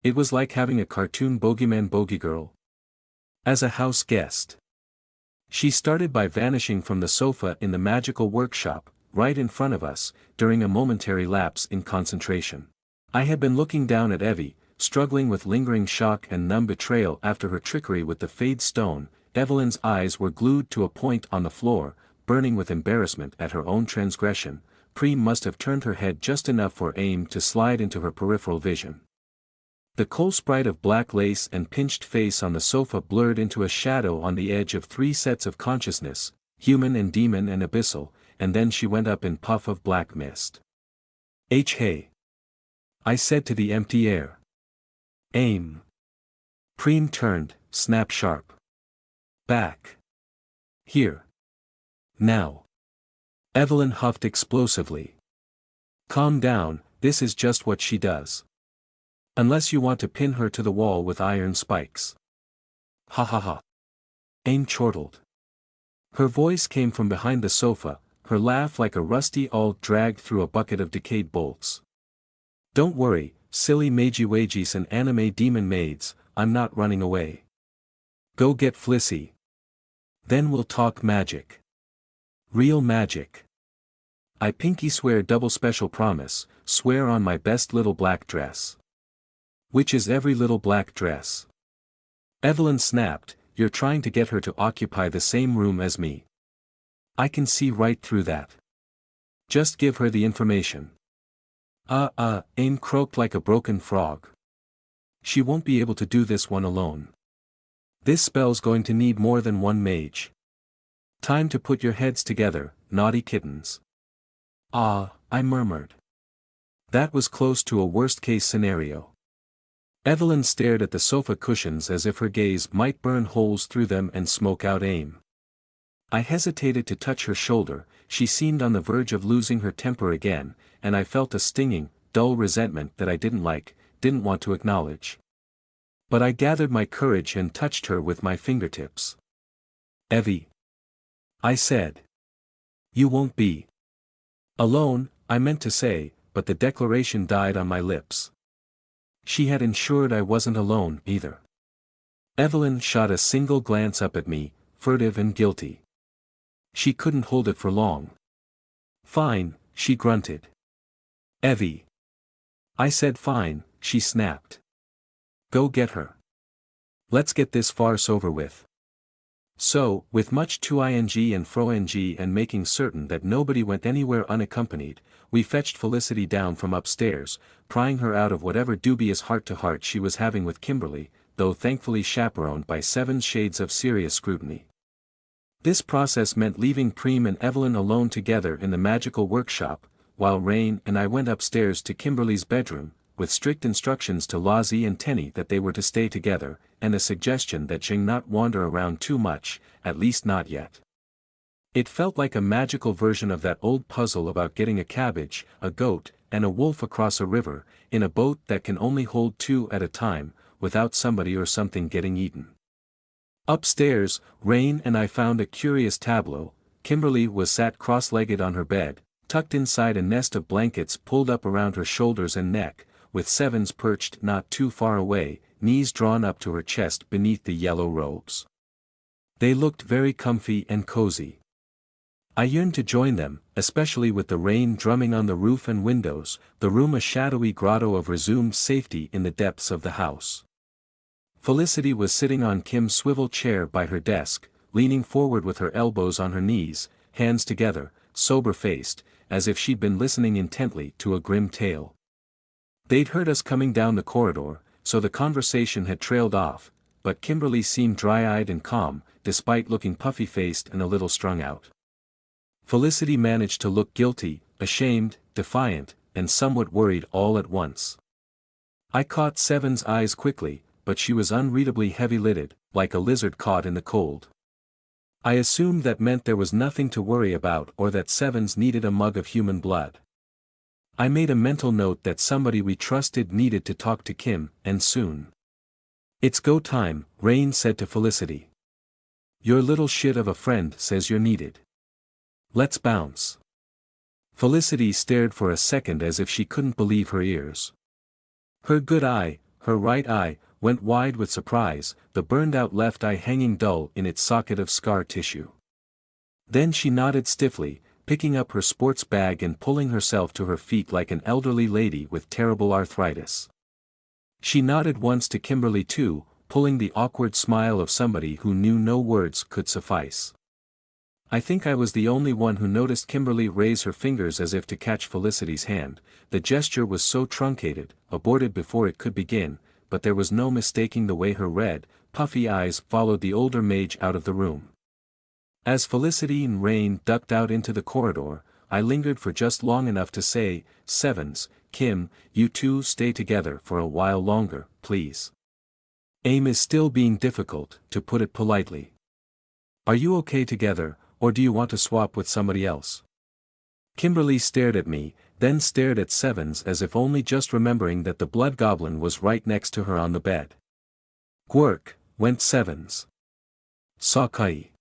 It was like having a cartoon bogeyman bogey-girl as a house guest. She started by vanishing from the sofa in the magical workshop, right in front of us, during a momentary lapse in concentration. I had been looking down at Evie, struggling with lingering shock and numb betrayal after her trickery with the fade stone. Evelyn's eyes were glued to a point on the floor, burning with embarrassment at her own transgression. Prem must have turned her head just enough for aim to slide into her peripheral vision. The coal sprite of black lace and pinched face on the sofa blurred into a shadow on the edge of three sets of consciousness, human and demon and abyssal, and then she went up in puff of black mist. Hey! I said to the empty air. Aim. Prem turned, snap sharp. Back. Here. Now. Evelyn huffed explosively. Calm down, this is just what she does. Unless you want to pin her to the wall with iron spikes. Ha ha ha. Aim chortled. Her voice came from behind the sofa, her laugh like a rusty awl dragged through a bucket of decayed bolts. Don't worry, silly magey wages and anime demon maids, I'm not running away. Go get Flissy. Then we'll talk magic. Real magic. I pinky swear double special promise, swear on my best little black dress. Which is every little black dress. Evelyn snapped, you're trying to get her to occupy the same room as me. I can see right through that. Just give her the information. Aim croaked like a broken frog. She won't be able to do this one alone. This spell's going to need more than one mage. Time to put your heads together, naughty kittens. I murmured. That was close to a worst-case scenario. Evelyn stared at the sofa cushions as if her gaze might burn holes through them and smoke out aim. I hesitated to touch her shoulder, she seemed on the verge of losing her temper again, and I felt a stinging, dull resentment that I didn't want to acknowledge. But I gathered my courage and touched her with my fingertips. Evie. I said. You won't be alone, I meant to say, but the declaration died on my lips. She had ensured I wasn't alone, either. Evelyn shot a single glance up at me, furtive and guilty. She couldn't hold it for long. Fine, she grunted. Evie. I said fine, she snapped. Go get her. Let's get this farce over with. So, with much to-ing and fro-ing and making certain that nobody went anywhere unaccompanied, we fetched Felicity down from upstairs, prying her out of whatever dubious heart-to-heart she was having with Kimberly, though thankfully chaperoned by 7 shades of serious scrutiny. This process meant leaving Prem and Evelyn alone together in the magical workshop, while Rain and I went upstairs to Kimberly's bedroom, with strict instructions to Lozzie and Tenny that they were to stay together, and a suggestion that Jing not wander around too much, at least not yet. It felt like a magical version of that old puzzle about getting a cabbage, a goat, and a wolf across a river, in a boat that can only hold 2 at a time, without somebody or something getting eaten. Upstairs, Rain and I found a curious tableau. Kimberly was sat cross-legged on her bed, tucked inside a nest of blankets pulled up around her shoulders and neck, with Sevens perched not too far away, knees drawn up to her chest beneath the yellow robes. They looked very comfy and cozy. I yearned to join them, especially with the rain drumming on the roof and windows, the room a shadowy grotto of resumed safety in the depths of the house. Felicity was sitting on Kim's swivel chair by her desk, leaning forward with her elbows on her knees, hands together, sober-faced, as if she'd been listening intently to a grim tale. They'd heard us coming down the corridor, so the conversation had trailed off, but Kimberly seemed dry-eyed and calm, despite looking puffy-faced and a little strung out. Felicity managed to look guilty, ashamed, defiant, and somewhat worried all at once. I caught Seven's eyes quickly, but she was unreadably heavy-lidded, like a lizard caught in the cold. I assumed that meant there was nothing to worry about or that Sevens needed a mug of human blood. I made a mental note that somebody we trusted needed to talk to Kim, and soon. It's go time, Rain said to Felicity. Your little shit of a friend says you're needed. Let's bounce. Felicity stared for a second as if she couldn't believe her ears. Her good eye, her right eye, went wide with surprise, the burned-out left eye hanging dull in its socket of scar tissue. Then she nodded stiffly, picking up her sports bag and pulling herself to her feet like an elderly lady with terrible arthritis. She nodded once to Kimberly too, pulling the awkward smile of somebody who knew no words could suffice. I think I was the only one who noticed Kimberly raise her fingers as if to catch Felicity's hand. The gesture was so truncated, aborted before it could begin, but there was no mistaking the way her red, puffy eyes followed the older mage out of the room. As Felicity and Rain ducked out into the corridor, I lingered for just long enough to say, "Sevens, Kim, you two stay together for a while longer, please. Aim is still being difficult, to put it politely. Are you okay together, or do you want to swap with somebody else?" Kimberly stared at me, then stared at Sevens as if only just remembering that the blood goblin was right next to her on the bed. "Gwerk," went Sevens. "Sakai.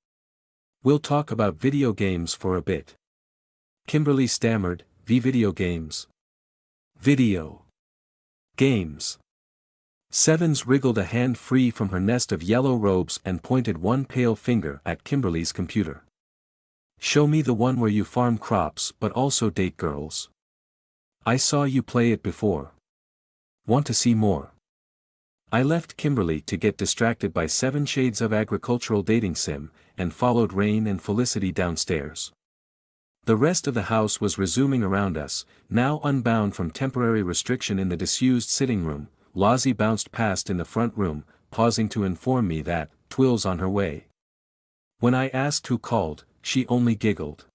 We'll talk about video games for a bit." Kimberly stammered, Video games. Video games." Sevens wriggled a hand free from her nest of yellow robes and pointed one pale finger at Kimberly's computer. "Show me the one where you farm crops but also date girls. I saw you play it before. Want to see more?" I left Kimberly to get distracted by 7 Shades of Agricultural Dating Sim, and followed Rain and Felicity downstairs. The rest of the house was resuming around us, now unbound from temporary restriction in the disused sitting room. Lozzie bounced past in the front room, pausing to inform me that, Twill's on her way. When I asked who called, she only giggled.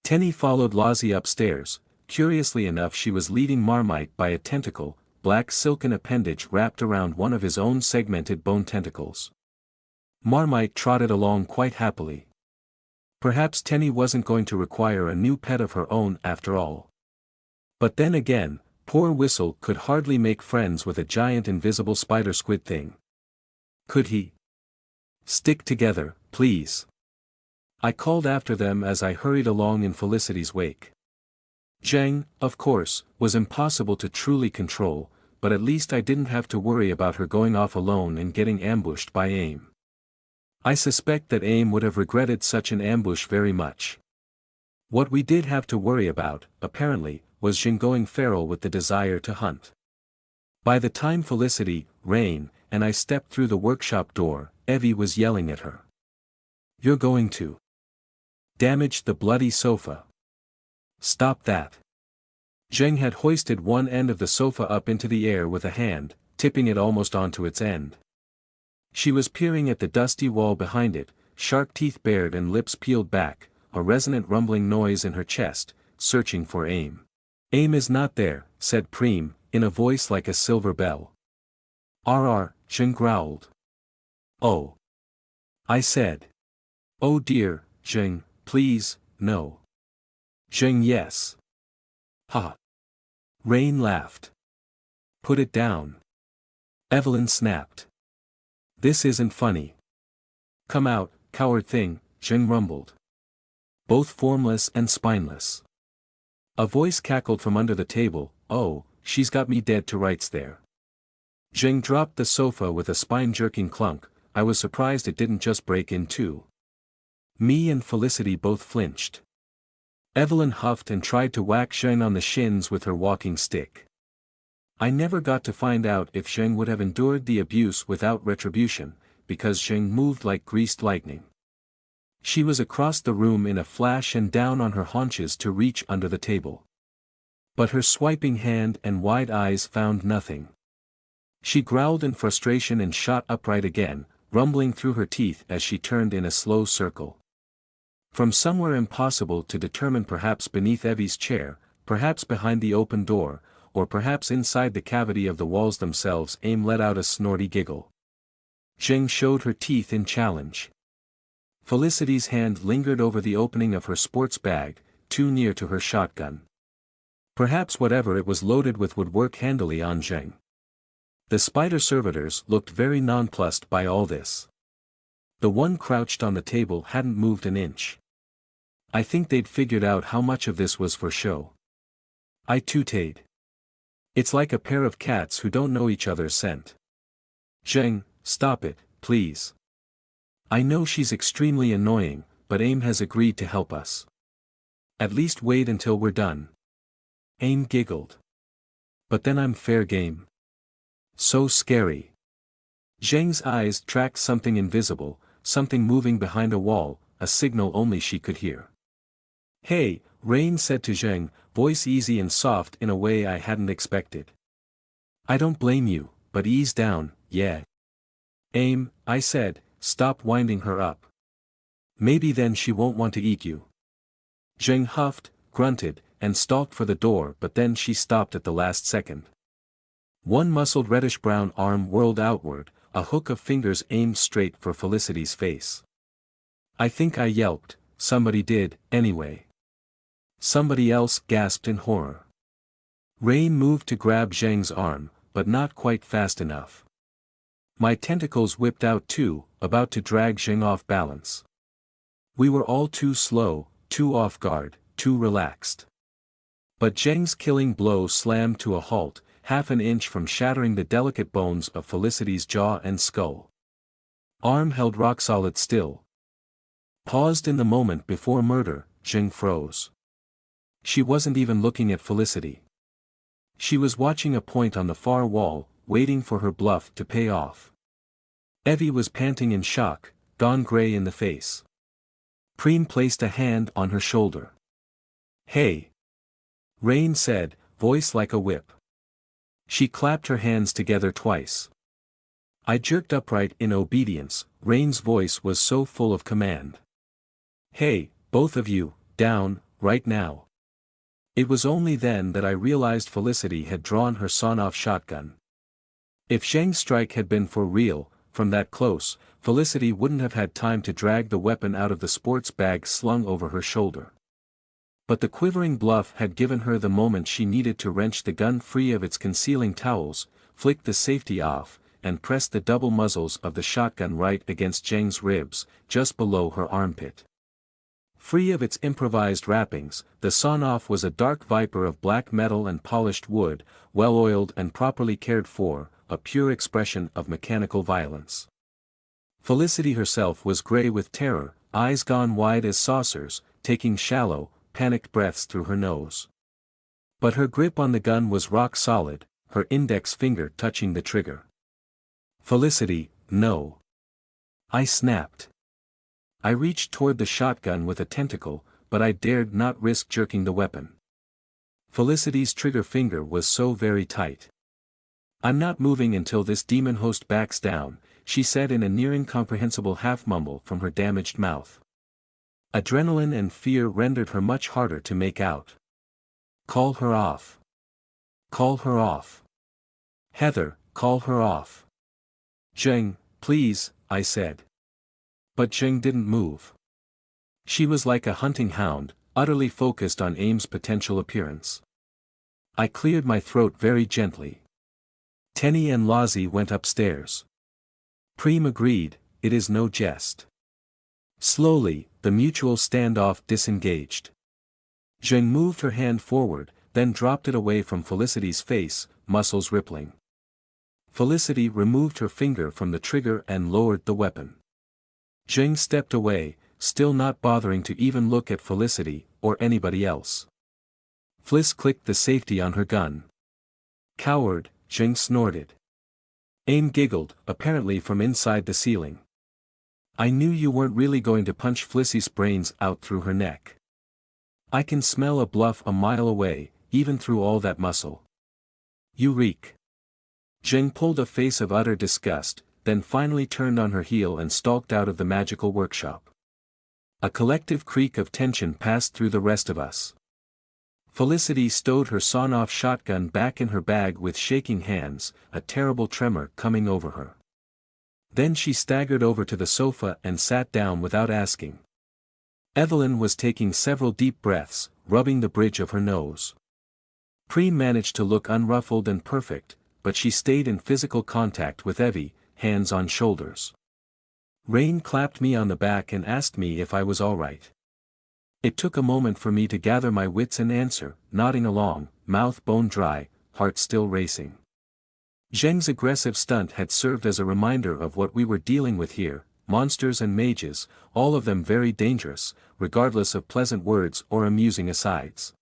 Tenny followed Lozzie upstairs. Curiously enough, she was leading Marmite by a tentacle, black silken appendage wrapped around one of his own segmented bone tentacles. Marmite trotted along quite happily. Perhaps Tenny wasn't going to require a new pet of her own after all. But then again, poor Whistle could hardly make friends with a giant invisible spider squid thing. Could he? "Stick together, please," I called after them as I hurried along in Felicity's wake. Zheng, of course, was impossible to truly control, but at least I didn't have to worry about her going off alone and getting ambushed by Aim. I suspect that Aim would have regretted such an ambush very much. What we did have to worry about, apparently, was Zheng going feral with the desire to hunt. By the time Felicity, Rain, and I stepped through the workshop door, Evie was yelling at her. "You're going to damage the bloody sofa. Stop that." Zheng had hoisted one end of the sofa up into the air with a hand, tipping it almost onto its end. She was peering at the dusty wall behind it, sharp teeth bared and lips peeled back, a resonant rumbling noise in her chest, searching for Aim. "Aim is not there," said Preem, in a voice like a silver bell. "RR," Zheng growled. "Oh," I said. "Oh dear, Zheng, please, no." "Zheng, yes." "Ha." Rain laughed. "Put it down." Evelyn snapped. "This isn't funny." "Come out, coward thing," Zheng rumbled. "Both formless and spineless." A voice cackled from under the table, "Oh, she's got me dead to rights there." Zheng dropped the sofa with a spine-jerking clunk. I was surprised it didn't just break in two. Me and Felicity both flinched. Evelyn huffed and tried to whack Zheng on the shins with her walking stick. I never got to find out if Zheng would have endured the abuse without retribution, because Zheng moved like greased lightning. She was across the room in a flash and down on her haunches to reach under the table. But her swiping hand and wide eyes found nothing. She growled in frustration and shot upright again, rumbling through her teeth as she turned in a slow circle. From somewhere impossible to determine, perhaps beneath Evie's chair, perhaps behind the open door, or perhaps inside the cavity of the walls themselves, Aim let out a snorty giggle. Zheng showed her teeth in challenge. Felicity's hand lingered over the opening of her sports bag, too near to her shotgun. Perhaps whatever it was loaded with would work handily on Zheng. The spider servitors looked very nonplussed by all this. The one crouched on the table hadn't moved an inch. I think they'd figured out how much of this was for show. I tooted. It's like a pair of cats who don't know each other's scent. Zheng, stop it, please. I know she's extremely annoying, but AIM has agreed to help us. At least wait until we're done. AIM giggled. But then I'm fair game. So scary. Zheng's eyes tracked something invisible, something moving behind a wall, a signal only she could hear. Hey, Rain said to Zheng, voice easy and soft in a way I hadn't expected. I don't blame you, but ease down, yeah. AIM, I said, stop winding her up. Maybe then she won't want to eat you. Zheng huffed, grunted, and stalked for the door, but then she stopped at the last second. One muscled reddish-brown arm whirled outward, a hook of fingers aimed straight for Felicity's face. I think I yelped, somebody did, anyway. Somebody else gasped in horror. Rain moved to grab Zheng's arm, but not quite fast enough. My tentacles whipped out too, about to drag Zheng off balance. We were all too slow, too off guard, too relaxed. But Zheng's killing blow slammed to a halt, half an inch from shattering the delicate bones of Felicity's jaw and skull. Arm held rock-solid still. Paused in the moment before murder, Zheng froze. She wasn't even looking at Felicity. She was watching a point on the far wall, waiting for her bluff to pay off. Evie was panting in shock, gone gray in the face. Preem placed a hand on her shoulder. Hey! Rain said, voice like a whip. She clapped her hands together twice. I jerked upright in obedience. Rain's voice was so full of command. Hey, both of you, down, right now. It was only then that I realized Felicity had drawn her sawn-off shotgun. If Zheng's strike had been for real, from that close, Felicity wouldn't have had time to drag the weapon out of the sports bag slung over her shoulder. But the quivering bluff had given her the moment she needed to wrench the gun free of its concealing towels, flick the safety off, and press the double muzzles of the shotgun right against Zheng's ribs, just below her armpit. Free of its improvised wrappings, the sawn-off was a dark viper of black metal and polished wood, well-oiled and properly cared for, a pure expression of mechanical violence. Felicity herself was gray with terror, eyes gone wide as saucers, taking shallow, panicked breaths through her nose. But her grip on the gun was rock solid, her index finger touching the trigger. Felicity, no. I snapped. I reached toward the shotgun with a tentacle, but I dared not risk jerking the weapon. Felicity's trigger finger was so very tight. I'm not moving until this demon host backs down, she said in a near incomprehensible half-mumble from her damaged mouth. Adrenaline and fear rendered her much harder to make out. Call her off. Call her off. Heather, call her off. Zheng, please, I said. But Zheng didn't move. She was like a hunting hound, utterly focused on AIM's potential appearance. I cleared my throat very gently. Tenny and Lozzie went upstairs. Preem agreed, it is no jest. Slowly, the mutual standoff disengaged. Zheng moved her hand forward, then dropped it away from Felicity's face, muscles rippling. Felicity removed her finger from the trigger and lowered the weapon. Zheng stepped away, still not bothering to even look at Felicity, or anybody else. Fliss clicked the safety on her gun. Coward, Zheng snorted. AIM giggled, apparently from inside the ceiling. I knew you weren't really going to punch Flissy's brains out through her neck. I can smell a bluff a mile away, even through all that muscle. You reek. Zheng pulled a face of utter disgust, then finally turned on her heel and stalked out of the magical workshop. A collective creak of tension passed through the rest of us. Felicity stowed her sawn-off shotgun back in her bag with shaking hands, a terrible tremor coming over her. Then she staggered over to the sofa and sat down without asking. Evelyn was taking several deep breaths, rubbing the bridge of her nose. Preem managed to look unruffled and perfect, but she stayed in physical contact with Evie, hands on shoulders. Rain clapped me on the back and asked me if I was all right. It took a moment for me to gather my wits and answer, nodding along, mouth bone dry, heart still racing. Zheng's aggressive stunt had served as a reminder of what we were dealing with here: monsters and mages, all of them very dangerous, regardless of pleasant words or amusing asides.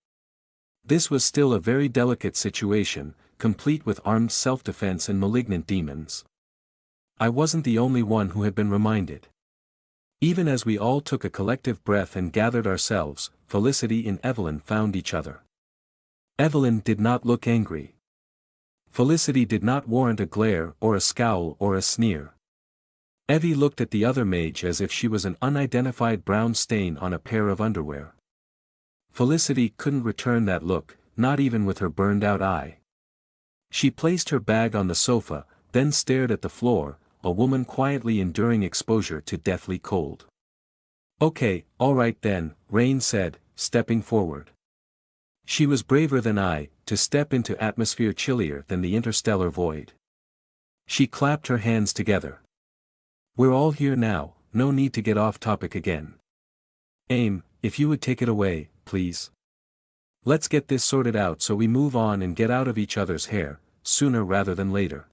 This was still a very delicate situation, complete with armed self-defense and malignant demons. I wasn't the only one who had been reminded. Even as we all took a collective breath and gathered ourselves, Felicity and Evelyn found each other. Evelyn did not look angry. Felicity did not warrant a glare or a scowl or a sneer. Evie looked at the other mage as if she was an unidentified brown stain on a pair of underwear. Felicity couldn't return that look, not even with her burned-out eye. She placed her bag on the sofa, then stared at the floor, a woman quietly enduring exposure to deathly cold. "Okay, all right then," Rain said, stepping forward. She was braver than I, to step into atmosphere chillier than the interstellar void. She clapped her hands together. "We're all here now, no need to get off topic again. Aim, if you would take it away, please. Let's get this sorted out so we move on and get out of each other's hair, sooner rather than later."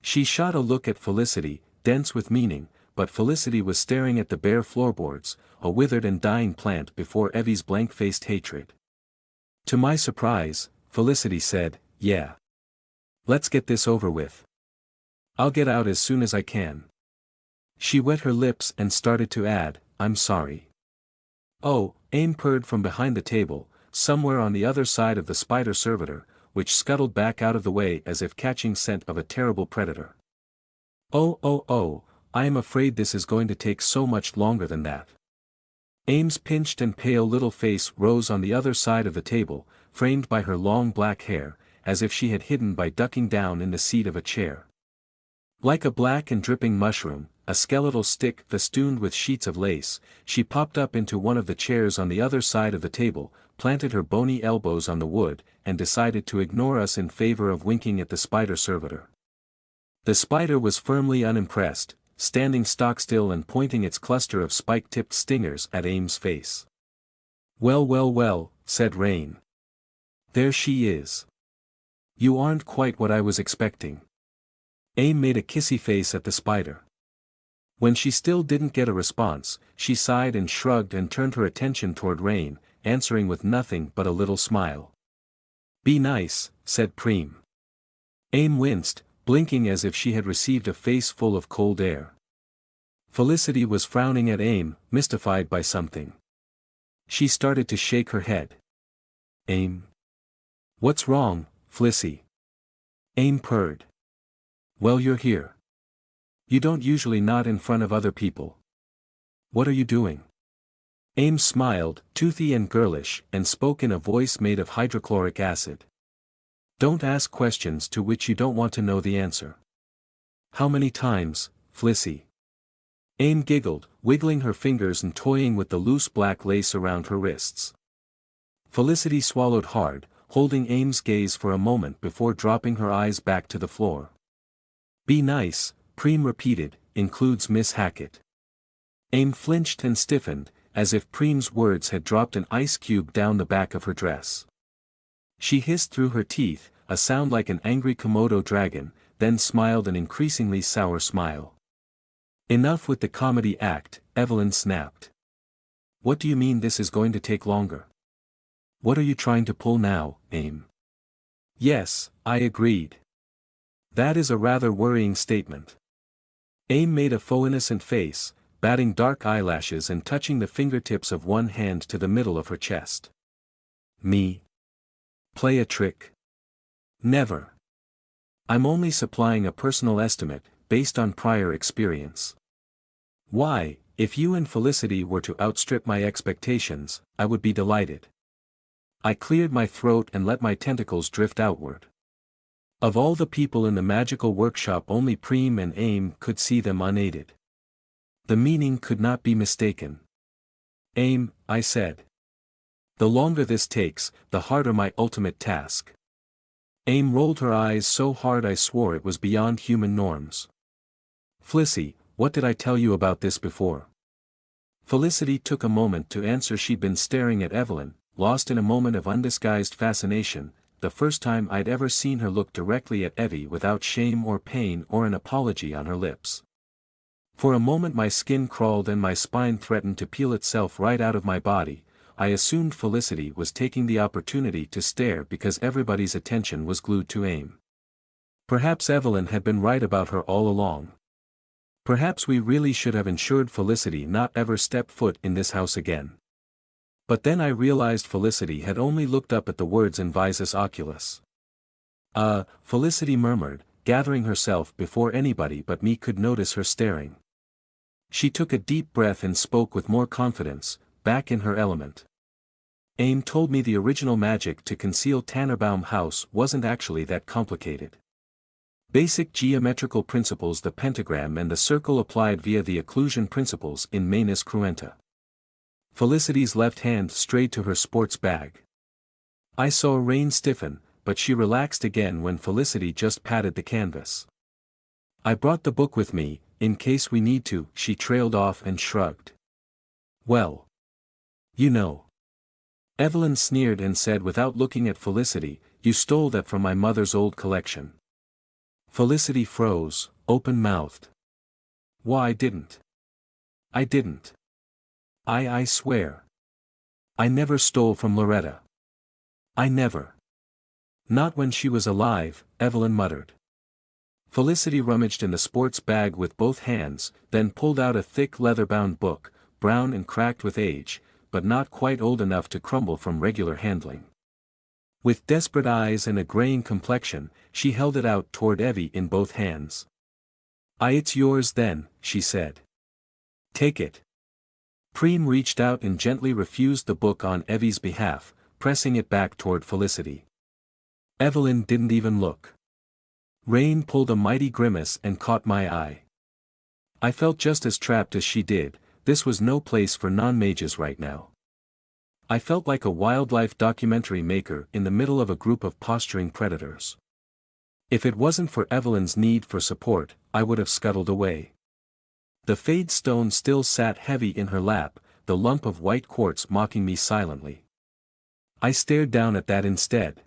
She shot a look at Felicity, dense with meaning, but Felicity was staring at the bare floorboards, a withered and dying plant before Evie's blank-faced hatred. To my surprise, Felicity said, "Yeah. Let's get this over with. I'll get out as soon as I can." She wet her lips and started to add, "I'm sorry." "Oh," Aim purred from behind the table, somewhere on the other side of the spider servitor, which scuttled back out of the way as if catching scent of a terrible predator. Oh, I am afraid this is going to take so much longer than that." Aim's pinched and pale little face rose on the other side of the table, framed by her long black hair, as if she had hidden by ducking down in the seat of a chair. Like a black and dripping mushroom, a skeletal stick festooned with sheets of lace, she popped up into one of the chairs on the other side of the table, planted her bony elbows on the wood, and decided to ignore us in favor of winking at the spider servitor. The spider was firmly unimpressed, standing stock-still and pointing its cluster of spike-tipped stingers at Aim's face. Well, said Rain. "There she is. You aren't quite what I was expecting." Aim made a kissy face at the spider. When she still didn't get a response, she sighed and shrugged and turned her attention toward Rain, answering with nothing but a little smile. "Be nice," said Preem. Aim winced, blinking as if she had received a face full of cold air. Felicity was frowning at Aim, mystified by something. She started to shake her head. "Aim? What's wrong, Flissy?" Aim purred. "Well, you're here. You don't usually nod in front of other people. What are you doing?" Aim smiled, toothy and girlish, and spoke in a voice made of hydrochloric acid. "Don't ask questions to which you don't want to know the answer." "How many times, Flissy?" Aim giggled, wiggling her fingers and toying with the loose black lace around her wrists. Felicity swallowed hard, holding Aim's gaze for a moment before dropping her eyes back to the floor. "Be nice," Preem repeated, "includes Miss Hackett." Aim flinched and stiffened, as if Preem's words had dropped an ice cube down the back of her dress. She hissed through her teeth, a sound like an angry Komodo dragon, then smiled an increasingly sour smile. "Enough with the comedy act," Evelyn snapped. "What do you mean this is going to take longer? What are you trying to pull now, Aim?" "Yes," I agreed. "That is a rather worrying statement." Aim made a faux innocent face, batting dark eyelashes and touching the fingertips of one hand to the middle of her chest. "Me? Play a trick? Never. I'm only supplying a personal estimate, based on prior experience. Why, if you and Felicity were to outstrip my expectations, I would be delighted." I cleared my throat and let my tentacles drift outward. Of all the people in the magical workshop, only Preem and Aim could see them unaided. The meaning could not be mistaken. "Aim," I said. "The longer this takes, the harder my ultimate task." Aim rolled her eyes so hard I swore it was beyond human norms. "Flissy, what did I tell you about this before?" Felicity took a moment to answer. She'd been staring at Evelyn, lost in a moment of undisguised fascination, the first time I'd ever seen her look directly at Evie without shame or pain or an apology on her lips. For a moment my skin crawled and my spine threatened to peel itself right out of my body. I assumed Felicity was taking the opportunity to stare because everybody's attention was glued to AIM. Perhaps Evelyn had been right about her all along. Perhaps we really should have ensured Felicity not ever step foot in this house again. But then I realized Felicity had only looked up at the words in Visus Oculus. Felicity murmured, gathering herself before anybody but me could notice her staring. She took a deep breath and spoke with more confidence, back in her element. AIM told me the original magic to conceal Tannenbaum House wasn't actually that complicated. Basic geometrical principles, the pentagram and the circle applied via the occlusion principles in Manus Cruenta. Felicity's left hand strayed to her sports bag. I saw Rain stiffen, but she relaxed again when Felicity just patted the canvas. I brought the book with me, in case we need to, she trailed off and shrugged. Well. You know. Evelyn sneered and said without looking at Felicity, you stole that from my mother's old collection. Felicity froze, open-mouthed. Why didn't? I didn't. I swear. I never stole from Loretta. I never. Not when she was alive, Evelyn muttered. Felicity rummaged in the sports bag with both hands, then pulled out a thick leather-bound book, brown and cracked with age, but not quite old enough to crumble from regular handling. With desperate eyes and a graying complexion, she held it out toward Evie in both hands. It's yours then, she said. Take it. Preem reached out and gently refused the book on Evie's behalf, pressing it back toward Felicity. Evelyn didn't even look. Rain pulled a mighty grimace and caught my eye. I felt just as trapped as she did. This was no place for non-mages right now. I felt like a wildlife documentary maker in the middle of a group of posturing predators. If it wasn't for Evelyn's need for support, I would have scuttled away. The fade stone still sat heavy in her lap, the lump of white quartz mocking me silently. I stared down at that instead.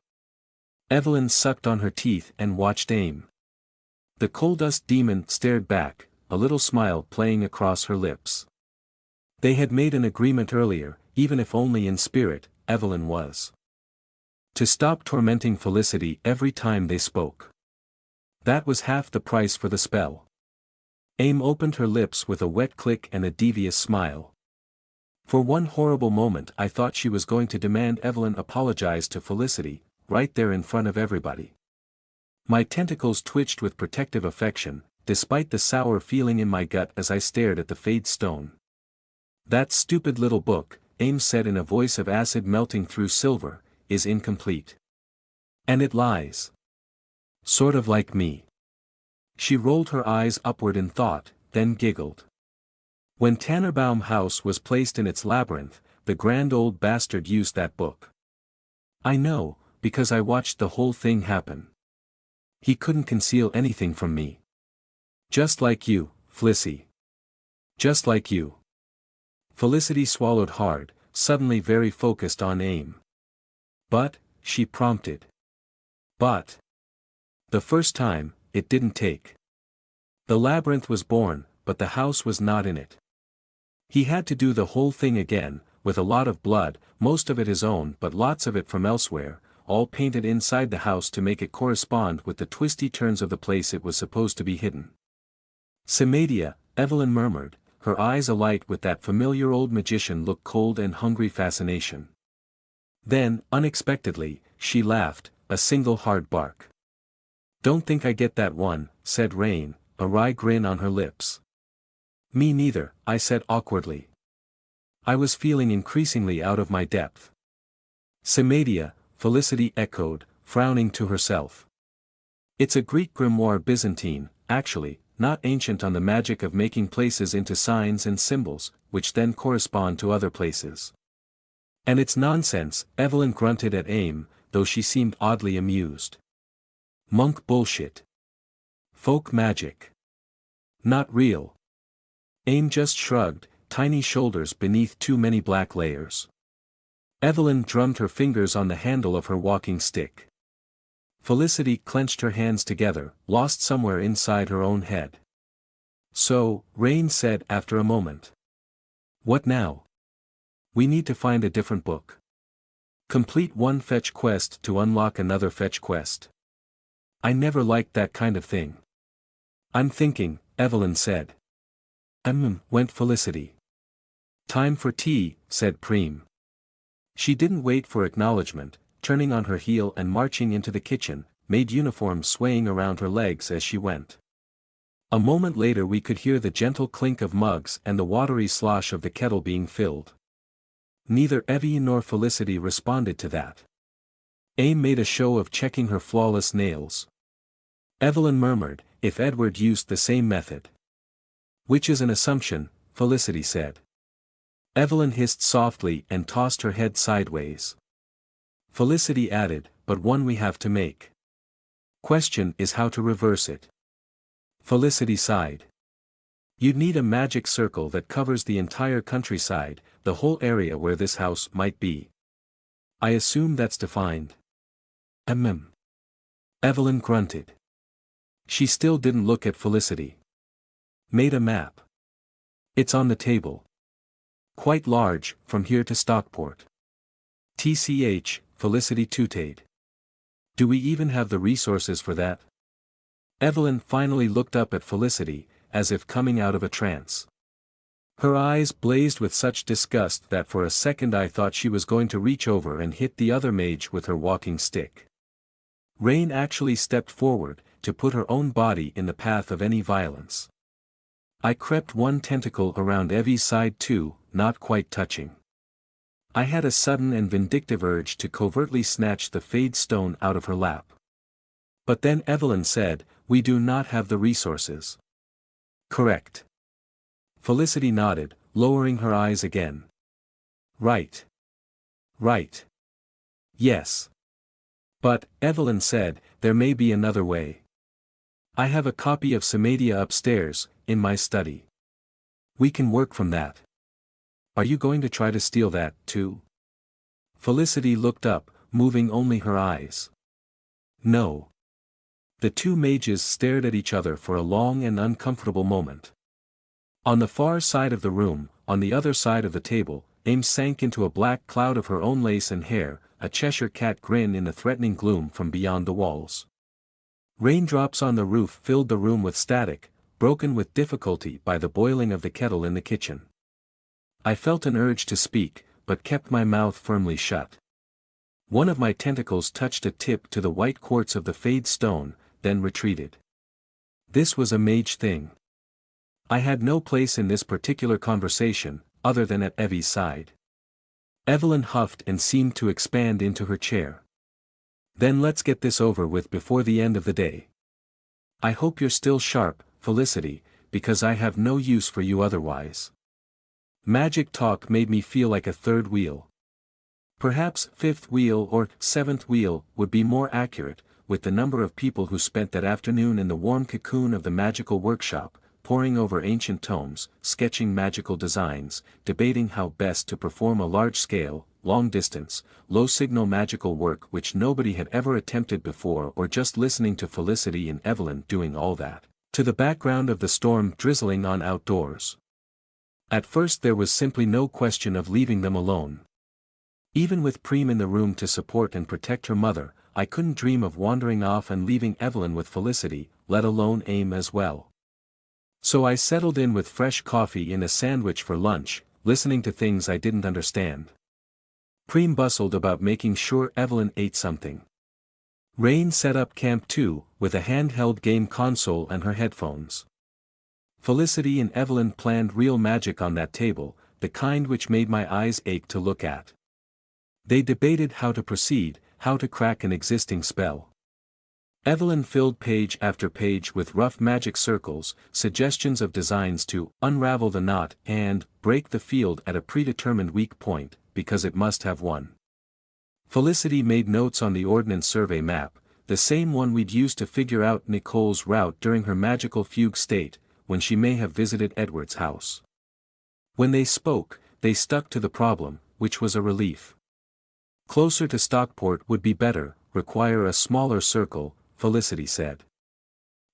Evelyn sucked on her teeth and watched AIM. The coal-dust demon stared back, a little smile playing across her lips. They had made an agreement earlier, even if only in spirit, Evelyn was. To stop tormenting Felicity every time they spoke. That was half the price for the spell. AIM opened her lips with a wet click and a devious smile. For one horrible moment I thought she was going to demand Evelyn apologize to Felicity, right there in front of everybody. My tentacles twitched with protective affection, despite the sour feeling in my gut as I stared at the fade stone. That stupid little book, AIM said in a voice of acid melting through silver, is incomplete. And it lies. Sort of like me. She rolled her eyes upward in thought, then giggled. When Tannenbaum House was placed in its labyrinth, the grand old bastard used that book. I know, because I watched the whole thing happen. He couldn't conceal anything from me. Just like you, Flissy. Just like you. Felicity swallowed hard, suddenly very focused on AIM. But, she prompted. But. The first time, it didn't take. The labyrinth was born, but the house was not in it. He had to do the whole thing again, with a lot of blood, most of it his own but lots of it from elsewhere, all painted inside the house to make it correspond with the twisty turns of the place it was supposed to be hidden. Semadia, Evelyn murmured, her eyes alight with that familiar old magician look cold and hungry fascination. Then, unexpectedly, she laughed, a single hard bark. Don't think I get that one, said Rain, a wry grin on her lips. Me neither, I said awkwardly. I was feeling increasingly out of my depth. Semadia, Felicity echoed, frowning to herself. It's a Greek grimoire Byzantine, actually, not ancient on the magic of making places into signs and symbols, which then correspond to other places. And it's nonsense, Evelyn grunted at AIM, though she seemed oddly amused. Monk bullshit. Folk magic. Not real. AIM just shrugged, tiny shoulders beneath too many black layers. Evelyn drummed her fingers on the handle of her walking stick. Felicity clenched her hands together, lost somewhere inside her own head. So, Rain said after a moment. What now? We need to find a different book. Complete one fetch quest to unlock another fetch quest. I never liked that kind of thing. I'm thinking, Evelyn said. Went Felicity. Time for tea, said Preem. She didn't wait for acknowledgement, turning on her heel and marching into the kitchen, maid uniform swaying around her legs as she went. A moment later we could hear the gentle clink of mugs and the watery slosh of the kettle being filled. Neither Evie nor Felicity responded to that. Aim made a show of checking her flawless nails. Evelyn murmured, if Edward used the same method. Which is an assumption, Felicity said. Evelyn hissed softly and tossed her head sideways. Felicity added, but one we have to make. Question is how to reverse it. Felicity sighed. You'd need a magic circle that covers the entire countryside, the whole area where this house might be. I assume that's defined. Evelyn grunted. She still didn't look at Felicity. Made a map. It's on the table. Quite large, from here to Stockport. TCH, Felicity tooted. Do we even have the resources for that? Evelyn finally looked up at Felicity, as if coming out of a trance. Her eyes blazed with such disgust that for a second I thought she was going to reach over and hit the other mage with her walking stick. Rain actually stepped forward, to put her own body in the path of any violence. I crept one tentacle around Evie's side too, not quite touching. I had a sudden and vindictive urge to covertly snatch the fade stone out of her lap. But then Evelyn said, we do not have the resources. Correct. Felicity nodded, lowering her eyes again. Right. Right. Yes. But, Evelyn said, there may be another way. I have a copy of Samadia upstairs, in my study. We can work from that. Are you going to try to steal that, too? Felicity looked up, moving only her eyes. No. The two mages stared at each other for a long and uncomfortable moment. On the far side of the room, on the other side of the table, Aim sank into a black cloud of her own lace and hair, a Cheshire cat grin in the threatening gloom from beyond the walls. Raindrops on the roof filled the room with static, broken with difficulty by the boiling of the kettle in the kitchen. I felt an urge to speak, but kept my mouth firmly shut. One of my tentacles touched a tip to the white quartz of the fade stone, then retreated. This was a mage thing. I had no place in this particular conversation, other than at Evie's side. Evelyn huffed and seemed to expand into her chair. Then let's get this over with before the end of the day. I hope you're still sharp, Felicity, because I have no use for you otherwise. Magic talk made me feel like a third wheel. Perhaps fifth wheel or seventh wheel would be more accurate, with the number of people who spent that afternoon in the warm cocoon of the magical workshop, poring over ancient tomes, sketching magical designs, debating how best to perform a large-scale, long-distance, low-signal magical work which nobody had ever attempted before, or just listening to Felicity and Evelyn doing all that, to the background of the storm drizzling on outdoors. At first there was simply no question of leaving them alone. Even with Preem in the room to support and protect her mother, I couldn't dream of wandering off and leaving Evelyn with Felicity, let alone Aim as well. So I settled in with fresh coffee in a sandwich for lunch, listening to things I didn't understand. Preem bustled about making sure Evelyn ate something. Rain set up camp too, with a handheld game console and her headphones. Felicity and Evelyn planned real magic on that table, the kind which made my eyes ache to look at. They debated how to proceed, how to crack an existing spell. Evelyn filled page after page with rough magic circles, suggestions of designs to unravel the knot and break the field at a predetermined weak point, because it must have one. Felicity made notes on the ordnance survey map, the same one we'd used to figure out Nicole's route during her magical fugue state, when she may have visited Edward's house. When they spoke, they stuck to the problem, which was a relief. Closer to Stockport would be better, require a smaller circle, Felicity said.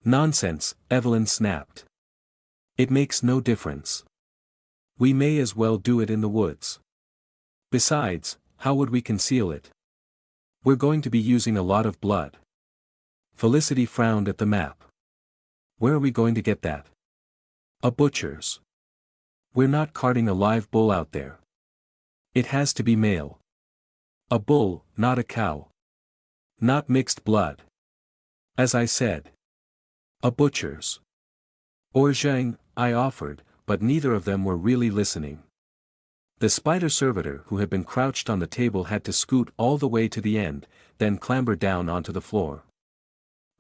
Nonsense, Evelyn snapped. It makes no difference. We may as well do it in the woods. Besides, how would we conceal it? We're going to be using a lot of blood. Felicity frowned at the map. Where are we going to get that? A butcher's. We're not carting a live bull out there. It has to be male. A bull, not a cow. Not mixed blood. As I said. A butcher's. Or Zhang, I offered, but neither of them were really listening. The spider servitor who had been crouched on the table had to scoot all the way to the end, then clamber down onto the floor.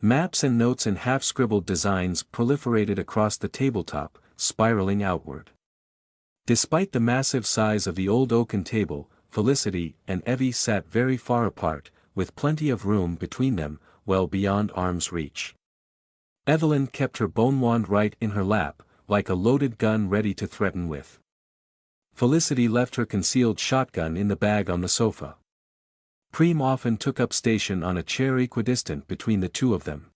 Maps and notes and half-scribbled designs proliferated across the tabletop, spiraling outward. Despite the massive size of the old oaken table, Felicity and Evie sat very far apart, with plenty of room between them, well beyond arm's reach. Evelyn kept her bone wand right in her lap, like a loaded gun ready to threaten with. Felicity left her concealed shotgun in the bag on the sofa. Preem often took up station on a chair equidistant between the two of them.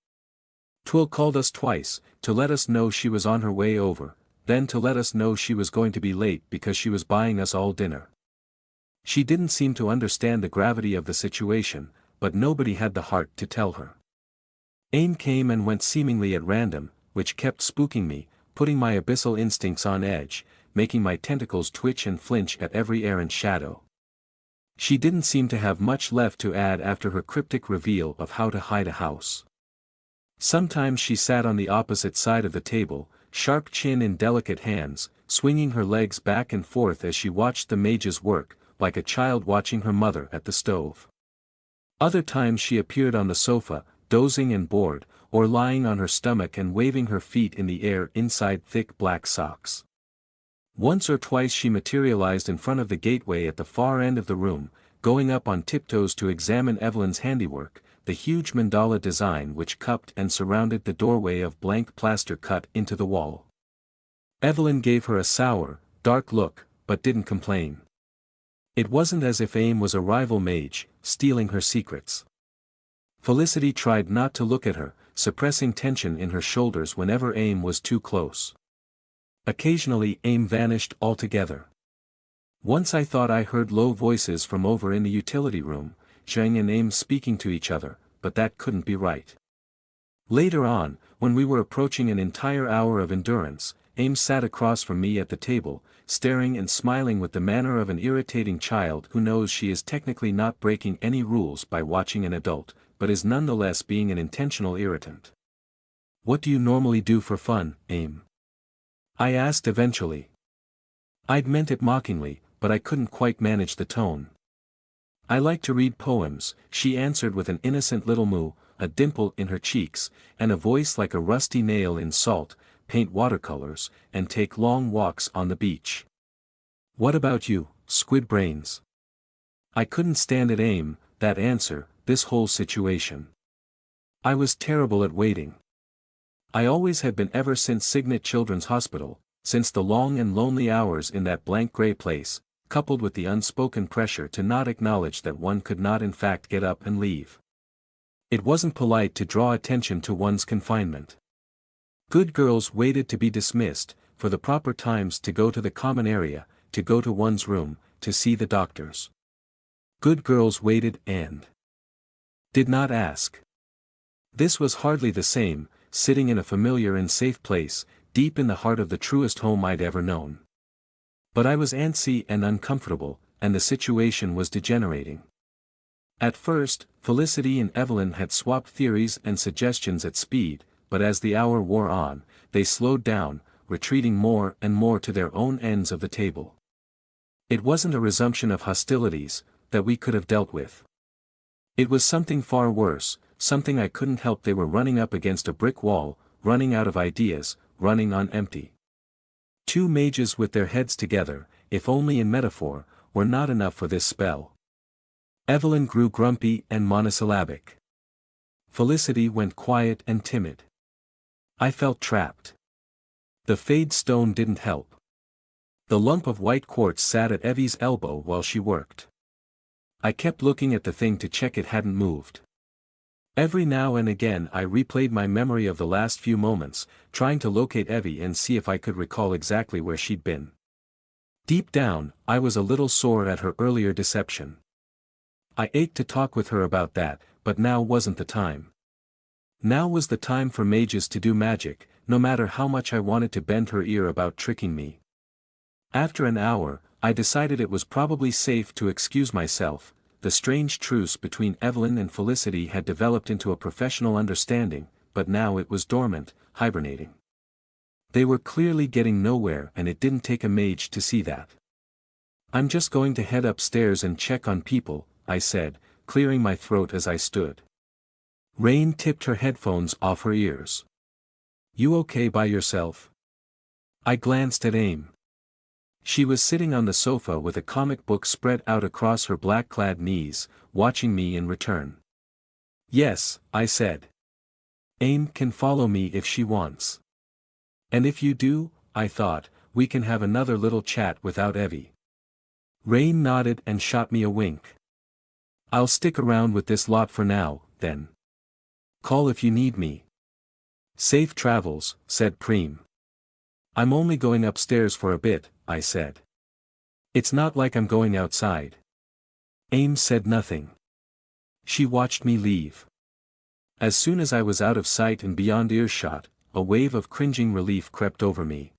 Twill called us twice, to let us know she was on her way over, then to let us know she was going to be late because she was buying us all dinner. She didn't seem to understand the gravity of the situation, but nobody had the heart to tell her. AIM came and went seemingly at random, which kept spooking me, putting my abyssal instincts on edge, making my tentacles twitch and flinch at every errant shadow. She didn't seem to have much left to add after her cryptic reveal of how to hide a house. Sometimes she sat on the opposite side of the table, sharp chin in delicate hands, swinging her legs back and forth as she watched the mages work, like a child watching her mother at the stove. Other times she appeared on the sofa, dozing and bored, or lying on her stomach and waving her feet in the air inside thick black socks. Once or twice she materialized in front of the gateway at the far end of the room, going up on tiptoes to examine Evelyn's handiwork, the huge mandala design which cupped and surrounded the doorway of blank plaster cut into the wall. Evelyn gave her a sour, dark look, but didn't complain. It wasn't as if AIM was a rival mage, stealing her secrets. Felicity tried not to look at her, suppressing tension in her shoulders whenever AIM was too close. Occasionally AIM vanished altogether. Once I thought I heard low voices from over in the utility room, Zhang and AIM speaking to each other, but that couldn't be right. Later on, when we were approaching an entire hour of endurance, AIM sat across from me at the table, staring and smiling with the manner of an irritating child who knows she is technically not breaking any rules by watching an adult, but is nonetheless being an intentional irritant. What do you normally do for fun, AIM? I asked eventually. I'd meant it mockingly, but I couldn't quite manage the tone. I like to read poems, she answered with an innocent little moo, a dimple in her cheeks, and a voice like a rusty nail in salt, paint watercolors, and take long walks on the beach. What about you, squid brains? I couldn't stand it, AIM, that answer, this whole situation. I was terrible at waiting. I always had been ever since Signet Children's Hospital, since the long and lonely hours in that blank gray place, coupled with the unspoken pressure to not acknowledge that one could not in fact get up and leave. It wasn't polite to draw attention to one's confinement. Good girls waited to be dismissed, for the proper times to go to the common area, to go to one's room, to see the doctors. Good girls waited and did not ask. This was hardly the same, sitting in a familiar and safe place, deep in the heart of the truest home I'd ever known. But I was antsy and uncomfortable, and the situation was degenerating. At first, Felicity and Evelyn had swapped theories and suggestions at speed, but as the hour wore on, they slowed down, retreating more and more to their own ends of the table. It wasn't a resumption of hostilities that we could have dealt with. It was something far worse, something I couldn't help. They were running up against a brick wall, running out of ideas, running on empty. Two mages with their heads together, if only in metaphor, were not enough for this spell. Evelyn grew grumpy and monosyllabic. Felicity went quiet and timid. I felt trapped. The fade stone didn't help. The lump of white quartz sat at Evie's elbow while she worked. I kept looking at the thing to check it hadn't moved. Every now and again I replayed my memory of the last few moments, trying to locate Evie and see if I could recall exactly where she'd been. Deep down, I was a little sore at her earlier deception. I ached to talk with her about that, but now wasn't the time. Now was the time for mages to do magic, no matter how much I wanted to bend her ear about tricking me. After an hour, I decided it was probably safe to excuse myself. The strange truce between Evelyn and Felicity had developed into a professional understanding, but now it was dormant, hibernating. They were clearly getting nowhere, and it didn't take a mage to see that. "I'm just going to head upstairs and check on people," I said, clearing my throat as I stood. Rain tipped her headphones off her ears. "You okay by yourself?" I glanced at Aim. She was sitting on the sofa with a comic book spread out across her black-clad knees, watching me in return. "Yes," I said. "Aim can follow me if she wants. And if you do," I thought, "we can have another little chat without Evie." Rain nodded and shot me a wink. "I'll stick around with this lot for now, then. Call if you need me." "Safe travels," said Preem. "I'm only going upstairs for a bit," I said. "It's not like I'm going outside." Aim said nothing. She watched me leave. As soon as I was out of sight and beyond earshot, a wave of cringing relief crept over me.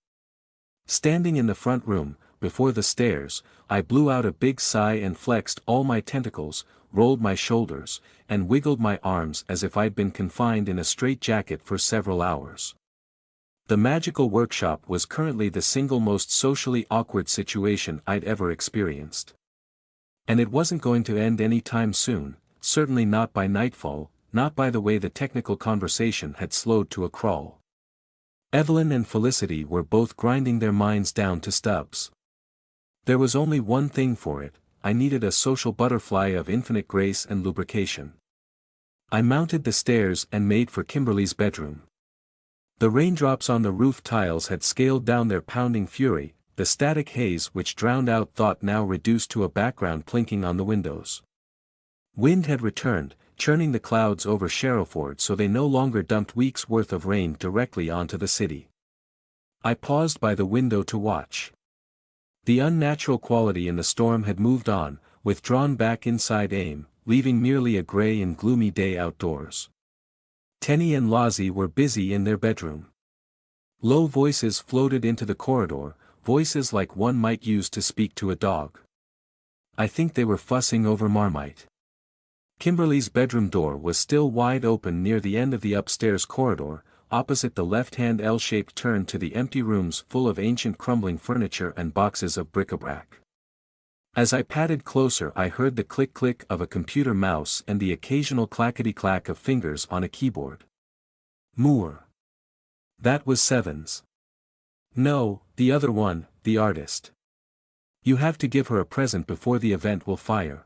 Standing in the front room, before the stairs, I blew out a big sigh and flexed all my tentacles, rolled my shoulders, and wiggled my arms as if I'd been confined in a straitjacket for several hours. The magical workshop was currently the single most socially awkward situation I'd ever experienced. And it wasn't going to end any time soon, certainly not by nightfall, not by the way the technical conversation had slowed to a crawl. Evelyn and Felicity were both grinding their minds down to stubs. There was only one thing for it: I needed a social butterfly of infinite grace and lubrication. I mounted the stairs and made for Kimberly's bedroom. The raindrops on the roof tiles had scaled down their pounding fury, the static haze which drowned out thought now reduced to a background plinking on the windows. Wind had returned, churning the clouds over Sherrowford so they no longer dumped weeks' worth of rain directly onto the city. I paused by the window to watch. The unnatural quality in the storm had moved on, withdrawn back inside Aim, leaving merely a grey and gloomy day outdoors. Tenny and Lozzie were busy in their bedroom. Low voices floated into the corridor, voices like one might use to speak to a dog. I think they were fussing over Marmite. Kimberly's bedroom door was still wide open near the end of the upstairs corridor, opposite the left-hand L-shaped turn to the empty rooms full of ancient crumbling furniture and boxes of bric-a-brac. As I padded closer I heard the click-click of a computer mouse and the occasional clackety-clack of fingers on a keyboard. Moore. That was Sevens. No, the other one, the artist. You have to give her a present before the event will fire.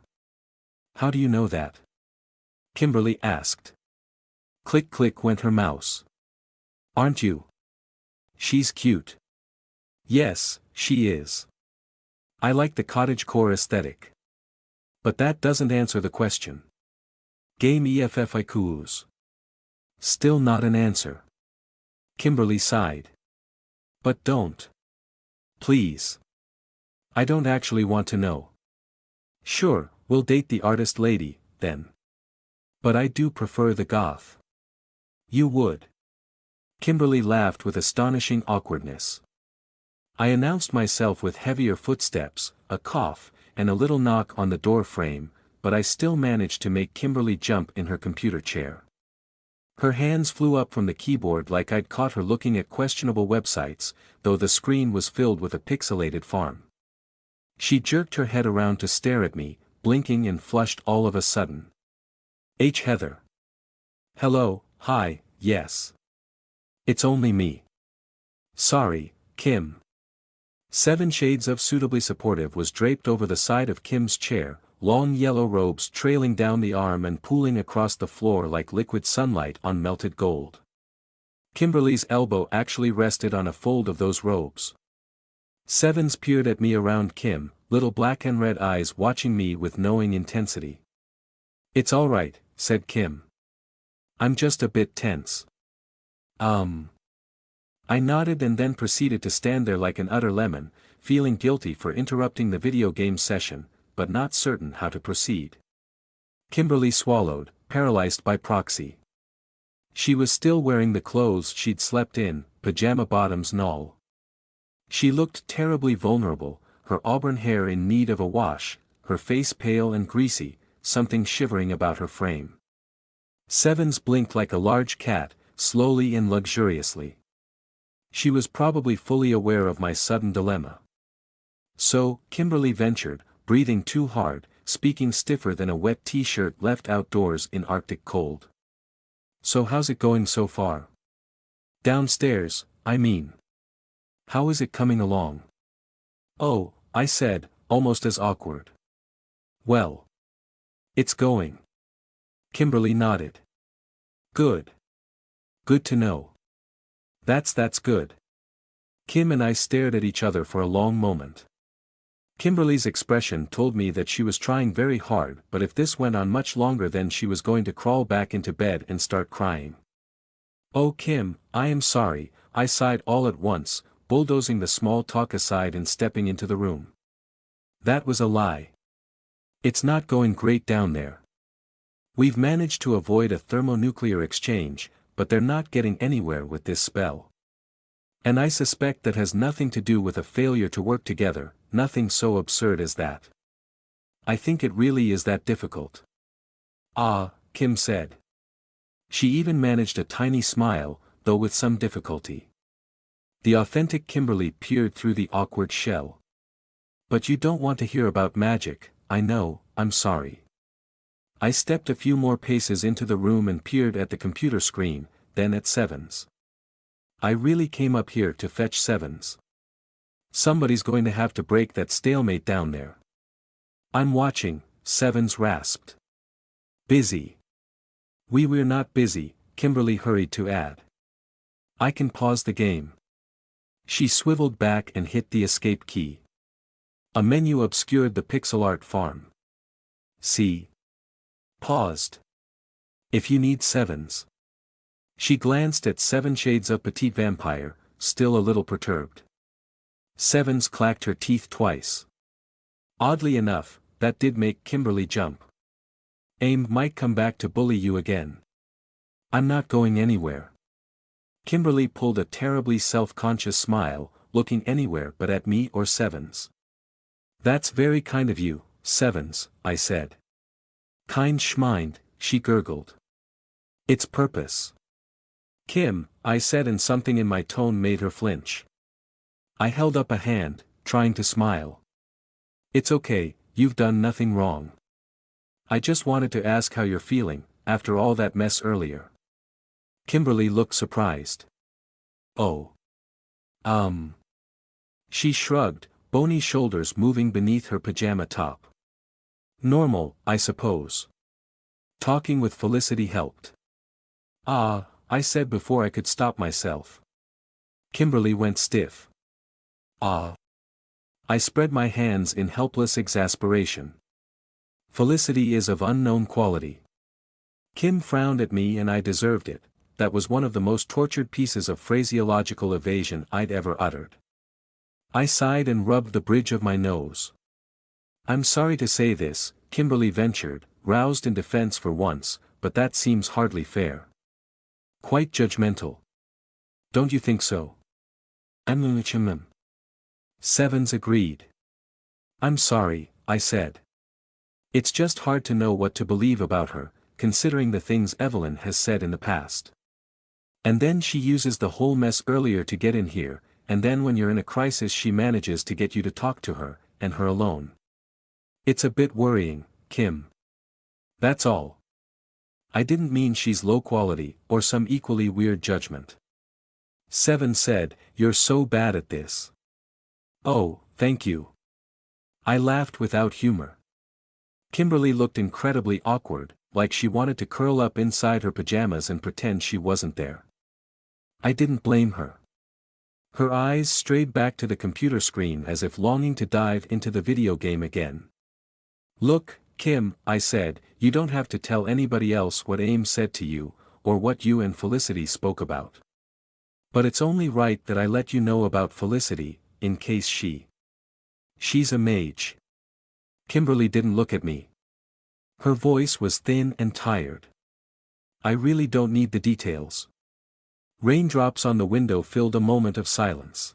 How do you know that? Kimberly asked. Click-click went her mouse. Aren't you? She's cute. Yes, she is. I like the cottagecore aesthetic. But that doesn't answer the question. Game EFFIQs. Still not an answer. Kimberly sighed. But don't. Please. I don't actually want to know. Sure, we'll date the artist lady, then. But I do prefer the goth. You would. Kimberly laughed with astonishing awkwardness. I announced myself with heavier footsteps, a cough, and a little knock on the door frame, but I still managed to make Kimberly jump in her computer chair. Her hands flew up from the keyboard like I'd caught her looking at questionable websites, though the screen was filled with a pixelated farm. She jerked her head around to stare at me, blinking and flushed all of a sudden. Heather. Hello, hi, yes. It's only me. Sorry, Kim. 7 Shades of Suitably Supportive was draped over the side of Kim's chair, long yellow robes trailing down the arm and pooling across the floor like liquid sunlight on melted gold. Kimberly's elbow actually rested on a fold of those robes. Sevens peered at me around Kim, little black and red eyes watching me with knowing intensity. It's all right, said Kim. I'm just a bit tense. I nodded and then proceeded to stand there like an utter lemon, feeling guilty for interrupting the video game session, but not certain how to proceed. Kimberly swallowed, paralyzed by proxy. She was still wearing the clothes she'd slept in, pajama bottoms and all. She looked terribly vulnerable, her auburn hair in need of a wash, her face pale and greasy, something shivering about her frame. Sevens blinked like a large cat, slowly and luxuriously. She was probably fully aware of my sudden dilemma. So, Kimberly ventured, breathing too hard, speaking stiffer than a wet t-shirt left outdoors in Arctic cold. So how's it going so far? Downstairs, I mean. How is it coming along? Oh, I said, almost as awkward. Well. It's going. Kimberly nodded. Good. Good to know. That's good. Kim and I stared at each other for a long moment. Kimberly's expression told me that she was trying very hard, but if this went on much longer then she was going to crawl back into bed and start crying. Oh Kim, I am sorry, I sighed all at once, bulldozing the small talk aside and stepping into the room. That was a lie. It's not going great down there. We've managed to avoid a thermonuclear exchange, but they're not getting anywhere with this spell. And I suspect that has nothing to do with a failure to work together, nothing so absurd as that. I think it really is that difficult. Ah, Kim said. She even managed a tiny smile, though with some difficulty. The authentic Kimberly peered through the awkward shell. But you don't want to hear about magic, I know, I'm sorry. I stepped a few more paces into the room and peered at the computer screen, then at Sevens. I really came up here to fetch Sevens. Somebody's going to have to break that stalemate down there. I'm watching, Sevens rasped. Busy. We're not busy, Kimberly hurried to add. I can pause the game. She swiveled back and hit the escape key. A menu obscured the pixel art farm. See? Paused. If you need Sevens. She glanced at 7 Shades of Petite Vampire, still a little perturbed. Sevens clacked her teeth twice. Oddly enough, that did make Kimberly jump. Aim might come back to bully you again. I'm not going anywhere. Kimberly pulled a terribly self-conscious smile, looking anywhere but at me or Sevens. That's very kind of you, Sevens, I said. Kind schmind, she gurgled. It's purpose. Kim, I said, and something in my tone made her flinch. I held up a hand, trying to smile. It's okay, you've done nothing wrong. I just wanted to ask how you're feeling, after all that mess earlier. Kimberly looked surprised. Oh. She shrugged, bony shoulders moving beneath her pajama top. Normal, I suppose. Talking with Felicity helped. Ah, I said before I could stop myself. Kimberly went stiff. Ah. I spread my hands in helpless exasperation. Felicity is of unknown quality. Kim frowned at me and I deserved it. That was one of the most tortured pieces of phraseological evasion I'd ever uttered. I sighed and rubbed the bridge of my nose. I'm sorry to say this, Kimberly ventured, roused in defense for once, but that seems hardly fair. Quite judgmental. Don't you think so? Sevens agreed. I'm sorry, I said. It's just hard to know what to believe about her, considering the things Evelyn has said in the past. And then she uses the whole mess earlier to get in here, and then when you're in a crisis she manages to get you to talk to her, and her alone. It's a bit worrying, Kim. That's all. I didn't mean she's low quality, or some equally weird judgment. Seven said, you're so bad at this. Oh, thank you. I laughed without humor. Kimberly looked incredibly awkward, like she wanted to curl up inside her pajamas and pretend she wasn't there. I didn't blame her. Her eyes strayed back to the computer screen as if longing to dive into the video game again. Look, Kim, I said, you don't have to tell anybody else what Ames said to you, or what you and Felicity spoke about. But it's only right that I let you know about Felicity, in case she's a mage. Kimberly didn't look at me. Her voice was thin and tired. I really don't need the details. Raindrops on the window filled a moment of silence.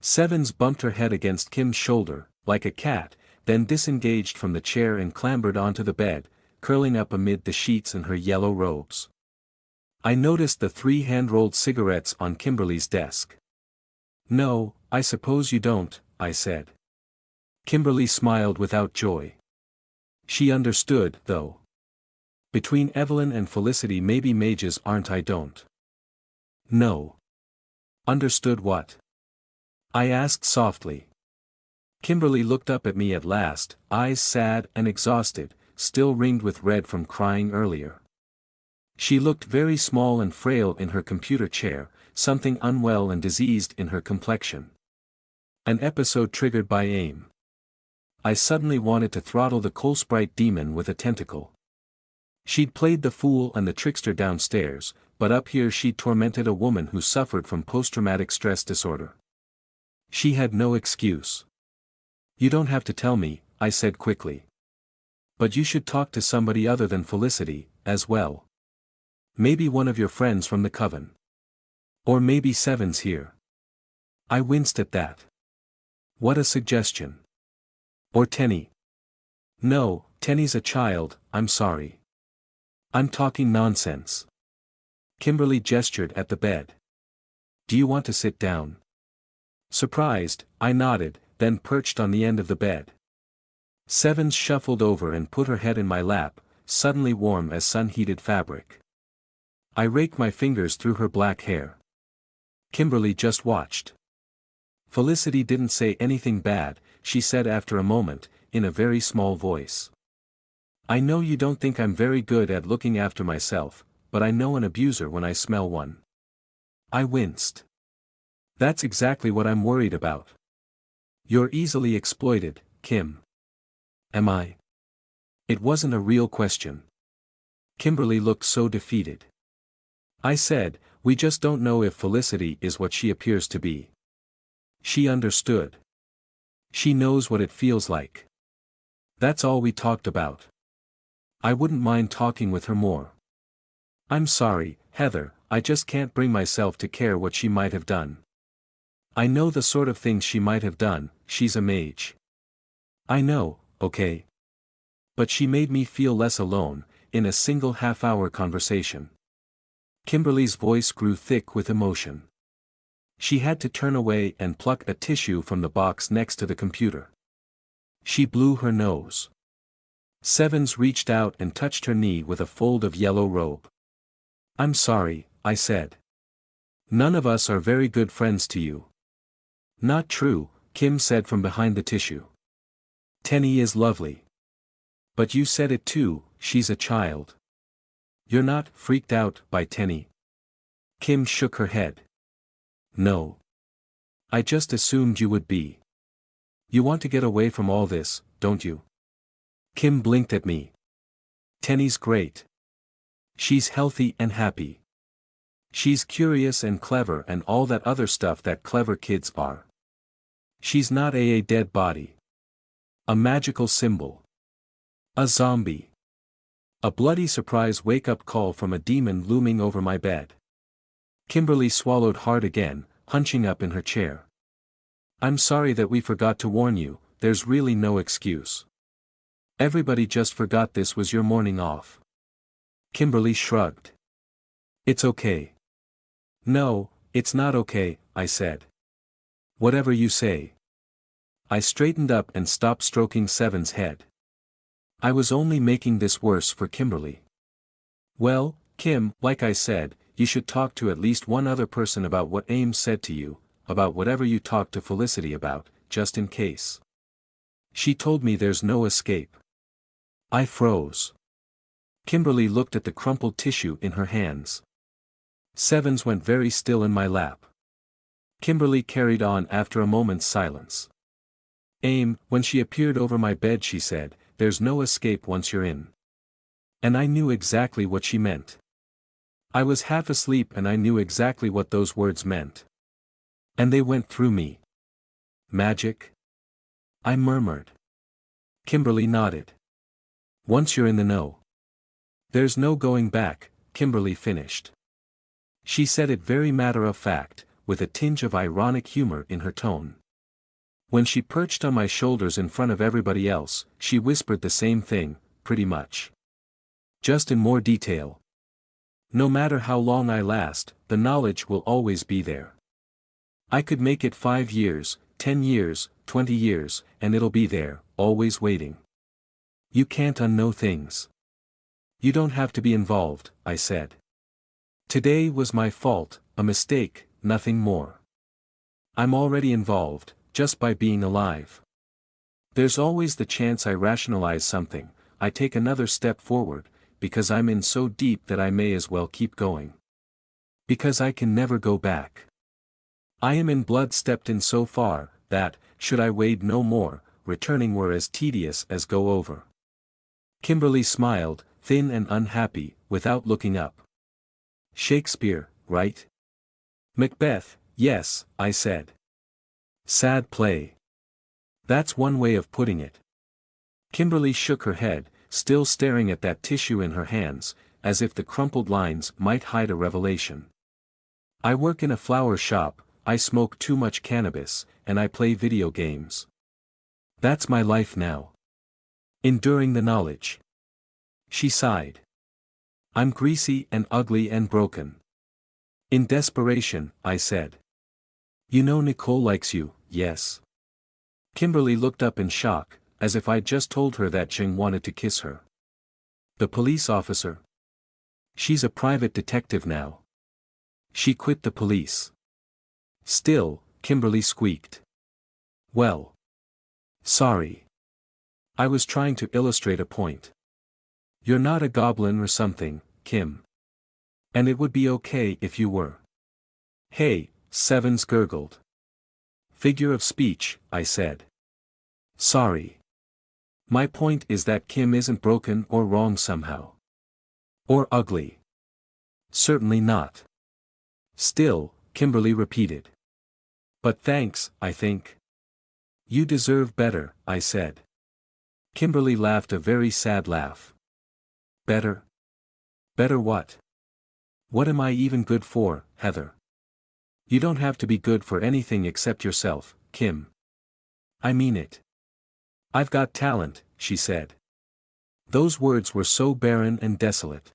Sevens bumped her head against Kim's shoulder, like a cat, then disengaged from the chair and clambered onto the bed, curling up amid the sheets in her yellow robes. I noticed the 3 hand-rolled cigarettes on Kimberly's desk. "No, I suppose you don't," I said. Kimberly smiled without joy. She understood, though. Between Evelyn and Felicity maybe mages aren't. I don't. No. Understood what? I asked softly. Kimberly looked up at me at last, eyes sad and exhausted, still ringed with red from crying earlier. She looked very small and frail in her computer chair, something unwell and diseased in her complexion. An episode triggered by AIM. I suddenly wanted to throttle the Coalsprite demon with a tentacle. She'd played the fool and the trickster downstairs, but up here she'd tormented a woman who suffered from post-traumatic stress disorder. She had no excuse. "You don't have to tell me," I said quickly. "But you should talk to somebody other than Felicity, as well. Maybe one of your friends from the coven. Or maybe Sevens here." I winced at that. What a suggestion. Or Tenny. "No, Tenny's a child, I'm sorry. I'm talking nonsense." Kimberly gestured at the bed. "Do you want to sit down?" Surprised, I nodded, then perched on the end of the bed. Sevens shuffled over and put her head in my lap, suddenly warm as sun-heated fabric. I raked my fingers through her black hair. Kimberly just watched. "Felicity didn't say anything bad," she said after a moment, in a very small voice. "I know you don't think I'm very good at looking after myself, but I know an abuser when I smell one." I winced. "That's exactly what I'm worried about." "You're easily exploited, Kim." "Am I?" It wasn't a real question. Kimberly looked so defeated. I said, "We just don't know if Felicity is what she appears to be." She understood. "She knows what it feels like." That's all we talked about. I wouldn't mind talking with her more. "I'm sorry, Heather, I just can't bring myself to care what she might have done. I know the sort of things she might have done, she's a mage." "I know, okay. But she made me feel less alone, in a single half-hour conversation." Kimberly's voice grew thick with emotion. She had to turn away and pluck a tissue from the box next to the computer. She blew her nose. Sevens reached out and touched her knee with a fold of yellow robe. "I'm sorry," I said. "None of us are very good friends to you." "Not true," Kim said from behind the tissue. "Tenny is lovely. But you said it too, she's a child." "You're not freaked out by Tenny?" Kim shook her head. "No. I just assumed you would be. You want to get away from all this, don't you?" Kim blinked at me. "Tenny's great. She's healthy and happy. She's curious and clever and all that other stuff that clever kids are. She's not a dead body. A magical symbol. A zombie. A bloody surprise wake-up call from a demon looming over my bed." Kimberly swallowed hard again, hunching up in her chair. "I'm sorry that we forgot to warn you, there's really no excuse. Everybody just forgot this was your morning off." Kimberly shrugged. "It's okay." "No, it's not okay," I said. "Whatever you say." I straightened up and stopped stroking Seven's head. I was only making this worse for Kimberly. "Well, Kim, like I said, you should talk to at least one other person about what Ames said to you, about whatever you talked to Felicity about, just in case. She told me there's no escape." I froze. Kimberly looked at the crumpled tissue in her hands. Sevens went very still in my lap. Kimberly carried on after a moment's silence. "Aim, when she appeared over my bed she said, 'There's no escape once you're in.' And I knew exactly what she meant. I was half asleep and I knew exactly what those words meant. And they went through me. Magic? I murmured. Kimberly nodded. Once you're in the know. There's no going back, Kimberly finished. She said it very matter-of-fact, with a tinge of ironic humor in her tone. When she perched on my shoulders in front of everybody else, she whispered the same thing, pretty much. Just in more detail. No matter how long I last, the knowledge will always be there. I could make it 5 years, 10 years, 20 years, and it'll be there, always waiting. You can't unknow things. You don't have to be involved, I said. Today was my fault, a mistake, nothing more. I'm already involved, just by being alive. There's always the chance I rationalize something, I take another step forward, because I'm in so deep that I may as well keep going. Because I can never go back. I am in blood stepped in so far, that, should I wade no more, returning were as tedious as go over. Kimberly smiled, thin and unhappy, without looking up. Shakespeare, right? Macbeth, yes, I said. Sad play. That's one way of putting it. Kimberly shook her head, still staring at that tissue in her hands, as if the crumpled lines might hide a revelation. I work in a flower shop, I smoke too much cannabis, and I play video games. That's my life now. Enduring the knowledge. She sighed. I'm greasy and ugly and broken. In desperation, I said. You know Nicole likes you, yes? Kimberly looked up in shock, as if I'd just told her that Jing wanted to kiss her. The police officer? She's a private detective now. She quit the police. Still, Kimberly squeaked. Well. Sorry. I was trying to illustrate a point. You're not a goblin or something, Kim. And it would be okay if you were. Hey, Sevens gurgled. Figure of speech, I said. Sorry. My point is that Kim isn't broken or wrong somehow. Or ugly. Certainly not. Still, Kimberly repeated. But thanks, I think. You deserve better, I said. Kimberly laughed a very sad laugh. Better? Better what? What am I even good for, Heather? You don't have to be good for anything except yourself, Kim. I mean it. I've got talent, she said. Those words were so barren and desolate.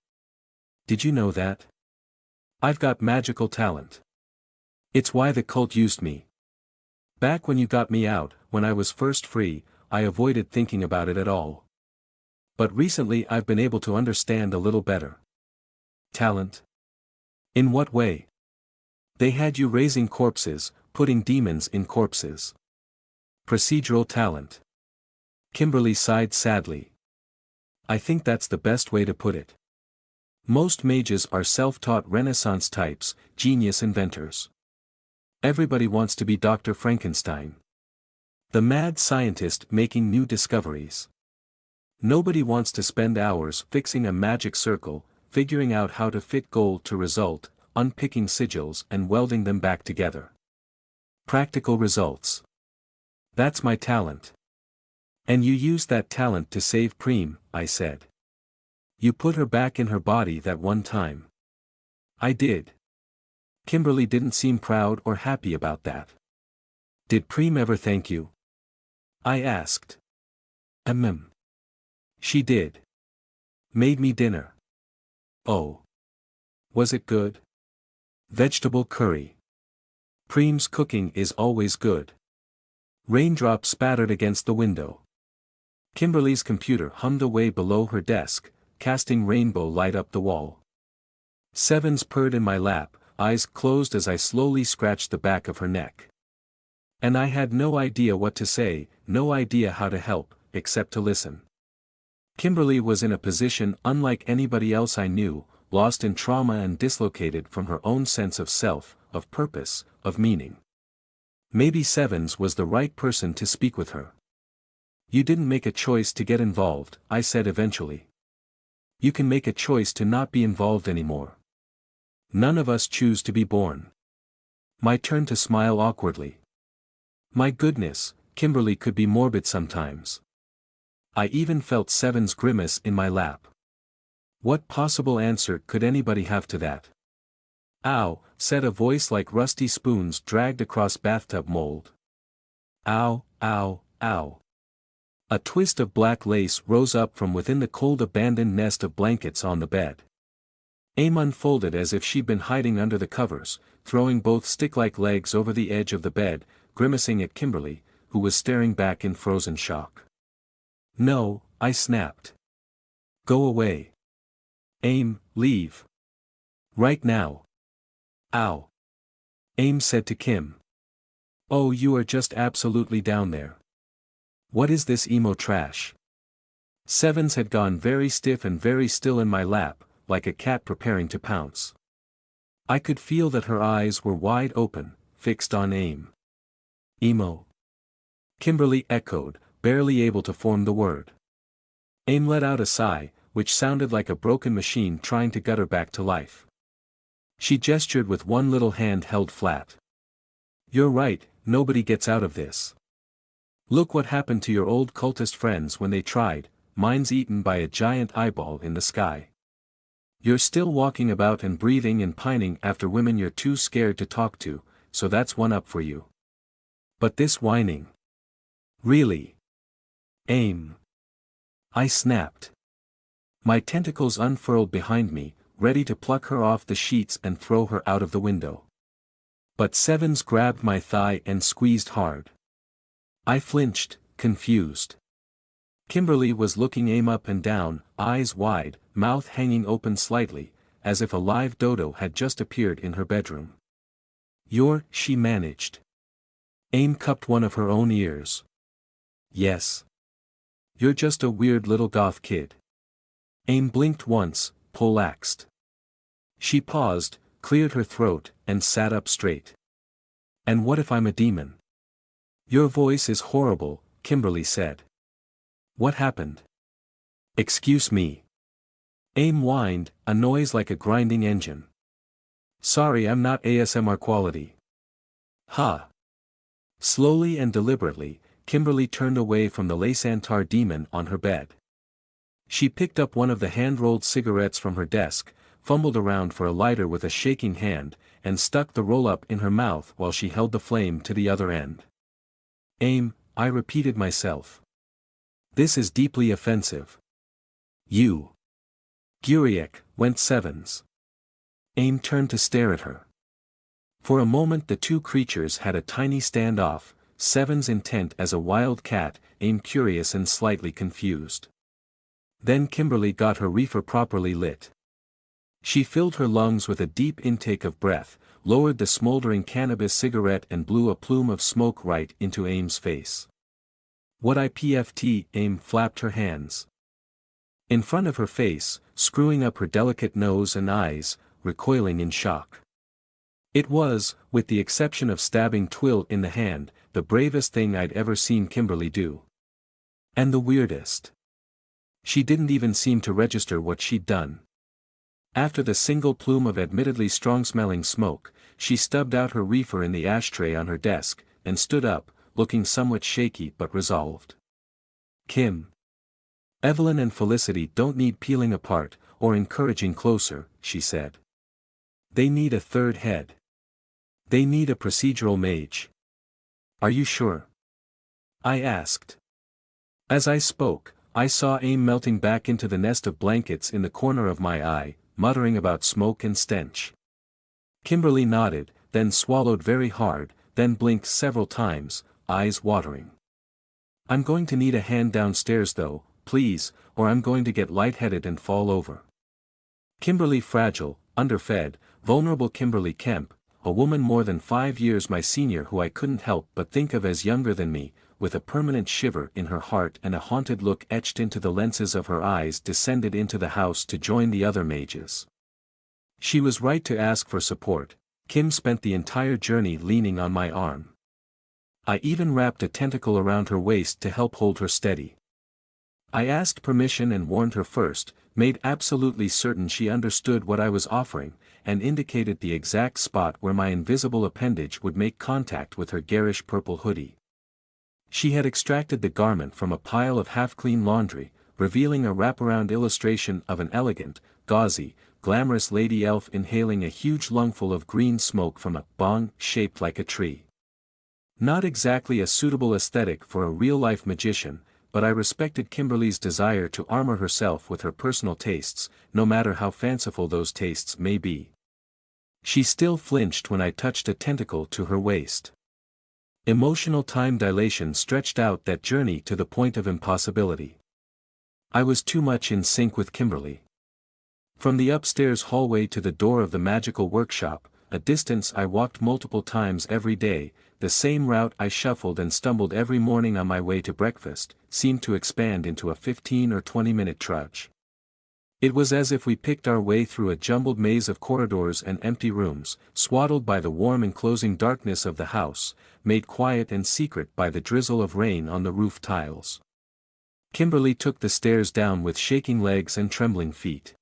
Did you know that? I've got magical talent. It's why the cult used me. Back when you got me out, when I was first free, I avoided thinking about it at all. But recently I've been able to understand a little better. Talent? In what way? They had you raising corpses, putting demons in corpses. Procedural talent. Kimberly sighed sadly. I think that's the best way to put it. Most mages are self-taught Renaissance types, genius inventors. Everybody wants to be Dr. Frankenstein. The mad scientist making new discoveries. Nobody wants to spend hours fixing a magic circle, figuring out how to fit gold to result, unpicking sigils and welding them back together. Practical results. That's my talent. And you used that talent to save Preem, I said. You put her back in her body that one time. I did. Kimberly didn't seem proud or happy about that. Did Preem ever thank you? I asked. She did. Made me dinner. Oh. Was it good? Vegetable curry. Preem's cooking is always good. Raindrops spattered against the window. Kimberly's computer hummed away below her desk, casting rainbow light up the wall. Sevens purred in my lap, eyes closed as I slowly scratched the back of her neck. And I had no idea what to say, no idea how to help, except to listen. Kimberly was in a position unlike anybody else I knew, lost in trauma and dislocated from her own sense of self, of purpose, of meaning. Maybe Sevens was the right person to speak with her. You didn't make a choice to get involved, I said eventually. You can make a choice to not be involved anymore. None of us choose to be born. My turn to smile awkwardly. My goodness, Kimberly could be morbid sometimes. I even felt Seven's grimace in my lap. What possible answer could anybody have to that? Ow, said a voice like rusty spoons dragged across bathtub mold. Ow, ow, ow. A twist of black lace rose up from within the cold abandoned nest of blankets on the bed. Aim unfolded as if she'd been hiding under the covers, throwing both stick-like legs over the edge of the bed, grimacing at Kimberly, who was staring back in frozen shock. No, I snapped. Go away. Aim, leave. Right now. Ow. Aim said to Kim. Oh, you are just absolutely down there. What is this emo trash? Sevens had gone very stiff and very still in my lap, like a cat preparing to pounce. I could feel that her eyes were wide open, fixed on Aim. Emo. Kimberly echoed, barely able to form the word. Aim let out a sigh, which sounded like a broken machine trying to gut her back to life. She gestured with one little hand held flat. You're right, nobody gets out of this. Look what happened to your old cultist friends when they tried, mine's eaten by a giant eyeball in the sky. You're still walking about and breathing and pining after women you're too scared to talk to, so that's one up for you. But this whining. Really? Aim. I snapped. My tentacles unfurled behind me, ready to pluck her off the sheets and throw her out of the window. But Sevens grabbed my thigh and squeezed hard. I flinched, confused. Kimberly was looking Aim up and down, eyes wide, mouth hanging open slightly, as if a live dodo had just appeared in her bedroom. She managed. Aim cupped one of her own ears. Yes. You're just a weird little goth kid. Aim blinked once, poleaxed. She paused, cleared her throat, and sat up straight. And what if I'm a demon? Your voice is horrible, Kimberly said. What happened? Excuse me. Aim whined, a noise like a grinding engine. Sorry, I'm not ASMR quality. Ha. Slowly and deliberately, Kimberly turned away from the Lysantar demon on her bed. She picked up one of the hand-rolled cigarettes from her desk, fumbled around for a lighter with a shaking hand, and stuck the roll-up in her mouth while she held the flame to the other end. Aim, I repeated myself. This is deeply offensive. You. Guriek, went Sevens. Aim turned to stare at her. For a moment the two creatures had a tiny standoff, Sevens intent as a wild cat, Aim curious and slightly confused. Then Kimberly got her reefer properly lit. She filled her lungs with a deep intake of breath, lowered the smoldering cannabis cigarette and blew a plume of smoke right into Aim's face. What IPFT? Aim flapped her hands. In front of her face, screwing up her delicate nose and eyes, recoiling in shock. It was, with the exception of stabbing Twill in the hand, the bravest thing I'd ever seen Kimberly do. And the weirdest. She didn't even seem to register what she'd done. After the single plume of admittedly strong-smelling smoke, she stubbed out her reefer in the ashtray on her desk, and stood up, looking somewhat shaky but resolved. Kim. Evelyn and Felicity don't need peeling apart, or encouraging closer, she said. They need a third head. They need a procedural mage. Are you sure? I asked. As I spoke, I saw Aim melting back into the nest of blankets in the corner of my eye, muttering about smoke and stench. Kimberly nodded, then swallowed very hard, then blinked several times, eyes watering. I'm going to need a hand downstairs though, please, or I'm going to get lightheaded and fall over. Kimberly fragile, underfed, vulnerable Kimberly Kemp, a woman more than 5 years my senior who I couldn't help but think of as younger than me, with a permanent shiver in her heart and a haunted look etched into the lenses of her eyes, descended into the house to join the other mages. She was right to ask for support. Kim spent the entire journey leaning on my arm. I even wrapped a tentacle around her waist to help hold her steady. I asked permission and warned her first, made absolutely certain she understood what I was offering, and indicated the exact spot where my invisible appendage would make contact with her garish purple hoodie. She had extracted the garment from a pile of half-clean laundry, revealing a wraparound illustration of an elegant, gauzy, glamorous lady elf inhaling a huge lungful of green smoke from a bong shaped like a tree. Not exactly a suitable aesthetic for a real-life magician, but I respected Kimberly's desire to armor herself with her personal tastes, no matter how fanciful those tastes may be. She still flinched when I touched a tentacle to her waist. Emotional time dilation stretched out that journey to the point of impossibility. I was too much in sync with Kimberly. From the upstairs hallway to the door of the magical workshop, a distance I walked multiple times every day, the same route I shuffled and stumbled every morning on my way to breakfast, seemed to expand into a 15 or 20-minute trudge. It was as if we picked our way through a jumbled maze of corridors and empty rooms, swaddled by the warm enclosing darkness of the house, made quiet and secret by the drizzle of rain on the roof tiles. Kimberly took the stairs down with shaking legs and trembling feet.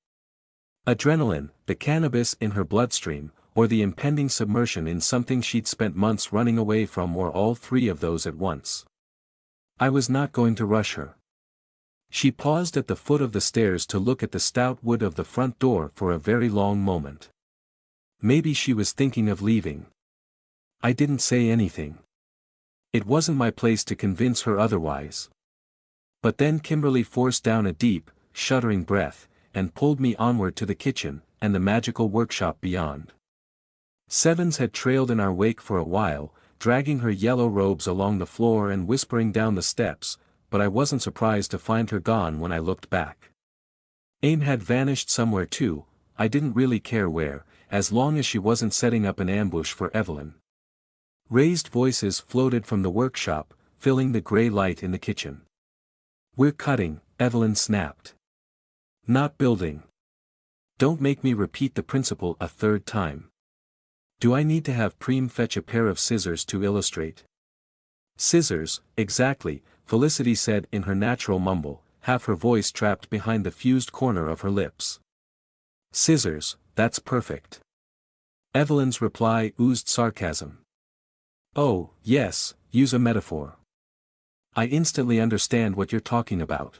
Adrenaline, the cannabis in her bloodstream, or the impending submersion in something she'd spent months running away from, or all three of those at once. I was not going to rush her. She paused at the foot of the stairs to look at the stout wood of the front door for a very long moment. Maybe she was thinking of leaving. I didn't say anything. It wasn't my place to convince her otherwise. But then Kimberly forced down a deep, shuddering breath, and pulled me onward to the kitchen, and the magical workshop beyond. Sevens had trailed in our wake for a while, dragging her yellow robes along the floor and whispering down the steps, but I wasn't surprised to find her gone when I looked back. Aim had vanished somewhere too, I didn't really care where, as long as she wasn't setting up an ambush for Evelyn. Raised voices floated from the workshop, filling the gray light in the kitchen. "We're cutting," Evelyn snapped. "Not building. Don't make me repeat the principle a third time. Do I need to have Preem fetch a pair of scissors to illustrate?" "Scissors, exactly," Felicity said in her natural mumble, half her voice trapped behind the fused corner of her lips. "Scissors, that's perfect." Evelyn's reply oozed sarcasm. "Oh, yes, use a metaphor. I instantly understand what you're talking about."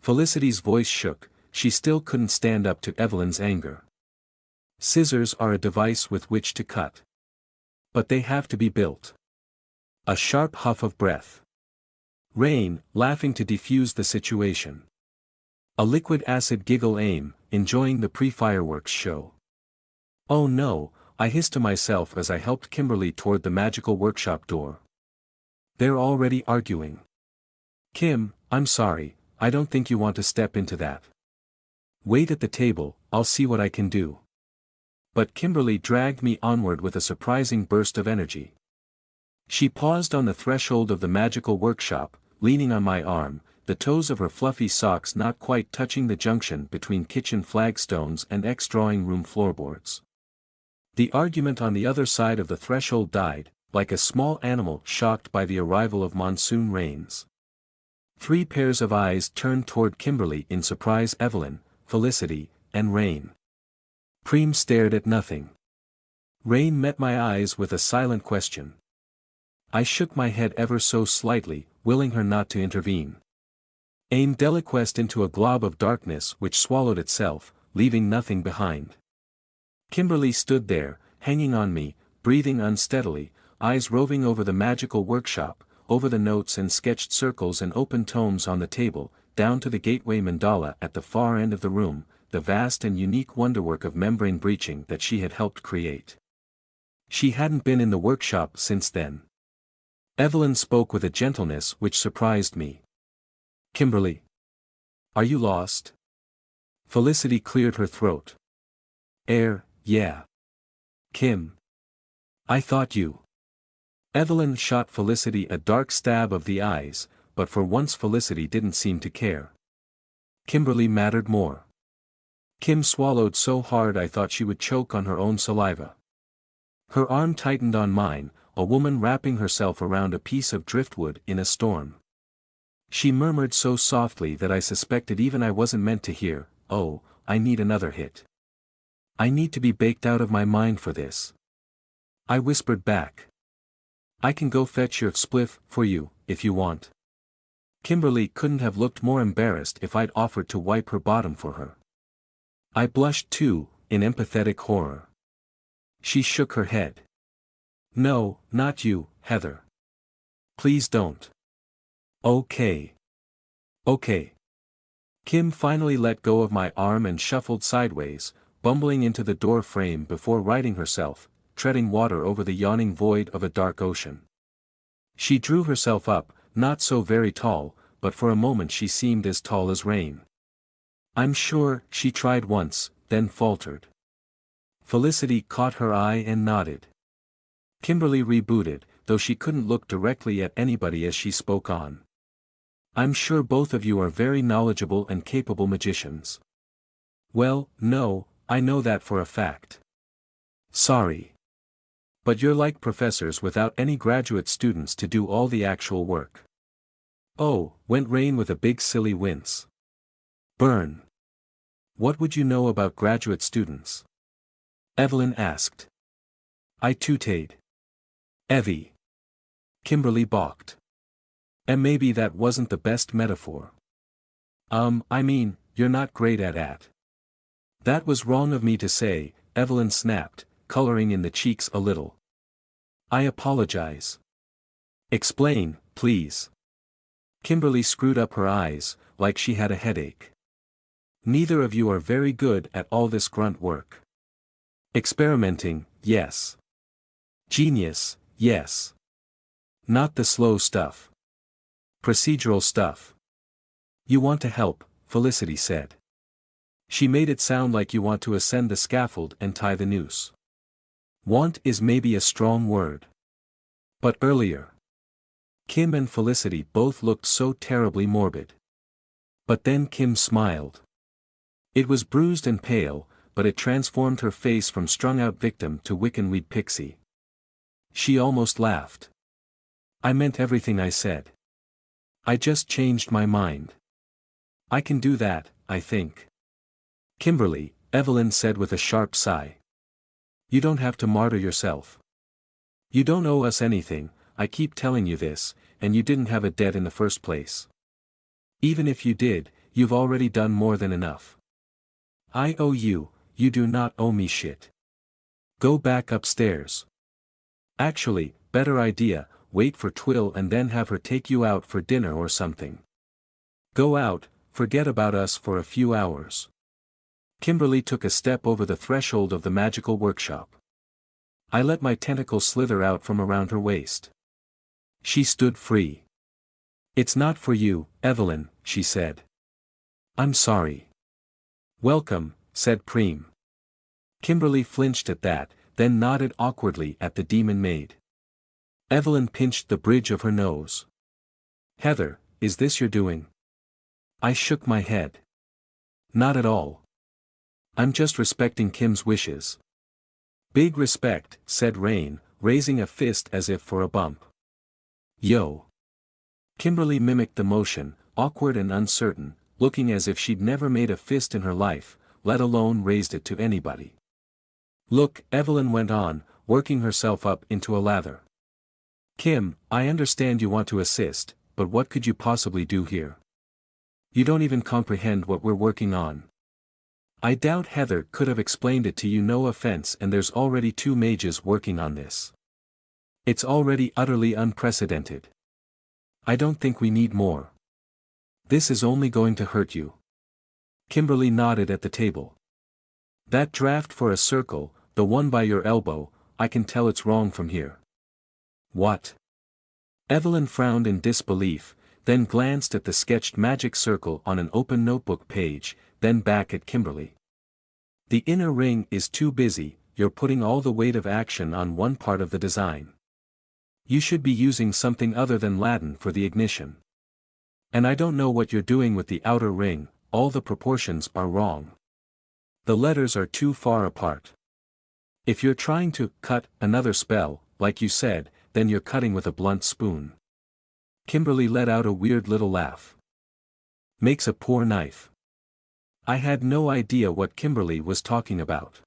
Felicity's voice shook, she still couldn't stand up to Evelyn's anger. "Scissors are a device with which to cut. But they have to be built." A sharp huff of breath. Rain, laughing to defuse the situation. A liquid acid giggle. Aim, enjoying the pre-fireworks show. "Oh no," I hissed to myself as I helped Kimberly toward the magical workshop door. "They're already arguing." "Kim, I'm sorry, I don't think you want to step into that. Wait at the table, I'll see what I can do." But Kimberly dragged me onward with a surprising burst of energy. She paused on the threshold of the magical workshop, leaning on my arm, the toes of her fluffy socks not quite touching the junction between kitchen flagstones and ex-drawing room floorboards. The argument on the other side of the threshold died, like a small animal shocked by the arrival of monsoon rains. 3 pairs of eyes turned toward Kimberly in surprise. Evelyn, Felicity, and Rain. Preem stared at nothing. Rain met my eyes with a silent question. I shook my head ever so slightly, willing her not to intervene. Aim deliquesced into a glob of darkness which swallowed itself, leaving nothing behind. Kimberly stood there, hanging on me, breathing unsteadily, eyes roving over the magical workshop, over the notes and sketched circles and open tomes on the table, down to the gateway mandala at the far end of the room, the vast and unique wonderwork of membrane breaching that she had helped create. She hadn't been in the workshop since then. Evelyn spoke with a gentleness which surprised me. "Kimberly. Are you lost?" Felicity cleared her throat. Yeah. Kim. I thought you." Evelyn shot Felicity a dark stab of the eyes, but for once Felicity didn't seem to care. Kimberly mattered more. Kim swallowed so hard I thought she would choke on her own saliva. Her arm tightened on mine, a woman wrapping herself around a piece of driftwood in a storm. She murmured so softly that I suspected even I wasn't meant to hear. Oh, I need another hit. I need to be baked out of my mind for this. I whispered back. I can go fetch your spliff for you, if you want. Kimberly couldn't have looked more embarrassed if I'd offered to wipe her bottom for her. I blushed too, in empathetic horror. She shook her head. No, not you, Heather. Please don't. Okay. Okay. Kim finally let go of my arm and shuffled sideways, bumbling into the door frame before righting herself, treading water over the yawning void of a dark ocean. She drew herself up, not so very tall, but for a moment she seemed as tall as Rain. I'm sure, she tried once, then faltered. Felicity caught her eye and nodded. Kimberly rebooted, though she couldn't look directly at anybody as she spoke on. I'm sure both of you are very knowledgeable and capable magicians. Well, no, I know that for a fact. Sorry. But you're like professors without any graduate students to do all the actual work. Oh, went Rain with a big silly wince. Burn. What would you know about graduate students? Evelyn asked. I tooted. Evie. Kimberly balked. And maybe that wasn't the best metaphor. I mean, you're not great at. That was wrong of me to say, Evelyn snapped, coloring in the cheeks a little. I apologize. Explain, please. Kimberly screwed up her eyes, like she had a headache. Neither of you are very good at all this grunt work. Experimenting, yes. Genius, yes. Not the slow stuff. Procedural stuff. You want to help, Felicity said. She made it sound like you want to ascend the scaffold and tie the noose. Want is maybe a strong word. But earlier. Kim and Felicity both looked so terribly morbid. But then Kim smiled. It was bruised and pale, but it transformed her face from strung-out victim to wickenweed pixie. She almost laughed. I meant everything I said. I just changed my mind. I can do that, I think. Kimberly, Evelyn said with a sharp sigh. You don't have to martyr yourself. You don't owe us anything, I keep telling you this, and you didn't have a debt in the first place. Even if you did, you've already done more than enough. I owe you, you do not owe me shit. Go back upstairs. Actually, better idea, wait for Twill and then have her take you out for dinner or something. Go out, forget about us for a few hours. Kimberly took a step over the threshold of the magical workshop. I let my tentacle slither out from around her waist. She stood free. It's not for you, Evelyn, she said. I'm sorry. Welcome, said Preem. Kimberly flinched at that, then nodded awkwardly at the demon maid. Evelyn pinched the bridge of her nose. Heather, is this your doing? I shook my head. Not at all. I'm just respecting Kim's wishes. Big respect, said Rain, raising a fist as if for a bump. Yo. Kimberly mimicked the motion, awkward and uncertain, looking as if she'd never made a fist in her life, let alone raised it to anybody. Look, Evelyn went on, working herself up into a lather. Kim, I understand you want to assist, but what could you possibly do here? You don't even comprehend what we're working on. I doubt Heather could have explained it to you, no offense, and there's already 2 mages working on this. It's already utterly unprecedented. I don't think we need more. This is only going to hurt you. Kimberly nodded at the table. That draft for a circle, the one by your elbow, I can tell it's wrong from here. What? Evelyn frowned in disbelief, then glanced at the sketched magic circle on an open notebook page, then back at Kimberly. The inner ring is too busy, you're putting all the weight of action on one part of the design. You should be using something other than Latin for the ignition. And I don't know what you're doing with the outer ring, all the proportions are wrong. The letters are too far apart. If you're trying to cut another spell, like you said, then you're cutting with a blunt spoon. Kimberly let out a weird little laugh. Makes a poor knife. I had no idea what Kimberly was talking about.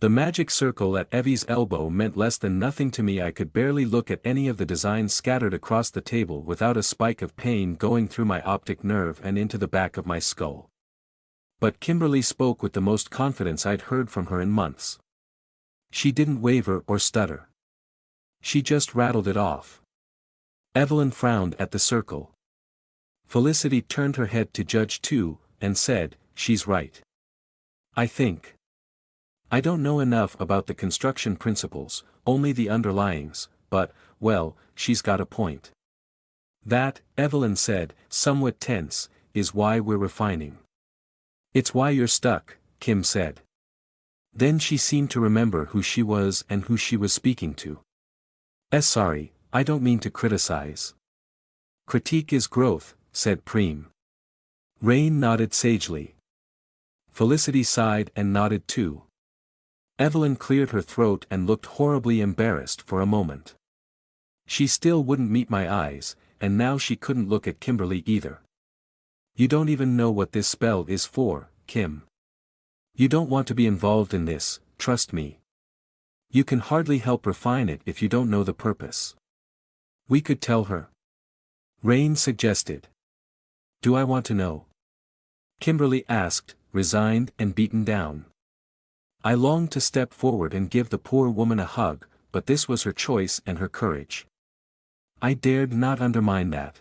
The magic circle at Evie's elbow meant less than nothing to me. I could barely look at any of the designs scattered across the table without a spike of pain going through my optic nerve and into the back of my skull. But Kimberly spoke with the most confidence I'd heard from her in months. She didn't waver or stutter. She just rattled it off. Evelyn frowned at the circle. Felicity turned her head to Judge 2, and said, "She's right. I think. I don't know enough about the construction principles, only the underlyings, but, well, she's got a point." "That," Evelyn said, somewhat tense, "is why we're refining." "It's why you're stuck," Kim said. Then she seemed to remember who she was and who she was speaking to. Sorry, I don't mean to criticize." "Critique is growth," said Preem. Rain nodded sagely. Felicity sighed and nodded too. Evelyn cleared her throat and looked horribly embarrassed for a moment. She still wouldn't meet my eyes, and now she couldn't look at Kimberly either. "You don't even know what this spell is for, Kim. You don't want to be involved in this, trust me. You can hardly help refine it if you don't know the purpose." "We could tell her," Rain suggested. "Do I want to know?" Kimberly asked, resigned and beaten down. I longed to step forward and give the poor woman a hug, but this was her choice and her courage. I dared not undermine that.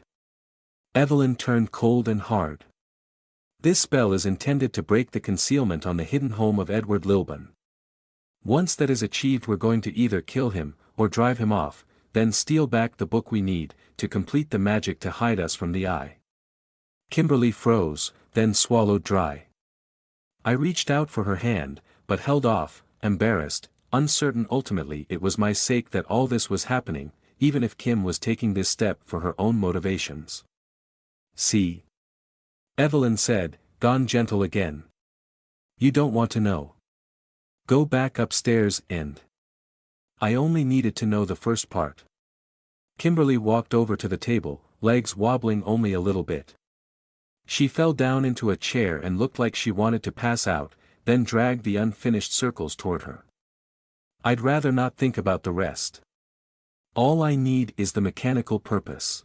Evelyn turned cold and hard. "This spell is intended to break the concealment on the hidden home of Edward Lilburn. Once that is achieved, we're going to either kill him, or drive him off, then steal back the book we need, to complete the magic to hide us from the eye." Kimberly froze, then swallowed dry. I reached out for her hand, but held off, embarrassed, uncertain. Ultimately it was my sake that all this was happening, even if Kim was taking this step for her own motivations. "See?" Evelyn said, gone gentle again. "You don't want to know. Go back upstairs and—" I only needed to know the first part. Kimberly walked over to the table, legs wobbling only a little bit. She fell down into a chair and looked like she wanted to pass out, then dragged the unfinished circles toward her. "I'd rather not think about the rest. All I need is the mechanical purpose."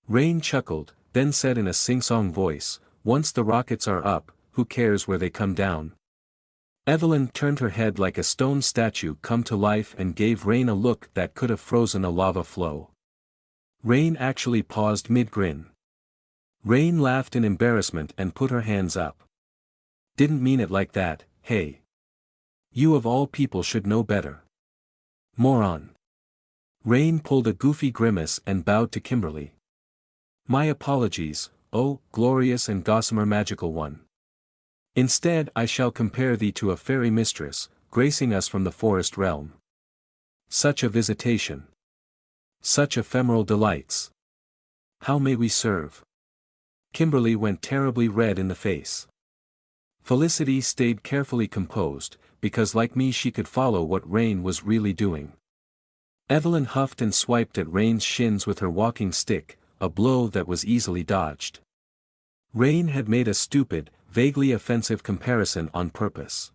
Rain chuckled, then said in a sing-song voice, "Once the rockets are up, who cares where they come down?" Evelyn turned her head like a stone statue come to life and gave Rain a look that could have frozen a lava flow. Rain actually paused mid-grin. Rain laughed in embarrassment and put her hands up. "Didn't mean it like that, hey. You of all people should know better. Moron." Rain pulled a goofy grimace and bowed to Kimberly. "My apologies, oh, glorious and gossamer magical one. Instead I shall compare thee to a fairy mistress, gracing us from the forest realm. Such a visitation. Such ephemeral delights. How may we serve?" Kimberly went terribly red in the face. Felicity stayed carefully composed, because like me she could follow what Rain was really doing. Evelyn huffed and swiped at Rain's shins with her walking stick, a blow that was easily dodged. Rain had made a stupid, vaguely offensive comparison on purpose.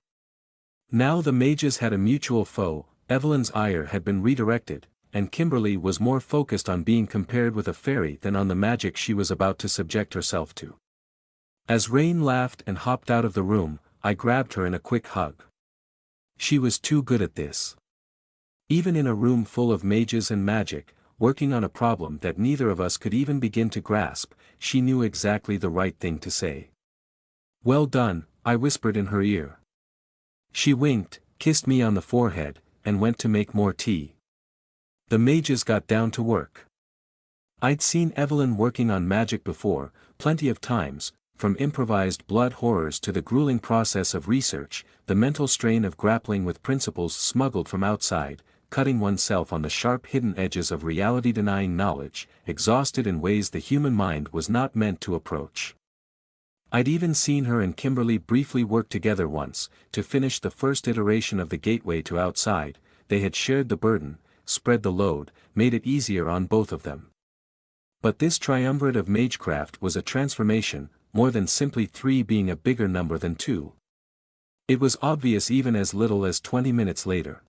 Now the mages had a mutual foe, Evelyn's ire had been redirected, and Kimberly was more focused on being compared with a fairy than on the magic she was about to subject herself to. As Rain laughed and hopped out of the room, I grabbed her in a quick hug. She was too good at this. Even in a room full of mages and magic, working on a problem that neither of us could even begin to grasp, she knew exactly the right thing to say. "Well done," I whispered in her ear. She winked, kissed me on the forehead, and went to make more tea. The mages got down to work. I'd seen Evelyn working on magic before, plenty of times, from improvised blood horrors to the grueling process of research, the mental strain of grappling with principles smuggled from outside, cutting oneself on the sharp hidden edges of reality-denying knowledge, exhausted in ways the human mind was not meant to approach. I'd even seen her and Kimberly briefly work together once, to finish the first iteration of the gateway to outside. They had shared the burden, spread the load, made it easier on both of them. But this triumvirate of magecraft was a transformation, more than simply 3 being a bigger number than 2. It was obvious even as little as 20 minutes later.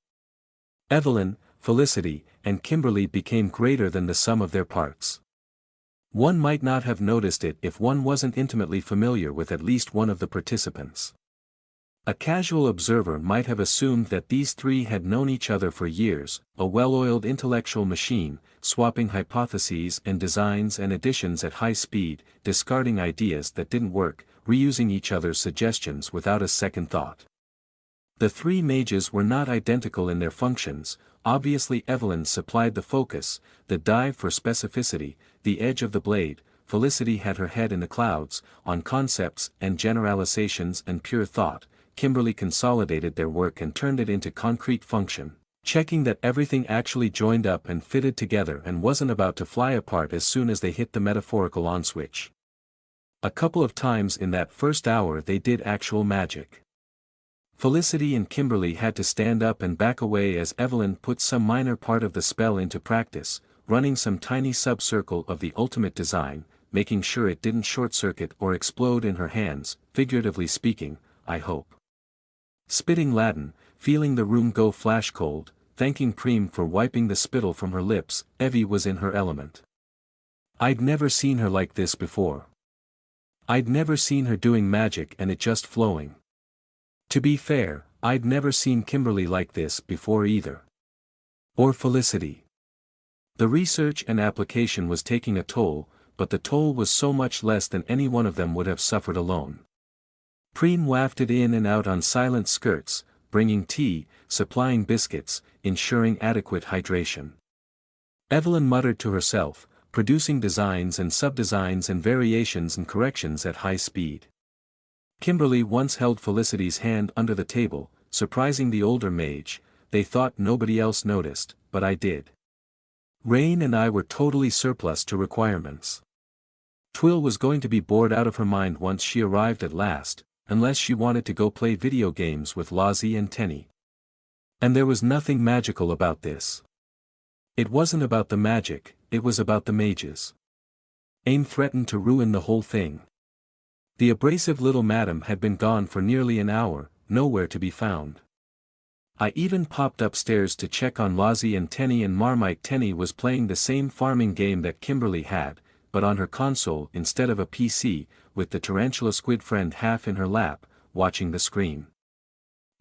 Evelyn, Felicity, and Kimberly became greater than the sum of their parts. One might not have noticed it if one wasn't intimately familiar with at least one of the participants. A casual observer might have assumed that these 3 had known each other for years, a well-oiled intellectual machine, swapping hypotheses and designs and additions at high speed, discarding ideas that didn't work, reusing each other's suggestions without a second thought. The 3 mages were not identical in their functions. Obviously Evelyn supplied the focus, the dive for specificity, the edge of the blade. Felicity had her head in the clouds, on concepts and generalizations and pure thought. Kimberly consolidated their work and turned it into concrete function, checking that everything actually joined up and fitted together and wasn't about to fly apart as soon as they hit the metaphorical on switch. A couple of times in that first hour they did actual magic. Felicity and Kimberly had to stand up and back away as Evelyn put some minor part of the spell into practice, running some tiny sub-circle of the ultimate design, making sure it didn't short-circuit or explode in her hands, figuratively speaking, I hope. Spitting Latin, feeling the room go flash-cold, thanking Preem for wiping the spittle from her lips. Evie was in her element. I'd never seen her like this before. I'd never seen her doing magic and it just flowing. To be fair, I'd never seen Kimberly like this before either. Or Felicity. The research and application was taking a toll, but the toll was so much less than any one of them would have suffered alone. Preem wafted in and out on silent skirts, bringing tea, supplying biscuits, ensuring adequate hydration. Evelyn muttered to herself, producing designs and sub-designs and variations and corrections at high speed. Kimberly once held Felicity's hand under the table, surprising the older mage. They thought nobody else noticed, but I did. Rain and I were totally surplus to requirements. Twill was going to be bored out of her mind once she arrived at last, unless she wanted to go play video games with Lozzie and Tenny. And there was nothing magical about this. It wasn't about the magic, it was about the mages. AIM threatened to ruin the whole thing. The abrasive little madam had been gone for nearly an hour, nowhere to be found. I even popped upstairs to check on Lozzie and Tenny, and Marmite Tenny was playing the same farming game that Kimberly had, but on her console instead of a PC, with the tarantula squid friend half in her lap, watching the screen.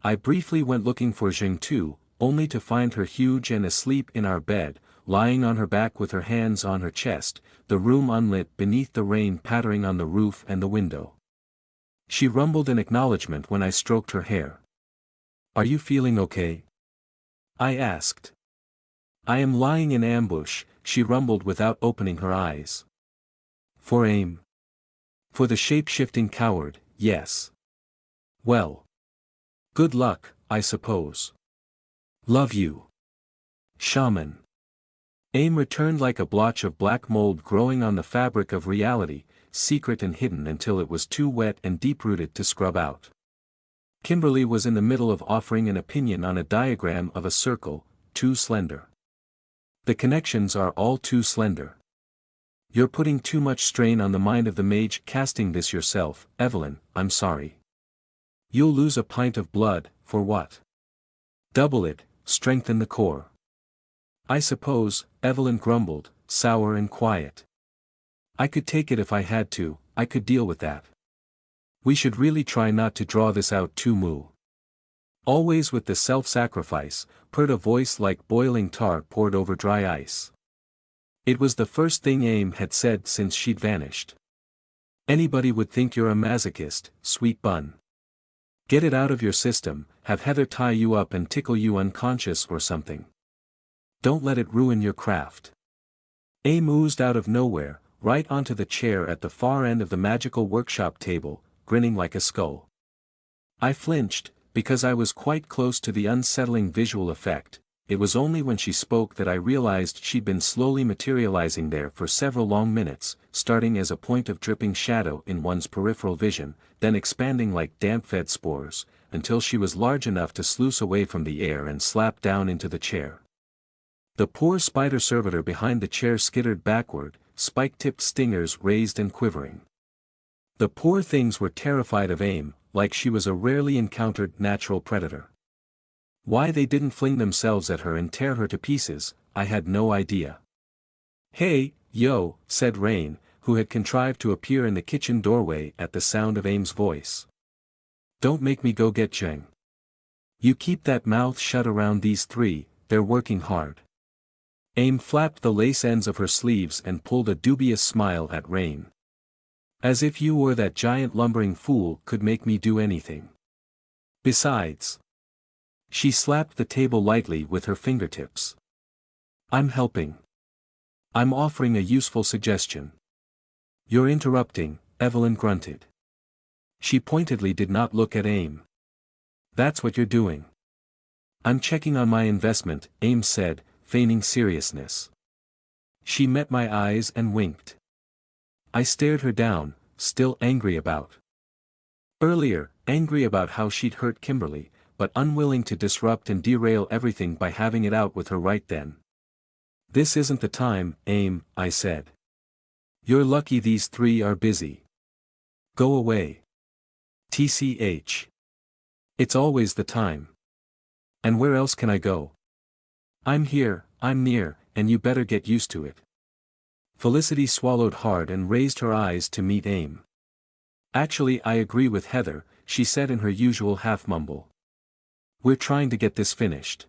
I briefly went looking for Jing too, only to find her huge and asleep in our bed, lying on her back with her hands on her chest, the room unlit beneath the rain pattering on the roof and the window. She rumbled in acknowledgement when I stroked her hair. "Are you feeling okay?" I asked. "I am lying in ambush," she rumbled without opening her eyes. "For AIM. For the shape-shifting coward, yes. Well. Good luck, I suppose. Love you. Shaman." AIM returned like a blotch of black mold growing on the fabric of reality, secret and hidden until it was too wet and deep-rooted to scrub out. Kimberly was in the middle of offering an opinion on a diagram of a circle, too slender. The connections are all too slender. You're putting too much strain on the mind of the mage casting this yourself, Evelyn, I'm sorry. You'll lose a pint of blood, for what? Double it, strengthen the core. I suppose, Evelyn grumbled, sour and quiet. I could take it if I had to, I could deal with that. We should really try not to draw this out too moo. Always with the self-sacrifice, purred a voice like boiling tar poured over dry ice. It was the first thing AIM had said since she'd vanished. Anybody would think you're a masochist, sweet bun. Get it out of your system, have Heather tie you up and tickle you unconscious or something. Don't let it ruin your craft. AIM oozed out of nowhere, right onto the chair at the far end of the magical workshop table, grinning like a skull. I flinched, because I was quite close to the unsettling visual effect. It was only when she spoke that I realized she'd been slowly materializing there for several long minutes, starting as a point of dripping shadow in one's peripheral vision, then expanding like damp-fed spores, until she was large enough to sluice away from the air and slap down into the chair. The poor spider servitor behind the chair skittered backward, spike-tipped stingers raised and quivering. The poor things were terrified of Aim, like she was a rarely encountered natural predator. Why they didn't fling themselves at her and tear her to pieces, I had no idea. "Hey, yo," said Rain, who had contrived to appear in the kitchen doorway at the sound of Aim's voice. "Don't make me go get Jeng. You keep that mouth shut around these three, they're working hard." Aim flapped the lace ends of her sleeves and pulled a dubious smile at Rain. "As if you or that giant lumbering fool could make me do anything. Besides." She slapped the table lightly with her fingertips. "I'm helping. I'm offering a useful suggestion." "You're interrupting," Evelyn grunted. She pointedly did not look at Aim. "That's what you're doing." "I'm checking on my investment," Aim said, feigning seriousness. She met my eyes and winked. I stared her down, still angry about. Earlier, angry about how she'd hurt Kimberly, but unwilling to disrupt and derail everything by having it out with her right then. "This isn't the time, Aim," I said. "You're lucky these three are busy. Go away. TCH. It's always the time. And where else can I go? I'm here, I'm near, and you better get used to it." Felicity swallowed hard and raised her eyes to meet Aim. "Actually, I agree with Heather," she said in her usual half-mumble. "We're trying to get this finished.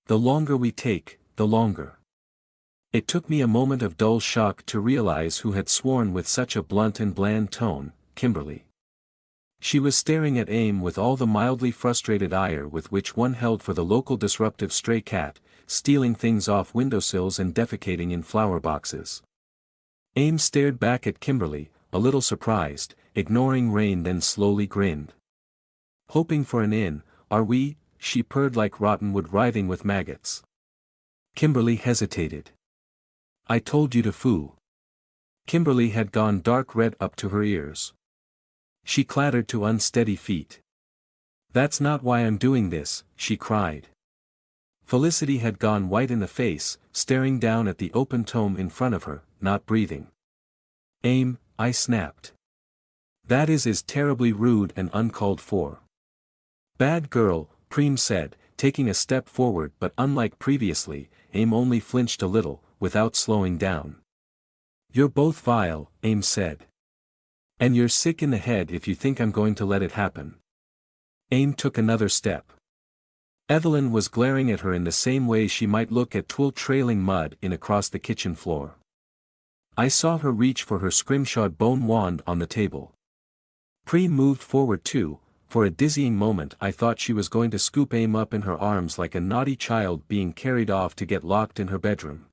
The longer we take, the longer." It took me a moment of dull shock to realize who had sworn with such a blunt and bland tone, Kimberly. She was staring at Aim with all the mildly frustrated ire with which one held for the local disruptive stray cat, stealing things off windowsills and defecating in flower boxes. Aim stared back at Kimberly, a little surprised, ignoring Rain, then slowly grinned. "Hoping for an in, are we?" she purred like rottenwood writhing with maggots. Kimberly hesitated. "I told you to foo." Kimberly had gone dark red up to her ears. She clattered to unsteady feet. "That's not why I'm doing this," she cried. Felicity had gone white in the face, staring down at the open tome in front of her, not breathing. "Aim," I snapped. "That is terribly rude and uncalled for." "Bad girl," Preem said, taking a step forward, but unlike previously, Aim only flinched a little, without slowing down. "You're both vile," Aim said. "And you're sick in the head if you think I'm going to let it happen." Aim took another step. Evelyn was glaring at her in the same way she might look at twill trailing mud in across the kitchen floor. I saw her reach for her scrimshawed bone wand on the table. Preem moved forward too. For a dizzying moment I thought she was going to scoop Aim up in her arms like a naughty child being carried off to get locked in her bedroom.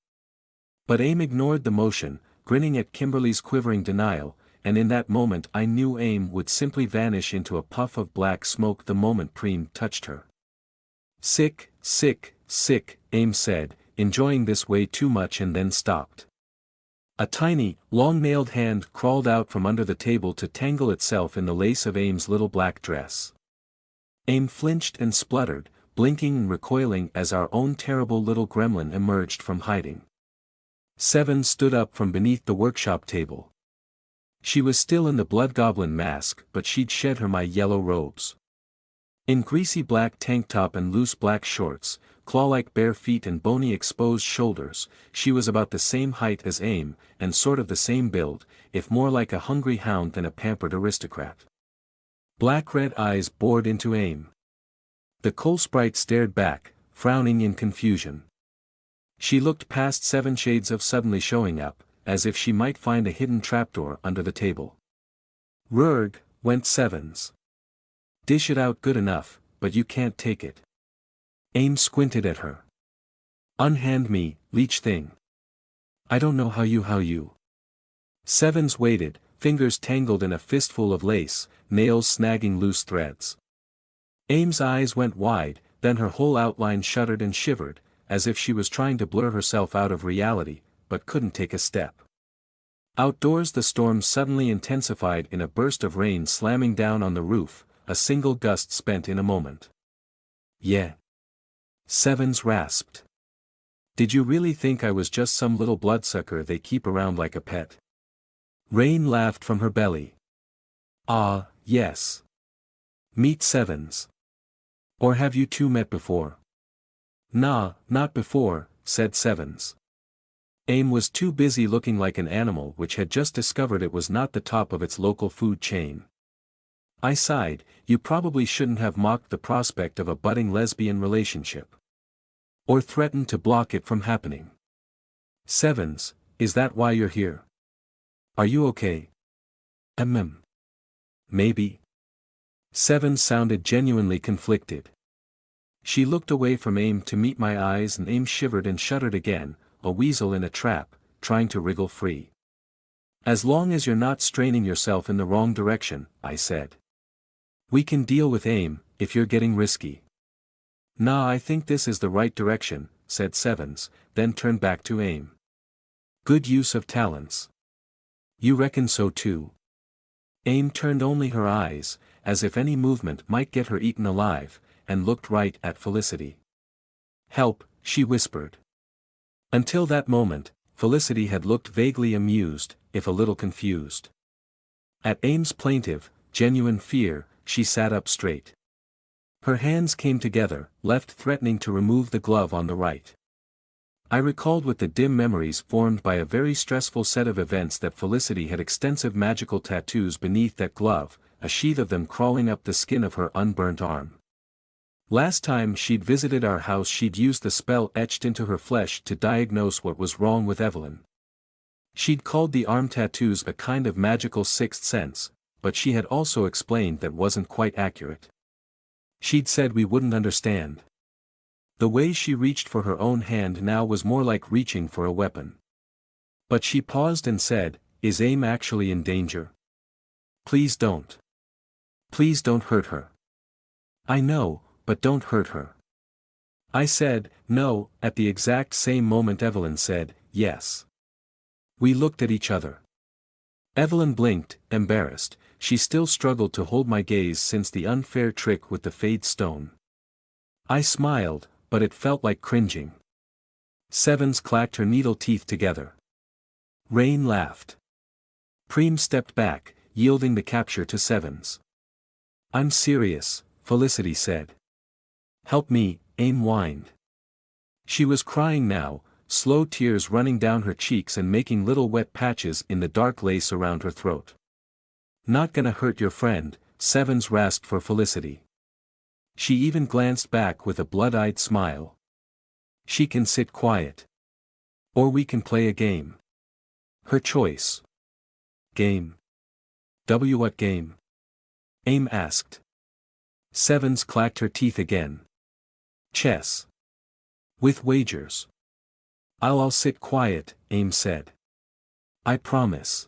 But Aim ignored the motion, grinning at Kimberly's quivering denial, and in that moment I knew Aim would simply vanish into a puff of black smoke the moment Preem touched her. "Sick, sick, sick," Aim said, enjoying this way too much, and then stopped. A tiny, long-nailed hand crawled out from under the table to tangle itself in the lace of Aim's little black dress. Aim flinched and spluttered, blinking and recoiling as our own terrible little gremlin emerged from hiding. Seven stood up from beneath the workshop table. She was still in the blood goblin mask, but she'd shed her my yellow robes. In greasy black tank top and loose black shorts, claw-like bare feet and bony exposed shoulders, she was about the same height as Aim, and sort of the same build, if more like a hungry hound than a pampered aristocrat. Black-red eyes bored into Aim. The coal sprite stared back, frowning in confusion. She looked past Seven shades of suddenly showing up, as if she might find a hidden trapdoor under the table. "Rurg," went Sevens. "Dish it out good enough, but you can't take it." Aim squinted at her. "Unhand me, leech thing. I don't know how you. Sevens waited, fingers tangled in a fistful of lace, nails snagging loose threads. Aim's eyes went wide, then her whole outline shuddered and shivered, as if she was trying to blur herself out of reality, but couldn't take a step. Outdoors the storm suddenly intensified in a burst of rain slamming down on the roof, a single gust spent in a moment. "Yeah." Sevens rasped. Did you really think I was just some little bloodsucker they keep around like a pet? Rain laughed from her belly. Ah, yes. Meet Sevens. Or have you two met before? Nah, not before, said Sevens. Aim was too busy looking like an animal which had just discovered it was not the top of its local food chain. I sighed, you probably shouldn't have mocked the prospect of a budding lesbian relationship. Or threatened to block it from happening. Sevens, is that why you're here? Are you okay? Maybe. Sevens sounded genuinely conflicted. She looked away from Aim to meet my eyes and Aim shivered and shuddered again, a weasel in a trap, trying to wriggle free. As long as you're not straining yourself in the wrong direction, I said. We can deal with Aim, if you're getting risky. Nah, I think this is the right direction, said Sevens, then turned back to Aim. Good use of talents. You reckon so too? Aim turned only her eyes, as if any movement might get her eaten alive, and looked right at Felicity. Help, she whispered. Until that moment, Felicity had looked vaguely amused, if a little confused. At Aim's plaintive, genuine fear, she sat up straight. Her hands came together, left threatening to remove the glove on the right. I recalled with the dim memories formed by a very stressful set of events that Felicity had extensive magical tattoos beneath that glove, a sheath of them crawling up the skin of her unburnt arm. Last time she'd visited our house she'd used the spell etched into her flesh to diagnose what was wrong with Evelyn. She'd called the arm tattoos a kind of magical sixth sense, but she had also explained that wasn't quite accurate. She'd said we wouldn't understand. The way she reached for her own hand now was more like reaching for a weapon. But she paused and said, is Aim actually in danger? Please don't. Please don't hurt her. I know, but don't hurt her. I said, no, at the exact same moment Evelyn said, yes. We looked at each other. Evelyn blinked, embarrassed, she still struggled to hold my gaze since the unfair trick with the fade stone. I smiled, but it felt like cringing. Sevens clacked her needle teeth together. Rain laughed. Preem stepped back, yielding the capture to Sevens. I'm serious, Felicity said. Help me, Aim whined. She was crying now, slow tears running down her cheeks and making little wet patches in the dark lace around her throat. Not gonna hurt your friend, Sevens rasped for Felicity. She even glanced back with a blood-eyed smile. She can sit quiet. Or we can play a game. Her choice. Game. What game? Aim asked. Sevens clacked her teeth again. Chess. With wagers. I'll sit quiet, Aim said. I promise.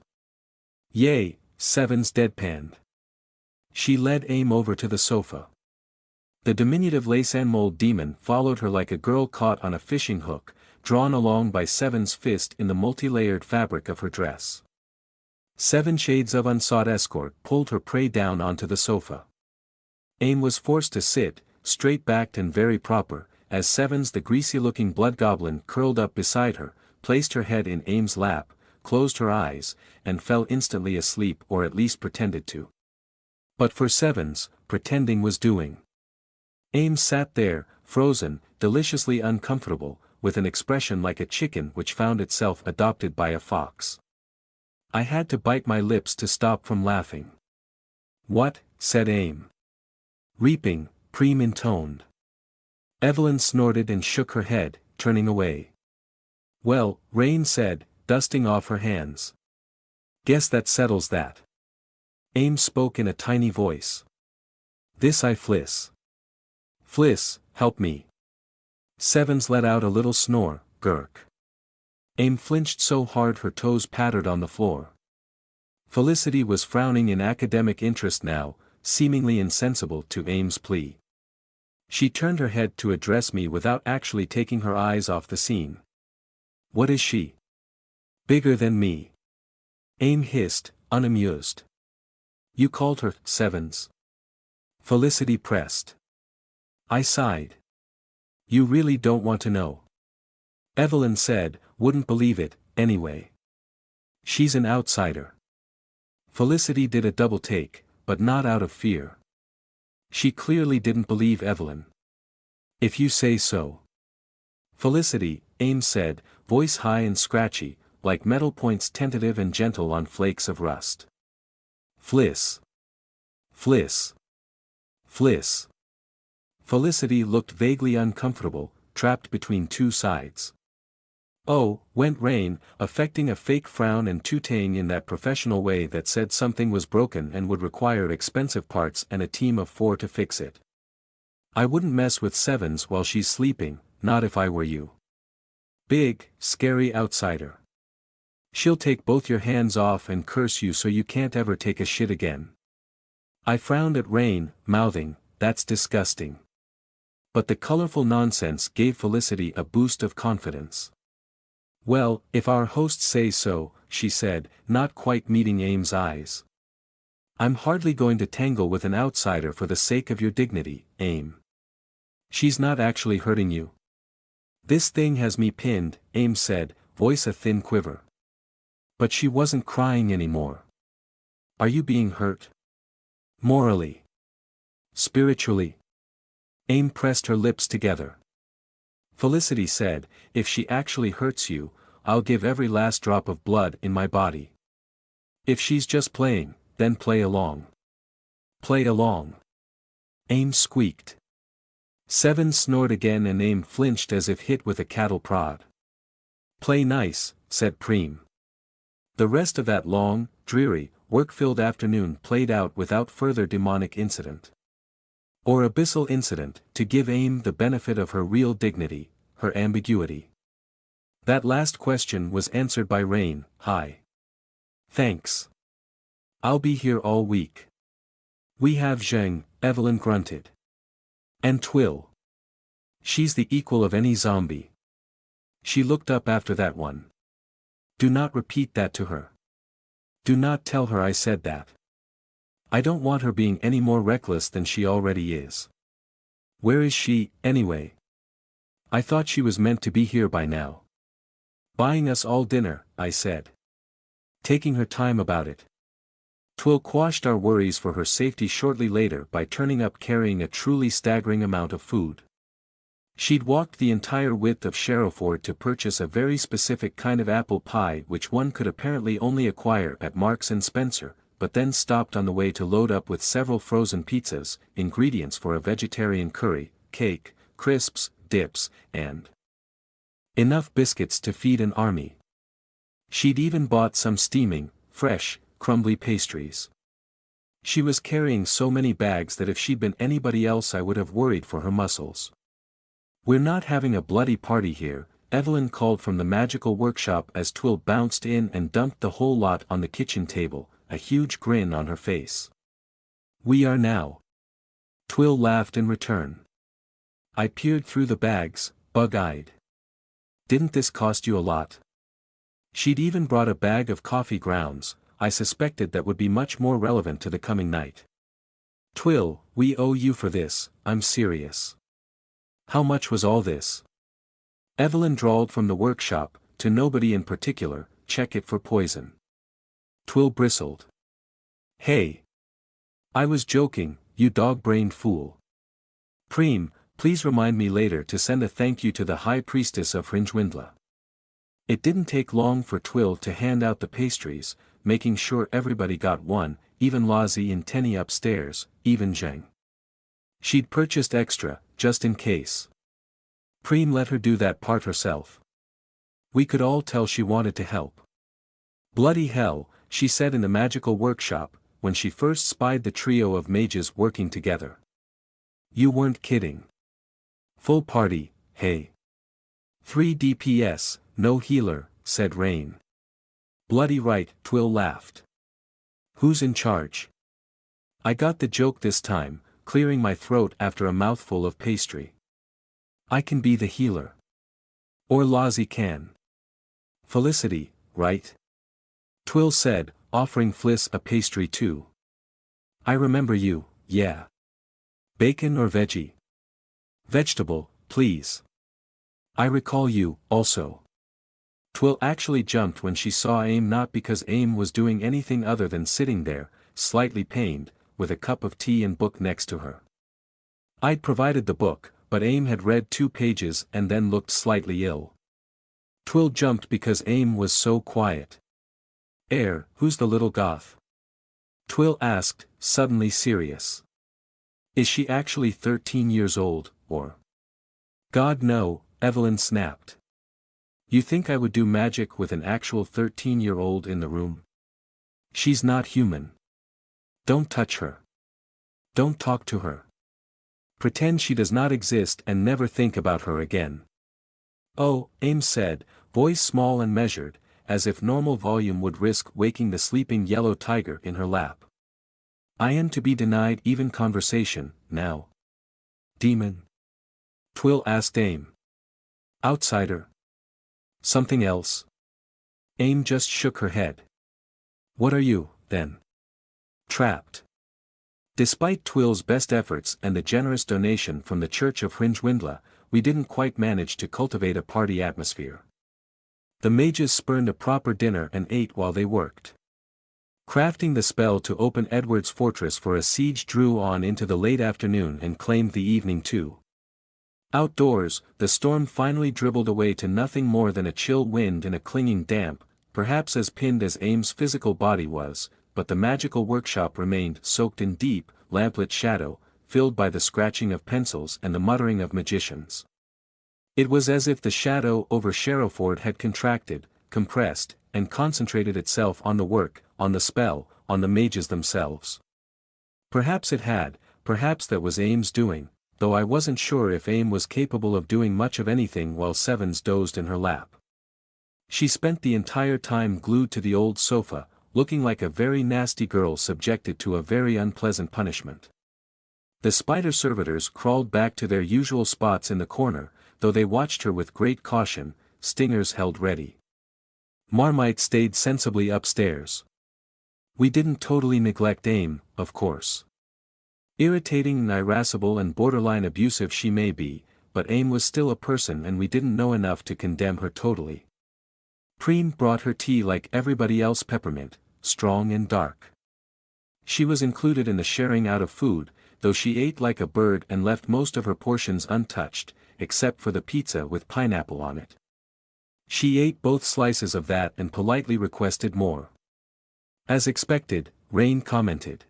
Yay, Sevens deadpanned. She led Aim over to the sofa. The diminutive lace and mold demon followed her like a girl caught on a fishing hook, drawn along by Seven's fist in the multi-layered fabric of her dress. 7 shades of unsought escort pulled her prey down onto the sofa. Aim was forced to sit, straight-backed and very proper, as Sevens the greasy-looking blood goblin curled up beside her, placed her head in Aim's lap, closed her eyes, and fell instantly asleep or at least pretended to. But for Sevens, pretending was doing. Aim sat there, frozen, deliciously uncomfortable, with an expression like a chicken which found itself adopted by a fox. I had to bite my lips to stop from laughing. What? Said Aim. Reaping, Preem intoned. Evelyn snorted and shook her head, turning away. Well, Rain said, dusting off her hands. Guess that settles that. Aim spoke in a tiny voice. This I Fliss. Fliss, help me. Sevens let out a little snore, gurk. Aim flinched so hard her toes pattered on the floor. Felicity was frowning in academic interest now, seemingly insensible to Aim's plea. She turned her head to address me without actually taking her eyes off the scene. What is she? Bigger than me. Aim hissed, unamused. You called her, Sevens. Felicity pressed. I sighed. You really don't want to know. Evelyn said, wouldn't believe it, anyway. She's an outsider. Felicity did a double take, but not out of fear. She clearly didn't believe Evelyn. If you say so. Felicity, Ames said, voice high and scratchy, like metal points tentative and gentle on flakes of rust. Fliss. Fliss. Fliss. Felicity looked vaguely uncomfortable, trapped between two sides. Oh, went Rain, affecting a fake frown and tutaying in that professional way that said something was broken and would require expensive parts and a team of 4 to fix it. I wouldn't mess with Sevens while she's sleeping, not if I were you. Big, scary outsider. She'll take both your hands off and curse you so you can't ever take a shit again. I frowned at Rain, mouthing, that's disgusting. But the colorful nonsense gave Felicity a boost of confidence. Well, if our hosts say so, she said, not quite meeting Ames' eyes. I'm hardly going to tangle with an outsider for the sake of your dignity, Ames. She's not actually hurting you. This thing has me pinned, Ames said, voice a thin quiver. But she wasn't crying anymore. Are you being hurt? Morally. Spiritually. Ames pressed her lips together. Felicity said, if she actually hurts you, I'll give every last drop of blood in my body. If she's just playing, then play along. Play along. Ames squeaked. Seven snored again and Ames flinched as if hit with a cattle prod. Play nice, said Preem. The rest of that long, dreary, work-filled afternoon played out without further demonic incident. Or abyssal incident, to give Ames the benefit of her real dignity, her ambiguity. That last question was answered by Rain, hi. Thanks. I'll be here all week. We have Zheng, Evelyn grunted. And Twill. She's the equal of any zombie. She looked up after that one. Do not repeat that to her. Do not tell her I said that. I don't want her being any more reckless than she already is. Where is she, anyway? I thought she was meant to be here by now. Buying us all dinner, I said. Taking her time about it. Twill quashed our worries for her safety shortly later by turning up carrying a truly staggering amount of food. She'd walked the entire width of Sherrowford to purchase a very specific kind of apple pie which one could apparently only acquire at Marks and Spencer, but then stopped on the way to load up with several frozen pizzas, ingredients for a vegetarian curry, cake, crisps, dips, and enough biscuits to feed an army. She'd even bought some steaming, fresh, crumbly pastries. She was carrying so many bags that if she'd been anybody else I would have worried for her muscles. We're not having a bloody party here, Evelyn called from the magical workshop as Twill bounced in and dumped the whole lot on the kitchen table, a huge grin on her face. We are now. Twill laughed in return. I peered through the bags, bug-eyed. Didn't this cost you a lot? She'd even brought a bag of coffee grounds. I suspected that would be much more relevant to the coming night. Twill, we owe you for this, I'm serious. How much was all this? Evelyn drawled from the workshop, to nobody in particular, check it for poison. Twill bristled. Hey. I was joking, you dog-brained fool. Preem, please remind me later to send a thank you to the High Priestess of Fringewindla. It didn't take long for Twill to hand out the pastries, making sure everybody got one, even Lozzie and Tenny upstairs, even Zheng. She'd purchased extra, just in case. Preem let her do that part herself. We could all tell she wanted to help. Bloody hell, she said in the magical workshop, when she first spied the trio of mages working together. You weren't kidding. Full party, hey. 3 DPS, no healer, said Rain. Bloody right, Twill laughed. Who's in charge? I got the joke this time, clearing my throat after a mouthful of pastry. I can be the healer. Or Lozzie can. Felicity, right? Twill said, offering Fliss a pastry too. I remember you, yeah. Bacon or veggie? Vegetable, please. I recall you, also. Twill actually jumped when she saw Aim, not because Aim was doing anything other than sitting there, slightly pained, with a cup of tea and book next to her. I'd provided the book, but Aim had read 2 pages and then looked slightly ill. Twill jumped because Aim was so quiet. Who's the little goth? Twill asked, suddenly serious. Is she actually 13 years old, or? God no, Evelyn snapped. You think I would do magic with an actual 13-year-old in the room? She's not human. Don't touch her. Don't talk to her. Pretend she does not exist and never think about her again. Oh, Ames said, voice small and measured, as if normal volume would risk waking the sleeping yellow tiger in her lap. I am to be denied even conversation, now. Demon? Twill asked Aim. Outsider? Something else? Aim just shook her head. What are you, then? Trapped. Despite Twill's best efforts and the generous donation from the Church of Hringwindla, we didn't quite manage to cultivate a party atmosphere. The mages spurned a proper dinner and ate while they worked. Crafting the spell to open Edward's fortress for a siege drew on into the late afternoon and claimed the evening too. Outdoors, the storm finally dribbled away to nothing more than a chill wind and a clinging damp, perhaps as pinned as Aim's physical body was, but the magical workshop remained soaked in deep, lamplit shadow, filled by the scratching of pencils and the muttering of magicians. It was as if the shadow over Sherrowford had contracted, compressed, and concentrated itself on the work, on the spell, on the mages themselves. Perhaps it had, perhaps that was Aim's doing, though I wasn't sure if Aim was capable of doing much of anything while Sevens dozed in her lap. She spent the entire time glued to the old sofa, looking like a very nasty girl subjected to a very unpleasant punishment. The spider servitors crawled back to their usual spots in the corner, though they watched her with great caution, stingers held ready. Marmite stayed sensibly upstairs. We didn't totally neglect Aim, of course. Irritating and irascible and borderline abusive she may be, but Aim was still a person and we didn't know enough to condemn her totally. Preem brought her tea like everybody else, peppermint, strong and dark. She was included in the sharing out of food, though she ate like a bird and left most of her portions untouched, except for the pizza with pineapple on it. She ate both slices of that and politely requested more. As expected, Rain commented.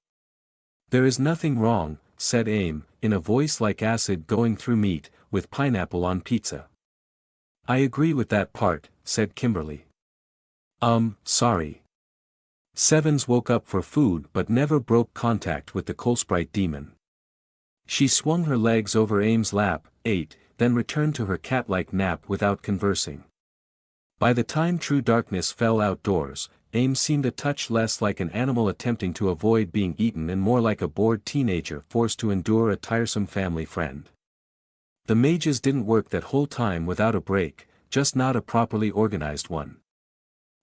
There is nothing wrong, said Aim, in a voice like acid going through meat, with pineapple on pizza. I agree with that part, said Kimberly. Sorry. Sevens woke up for food but never broke contact with the Coalsprite demon. She swung her legs over Aim's lap, ate, then returned to her cat-like nap without conversing. By the time true darkness fell outdoors, Aim seemed a touch less like an animal attempting to avoid being eaten and more like a bored teenager forced to endure a tiresome family friend. The mages didn't work that whole time without a break, just not a properly organized one.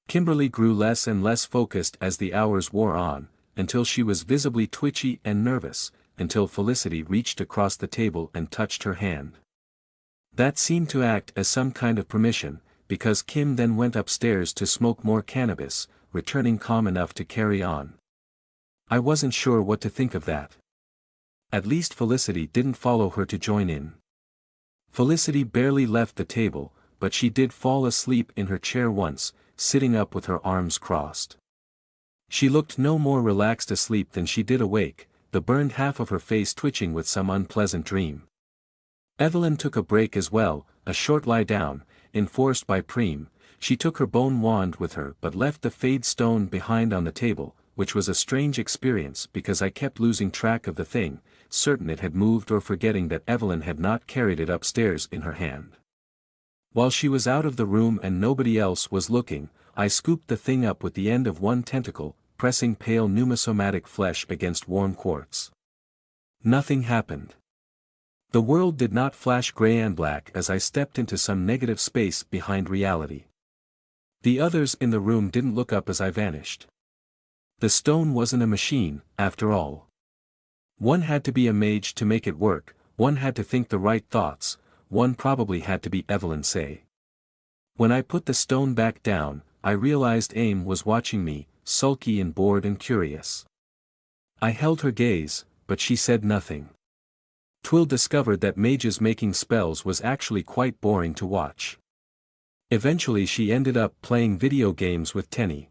Kimberly grew less and less focused as the hours wore on, until she was visibly twitchy and nervous, until Felicity reached across the table and touched her hand. That seemed to act as some kind of permission, because Kim then went upstairs to smoke more cannabis, returning calm enough to carry on. I wasn't sure what to think of that. At least Felicity didn't follow her to join in. Felicity barely left the table, but she did fall asleep in her chair once, sitting up with her arms crossed. She looked no more relaxed asleep than she did awake, the burned half of her face twitching with some unpleasant dream. Evelyn took a break as well, a short lie down, enforced by Preem. She took her bone wand with her but left the fade stone behind on the table, which was a strange experience because I kept losing track of the thing, certain it had moved or forgetting that Evelyn had not carried it upstairs in her hand. While she was out of the room and nobody else was looking, I scooped the thing up with the end of one tentacle, pressing pale pneumosomatic flesh against warm quartz. Nothing happened. The world did not flash gray and black as I stepped into some negative space behind reality. The others in the room didn't look up as I vanished. The stone wasn't a machine, after all. One had to be a mage to make it work, one had to think the right thoughts, one probably had to be Evelyn say. When I put the stone back down, I realized Aim was watching me, sulky and bored and curious. I held her gaze, but she said nothing. Twill discovered that mages making spells was actually quite boring to watch. Eventually she ended up playing video games with Tenny.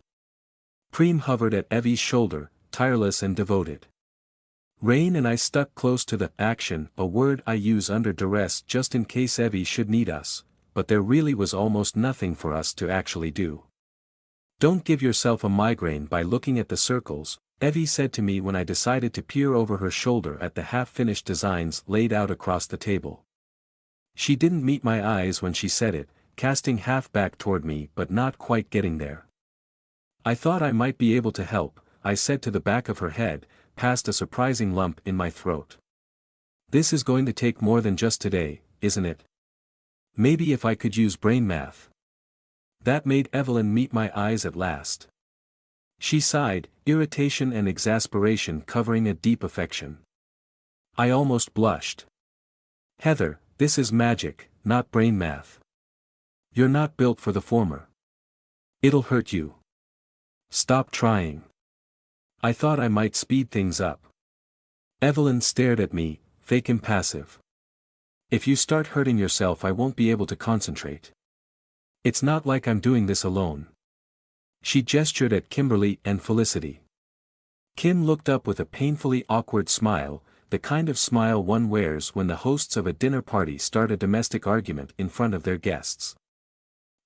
Preem hovered at Evie's shoulder, tireless and devoted. Rain and I stuck close to the action, a word I use under duress just in case Evie should need us, but there really was almost nothing for us to actually do. Don't give yourself a migraine by looking at the circles, Evie said to me when I decided to peer over her shoulder at the half-finished designs laid out across the table. She didn't meet my eyes when she said it, casting half back toward me but not quite getting there. I thought I might be able to help, I said to the back of her head, past a surprising lump in my throat. This is going to take more than just today, isn't it? Maybe if I could use brain math. That made Evelyn meet my eyes at last. She sighed, irritation and exasperation covering a deep affection. I almost blushed. Heather, this is magic, not brain math. You're not built for the former. It'll hurt you. Stop trying. I thought I might speed things up. Evelyn stared at me, fake impassive. If you start hurting yourself I won't be able to concentrate. It's not like I'm doing this alone. She gestured at Kimberly and Felicity. Kim looked up with a painfully awkward smile, the kind of smile one wears when the hosts of a dinner party start a domestic argument in front of their guests.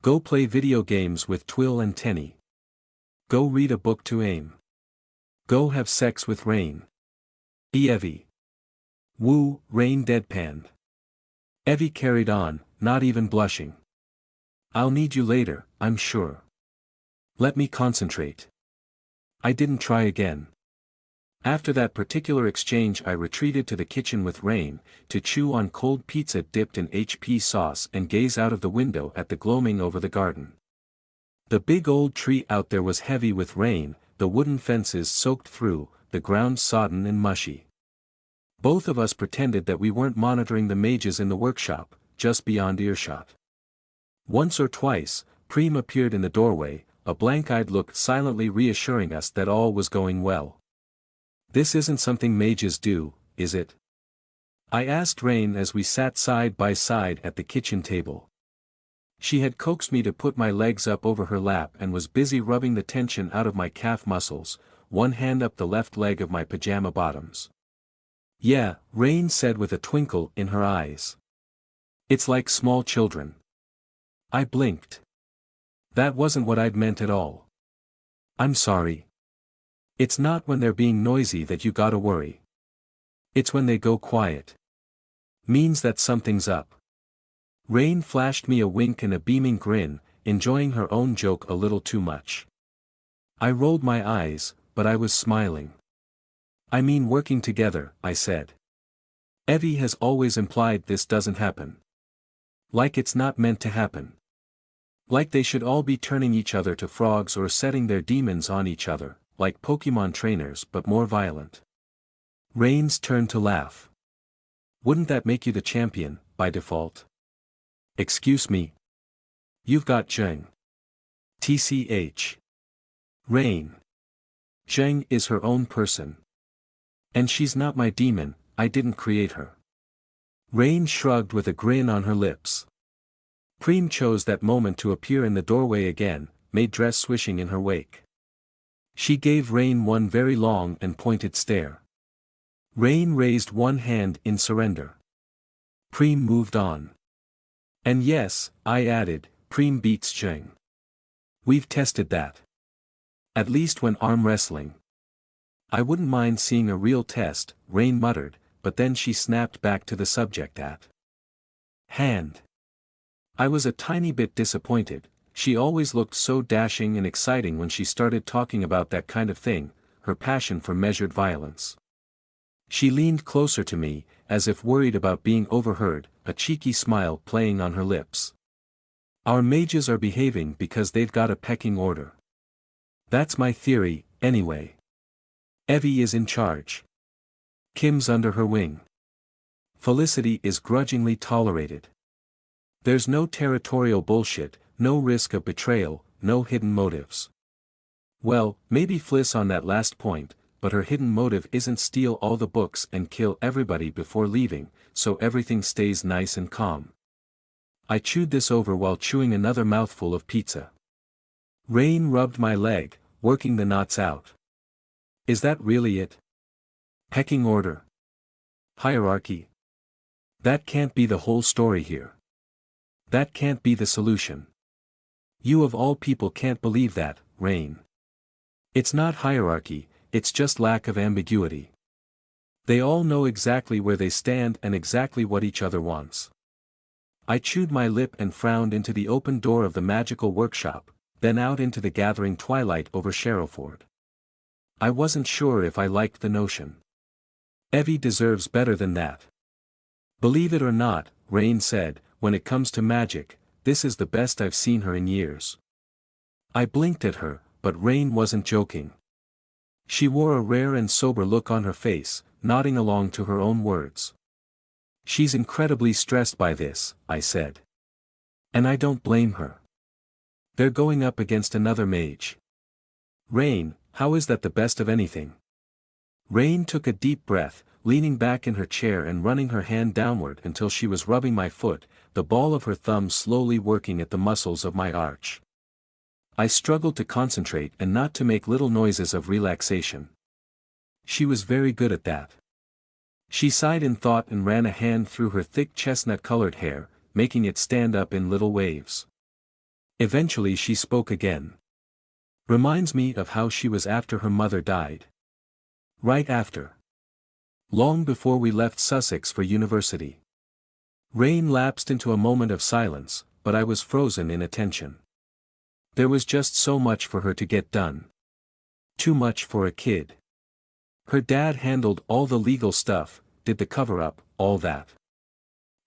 Go play video games with Twill and Tenny. Go read a book to Aim. Go have sex with Rain. Evie. Woo, Rain deadpanned. Evie carried on, not even blushing. I'll need you later, I'm sure. Let me concentrate. I didn't try again. After that particular exchange I retreated to the kitchen with Rain, to chew on cold pizza dipped in HP sauce and gaze out of the window at the gloaming over the garden. The big old tree out there was heavy with rain, the wooden fences soaked through, the ground sodden and mushy. Both of us pretended that we weren't monitoring the mages in the workshop, just beyond earshot. Once or twice, Preem appeared in the doorway, a blank-eyed look silently reassuring us that all was going well. This isn't something mages do, is it? I asked Rain as we sat side by side at the kitchen table. She had coaxed me to put my legs up over her lap and was busy rubbing the tension out of my calf muscles, one hand up the left leg of my pajama bottoms. Yeah, Rain said with a twinkle in her eyes. It's like small children. I blinked. That wasn't what I'd meant at all. I'm sorry. It's not when they're being noisy that you gotta worry. It's when they go quiet. Means that something's up. Rain flashed me a wink and a beaming grin, enjoying her own joke a little too much. I rolled my eyes, but I was smiling. I mean working together, I said. Evie has always implied this doesn't happen. Like it's not meant to happen. Like they should all be turning each other to frogs or setting their demons on each other, like Pokemon trainers but more violent. Rain's turned to laugh. Wouldn't that make you the champion, by default? Excuse me. You've got Zheng. TCH. Rain. Zheng is her own person. And she's not my demon, I didn't create her. Rain shrugged with a grin on her lips. Preem chose that moment to appear in the doorway again, made dress swishing in her wake. She gave Rain one very long and pointed stare. Rain raised one hand in surrender. Preem moved on. And yes, I added, Preem beats Zheng. We've tested that. At least when arm wrestling. I wouldn't mind seeing a real test, Rain muttered, but then she snapped back to the subject at hand. I was a tiny bit disappointed. She always looked so dashing and exciting when she started talking about that kind of thing, her passion for measured violence. She leaned closer to me, as if worried about being overheard, a cheeky smile playing on her lips. Our mages are behaving because they've got a pecking order. That's my theory, anyway. Evie is in charge. Kim's under her wing. Felicity is grudgingly tolerated. There's no territorial bullshit, no risk of betrayal, no hidden motives. Well, maybe Fliss on that last point, but her hidden motive isn't steal all the books and kill everybody before leaving, so everything stays nice and calm. I chewed this over while chewing another mouthful of pizza. Rain rubbed my leg, working the knots out. Is that really it? Pecking order? Hierarchy? That can't be the whole story here. That can't be the solution. You of all people can't believe that, Rain. It's not hierarchy, it's just lack of ambiguity. They all know exactly where they stand and exactly what each other wants. I chewed my lip and frowned into the open door of the magical workshop, then out into the gathering twilight over Sherrowford. I wasn't sure if I liked the notion. Evie deserves better than that. Believe it or not, Rain said, when it comes to magic, this is the best I've seen her in years. I blinked at her, but Rain wasn't joking. She wore a rare and sober look on her face, nodding along to her own words. She's incredibly stressed by this, I said. And I don't blame her. They're going up against another mage. Rain, how is that the best of anything? Rain took a deep breath, leaning back in her chair and running her hand downward until she was rubbing my foot, the ball of her thumb slowly working at the muscles of my arch. I struggled to concentrate and not to make little noises of relaxation. She was very good at that. She sighed in thought and ran a hand through her thick chestnut-colored hair, making it stand up in little waves. Eventually she spoke again. Reminds me of how she was after her mother died. Right after. Long before we left Sussex for university. Rain lapsed into a moment of silence, but I was frozen in attention. There was just so much for her to get done. Too much for a kid. Her dad handled all the legal stuff, did the cover-up, all that.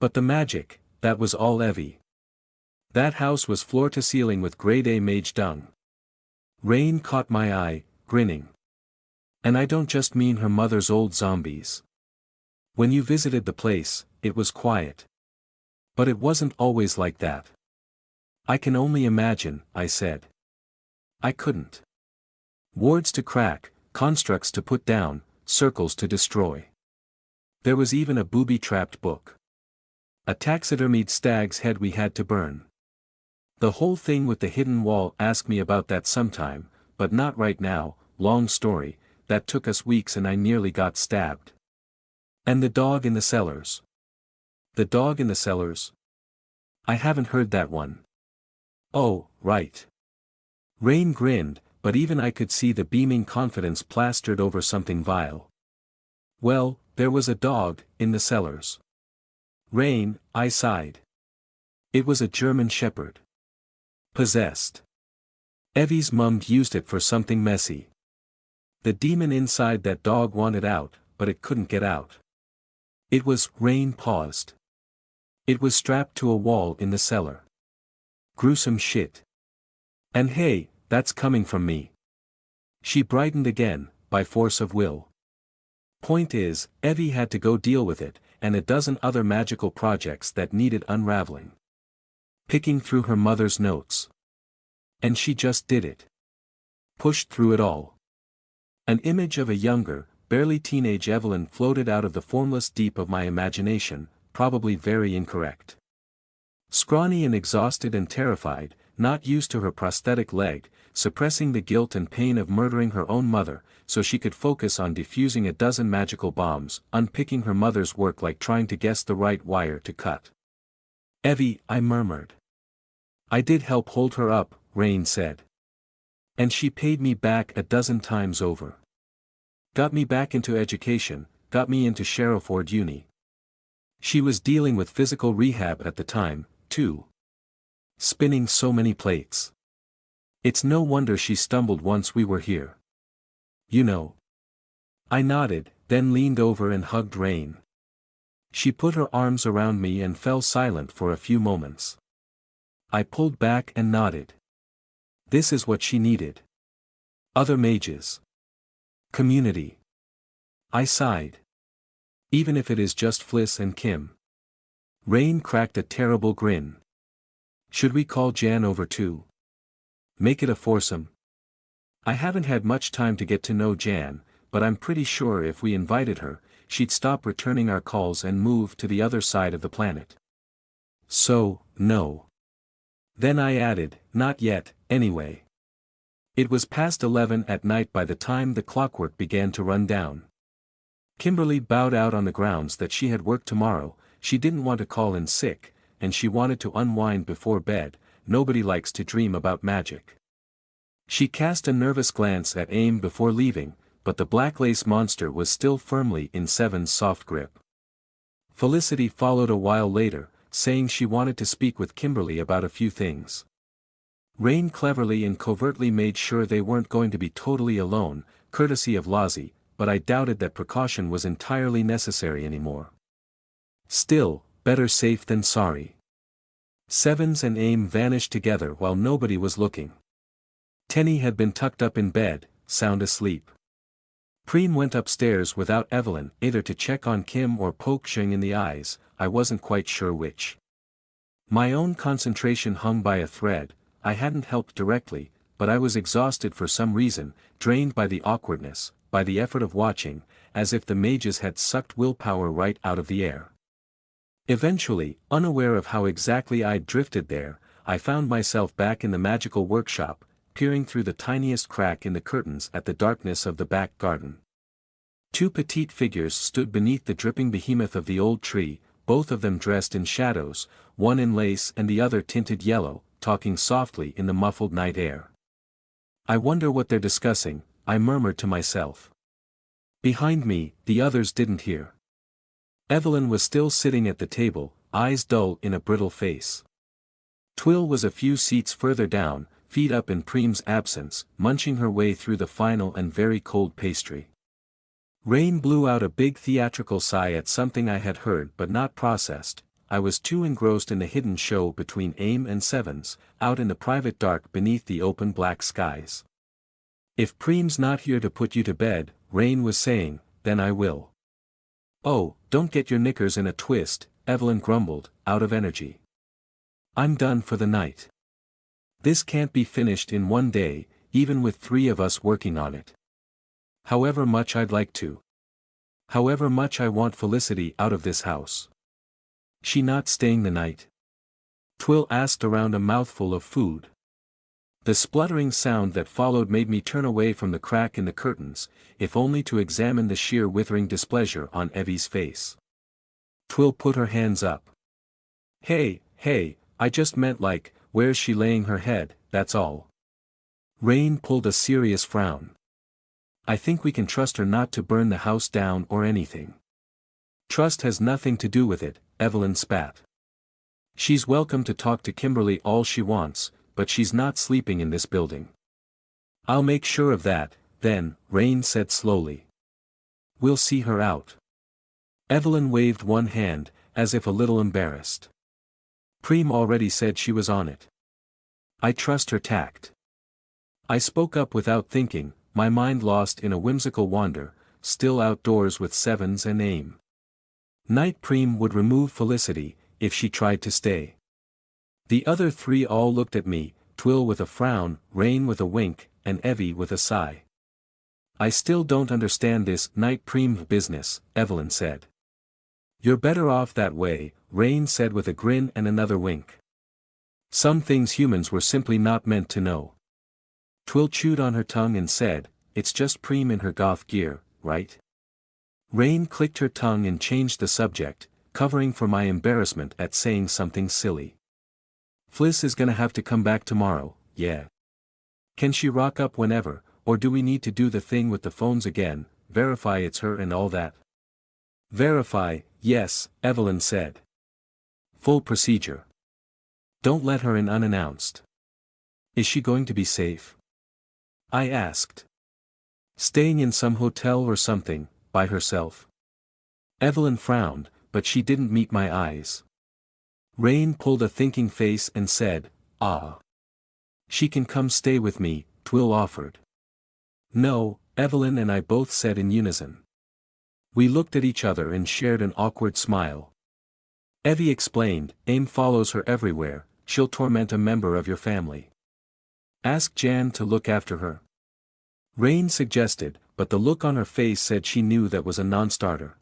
But the magic, that was all Evie. That house was floor to ceiling with grade A mage dung. Rain caught my eye, grinning. And I don't just mean her mother's old zombies. When you visited the place, it was quiet. But it wasn't always like that. I can only imagine, I said. I couldn't. Wards to crack, constructs to put down, circles to destroy. There was even a booby-trapped book. A taxidermied stag's head we had to burn. The whole thing with the hidden wall. Ask me about that sometime, but not right now. Long story, that took us weeks and I nearly got stabbed. And the dog in the cellars. The dog in the cellars? I haven't heard that one. Oh, right. Rain grinned, but even I could see the beaming confidence plastered over something vile. Well, there was a dog, in the cellars. Rain, I sighed. It was a German shepherd. Possessed. Evie's mum used it for something messy. The demon inside that dog wanted out, but it couldn't get out. It was. Rain paused. It was strapped to a wall in the cellar. Gruesome shit. And hey, that's coming from me. She brightened again, by force of will. Point is, Evie had to go deal with it, and a dozen other magical projects that needed unraveling. Picking through her mother's notes. And she just did it. Pushed through it all. An image of a younger, barely teenage Evelyn floated out of the formless deep of my imagination, probably very incorrect. Scrawny and exhausted and terrified, not used to her prosthetic leg, suppressing the guilt and pain of murdering her own mother, so she could focus on defusing a dozen magical bombs, unpicking her mother's work like trying to guess the right wire to cut. Evie, I murmured. I did help hold her up, Rain said. And she paid me back a dozen times over. Got me back into education, got me into Sherrowford Uni. She was dealing with physical rehab at the time, too. Spinning so many plates. It's no wonder she stumbled once we were here. You know. I nodded, then leaned over and hugged Rain. She put her arms around me and fell silent for a few moments. I pulled back and nodded. This is what she needed. Other mages. Community. I sighed. Even if it is just Fliss and Kim. Rain cracked a terrible grin. Should we call Jan over too? Make it a foursome? I haven't had much time to get to know Jan, but I'm pretty sure if we invited her, she'd stop returning our calls and move to the other side of the planet. So, no. Then I added, not yet, anyway. It was past 11 at night by the time the clockwork began to run down. Kimberly bowed out on the grounds that she had work tomorrow, she didn't want to call in sick, and she wanted to unwind before bed. Nobody likes to dream about magic. She cast a nervous glance at Aim before leaving, but the black lace monster was still firmly in Seven's soft grip. Felicity followed a while later, saying she wanted to speak with Kimberly about a few things. Rain cleverly and covertly made sure they weren't going to be totally alone, courtesy of Lozzie, but I doubted that precaution was entirely necessary anymore. Still, better safe than sorry. Sevens and Aim vanished together while nobody was looking. Tenny had been tucked up in bed, sound asleep. Preem went upstairs without Evelyn, either to check on Kim or poke Shing in the eyes, I wasn't quite sure which. My own concentration hung by a thread. I hadn't helped directly, but I was exhausted for some reason, drained by the awkwardness, by the effort of watching, as if the mages had sucked willpower right out of the air. Eventually, unaware of how exactly I'd drifted there, I found myself back in the magical workshop, peering through the tiniest crack in the curtains at the darkness of the back garden. Two petite figures stood beneath the dripping behemoth of the old tree, both of them dressed in shadows, one in lace and the other tinted yellow, talking softly in the muffled night air. I wonder what they're discussing, I murmured to myself. Behind me, the others didn't hear. Evelyn was still sitting at the table, eyes dull in a brittle face. Twill was a few seats further down, feet up in Preem's absence, munching her way through the final and very cold pastry. Rain blew out a big theatrical sigh at something I had heard but not processed. I was too engrossed in the hidden show between Aim and Sevens, out in the private dark beneath the open black skies. If Preem's not here to put you to bed, Rain was saying, then I will. Oh, don't get your knickers in a twist, Evelyn grumbled, out of energy. I'm done for the night. This can't be finished in one day, even with 3 of us working on it. However much I'd like to. However much I want Felicity out of this house. She not staying the night? Twill asked around a mouthful of food. The spluttering sound that followed made me turn away from the crack in the curtains, if only to examine the sheer withering displeasure on Evie's face. Twill put her hands up. Hey, I just meant like, where's she laying her head, that's all. Rain pulled a serious frown. I think we can trust her not to burn the house down or anything. Trust has nothing to do with it, Evelyn spat. She's welcome to talk to Kimberly all she wants, but she's not sleeping in this building. I'll make sure of that, then, Rain said slowly. We'll see her out. Evelyn waved one hand, as if a little embarrassed. Preem already said she was on it. I trust her tact. I spoke up without thinking, my mind lost in a whimsical wander, still outdoors with Sevens and Aim. Night Preem would remove Felicity, if she tried to stay. The other 3 all looked at me, Twill with a frown, Rain with a wink, and Evie with a sigh. I still don't understand this Night Preem business, Evelyn said. You're better off that way, Rain said with a grin and another wink. Some things humans were simply not meant to know. Twill chewed on her tongue and said, it's just Preem in her goth gear, right? Rain clicked her tongue and changed the subject, covering for my embarrassment at saying something silly. Fliss is gonna have to come back tomorrow, yeah. Can she rock up whenever, or do we need to do the thing with the phones again, verify it's her and all that? Verify, yes, Evelyn said. Full procedure. Don't let her in unannounced. Is she going to be safe? I asked. Staying in some hotel or something, by herself? Evelyn frowned, but she didn't meet my eyes. Rain pulled a thinking face and said, ah. She can come stay with me, Twill offered. No, Evelyn and I both said in unison. We looked at each other and shared an awkward smile. Evie explained, Aim follows her everywhere, she'll torment a member of your family. Ask Jan to look after her. Rain suggested, but the look on her face said she knew that was a non-starter.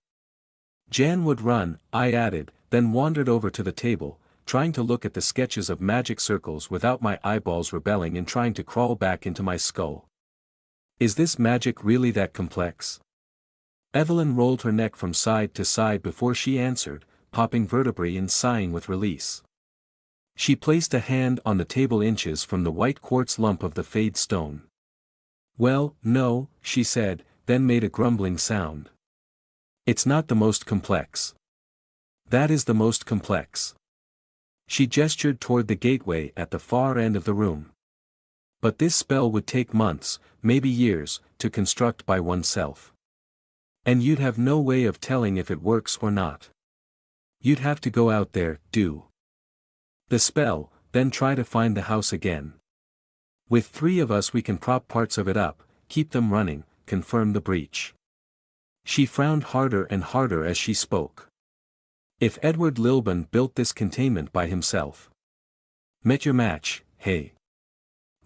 Jan would run, I added, then wandered over to the table, trying to look at the sketches of magic circles without my eyeballs rebelling and trying to crawl back into my skull. Is this magic really that complex? Evelyn rolled her neck from side to side before she answered, popping vertebrae and sighing with release. She placed a hand on the table inches from the white quartz lump of the fade stone. Well, no, she said, then made a grumbling sound. It's not the most complex. That is the most complex. She gestured toward the gateway at the far end of the room. But this spell would take months, maybe years, to construct by oneself. And you'd have no way of telling if it works or not. You'd have to go out there, do the spell, then try to find the house again. With 3 of us we can prop parts of it up, keep them running, confirm the breach. She frowned harder and harder as she spoke. If Edward Lilburn built this containment by himself. Met your match, hey?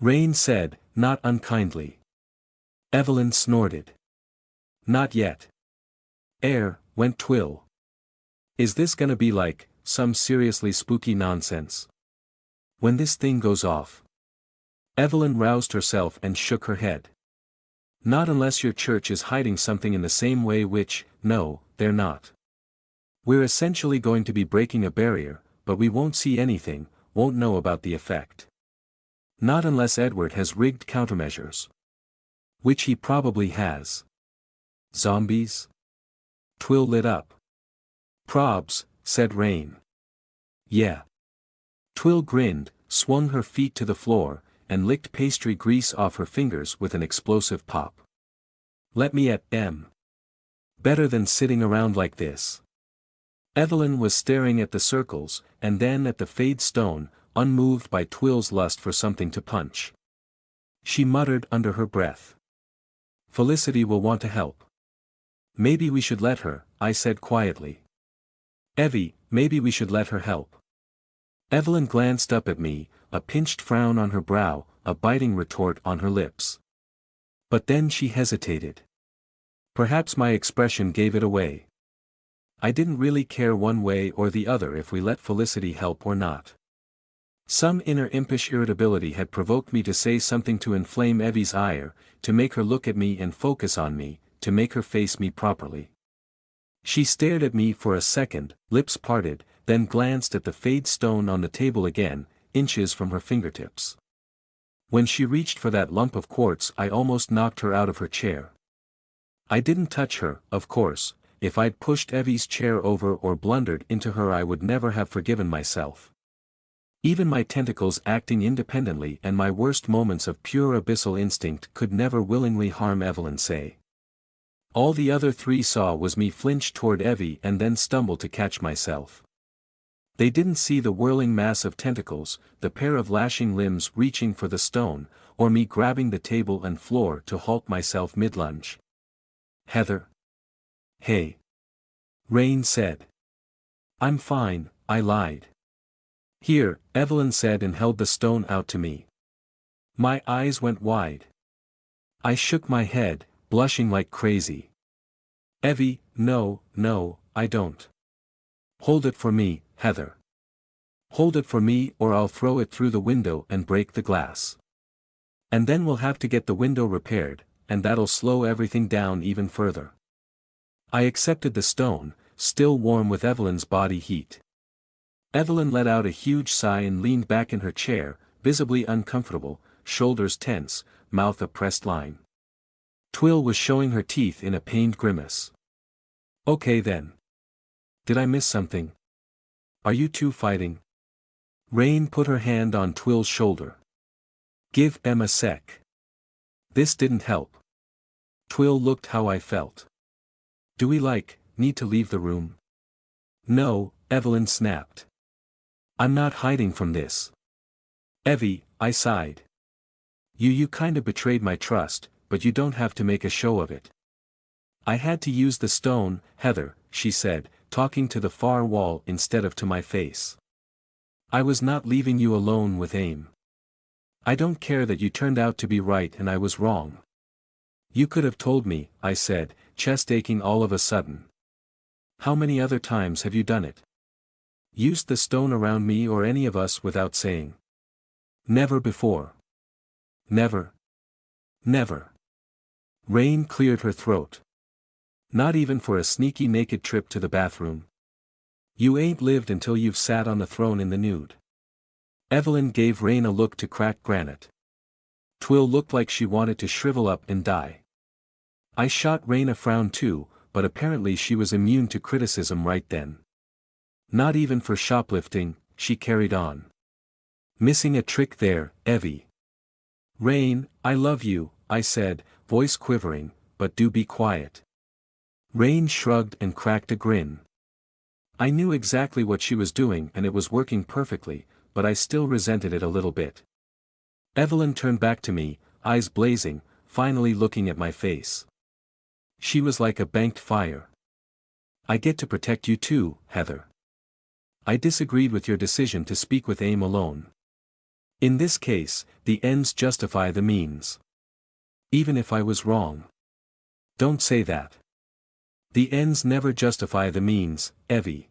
Rain said, not unkindly. Evelyn snorted. Not yet. Went Twill. Is this gonna be like, some seriously spooky nonsense? When this thing goes off. Evelyn roused herself and shook her head. Not unless your church is hiding something in the same way which, no, they're not. We're essentially going to be breaking a barrier, but we won't see anything, won't know about the effect. Not unless Edward has rigged countermeasures. Which he probably has. Zombies? Twill lit up. Probs, said Rain. Yeah. Twill grinned, swung her feet to the floor, and licked pastry grease off her fingers with an explosive pop. Let me at M. Better than sitting around like this. Evelyn was staring at the circles, and then at the fade stone, unmoved by Twill's lust for something to punch. She muttered under her breath. Felicity will want to help. Maybe we should let her, I said quietly. Evie, maybe we should let her help. Evelyn glanced up at me, a pinched frown on her brow, a biting retort on her lips. But then she hesitated. Perhaps my expression gave it away. I didn't really care one way or the other if we let Felicity help or not. Some inner impish irritability had provoked me to say something to inflame Evie's ire, to make her look at me and focus on me, to make her face me properly. She stared at me for a second, lips parted, then glanced at the fade stone on the table again, inches from her fingertips. When she reached for that lump of quartz I almost knocked her out of her chair. I didn't touch her, of course. If I'd pushed Evie's chair over or blundered into her I would never have forgiven myself. Even my tentacles acting independently and my worst moments of pure abyssal instinct could never willingly harm Evelyn say. All the other 3 saw was me flinch toward Evie and then stumble to catch myself. They didn't see the whirling mass of tentacles, the pair of lashing limbs reaching for the stone, or me grabbing the table and floor to halt myself mid-lunge. Heather. Hey. Rain said. I'm fine, I lied. Here, Evelyn said and held the stone out to me. My eyes went wide. I shook my head, blushing like crazy. Evie, no, I don't. Hold it for me, Heather. Hold it for me or I'll throw it through the window and break the glass. And then we'll have to get the window repaired, and that'll slow everything down even further. I accepted the stone, still warm with Evelyn's body heat. Evelyn let out a huge sigh and leaned back in her chair, visibly uncomfortable, shoulders tense, mouth a pressed line. Twill was showing her teeth in a pained grimace. Okay then. Did I miss something? Are you two fighting? Rain put her hand on Twill's shoulder. Give Em a sec. This didn't help. Twill looked how I felt. Do we need to leave the room? No, Evelyn snapped. I'm not hiding from this. Evie, I sighed. You kinda betrayed my trust, but you don't have to make a show of it. I had to use the stone, Heather, she said, talking to the far wall instead of to my face. I was not leaving you alone with aim. I don't care that you turned out to be right and I was wrong. You could have told me, I said, chest aching all of a sudden. How many other times have you done it? Used the stone around me or any of us without saying? Never before. Never. Never. Rain cleared her throat. Not even for a sneaky naked trip to the bathroom. You ain't lived until you've sat on the throne in the nude. Evelyn gave Rain a look to crack granite. Twill looked like she wanted to shrivel up and die. I shot Rain a frown too, but apparently she was immune to criticism right then. Not even for shoplifting, she carried on. Missing a trick there, Evie. Rain, I love you, I said, voice quivering, but do be quiet. Rain shrugged and cracked a grin. I knew exactly what she was doing and it was working perfectly, but I still resented it a little bit. Evelyn turned back to me, eyes blazing, finally looking at my face. She was like a banked fire. I get to protect you too, Heather. I disagreed with your decision to speak with aim alone. In this case, the ends justify the means. Even if I was wrong. Don't say that. The ends never justify the means, Evie.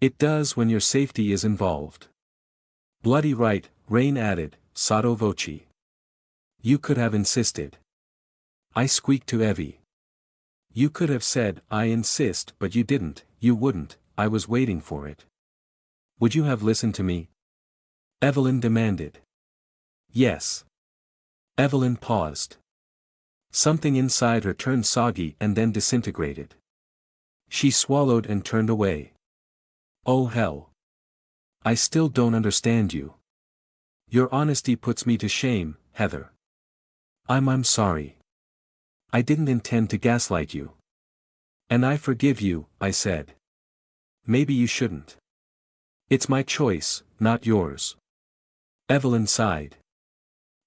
It does when your safety is involved. Bloody right, Rain added, sotto voce. You could have insisted. I squeaked to Evie. You could have said, I insist, but you didn't, you wouldn't, I was waiting for it. Would you have listened to me? Evelyn demanded. Yes. Evelyn paused. Something inside her turned soggy and then disintegrated. She swallowed and turned away. Oh hell. I still don't understand you. Your honesty puts me to shame, Heather. I'm sorry. I didn't intend to gaslight you. And I forgive you, I said. Maybe you shouldn't. It's my choice, not yours. Evelyn sighed.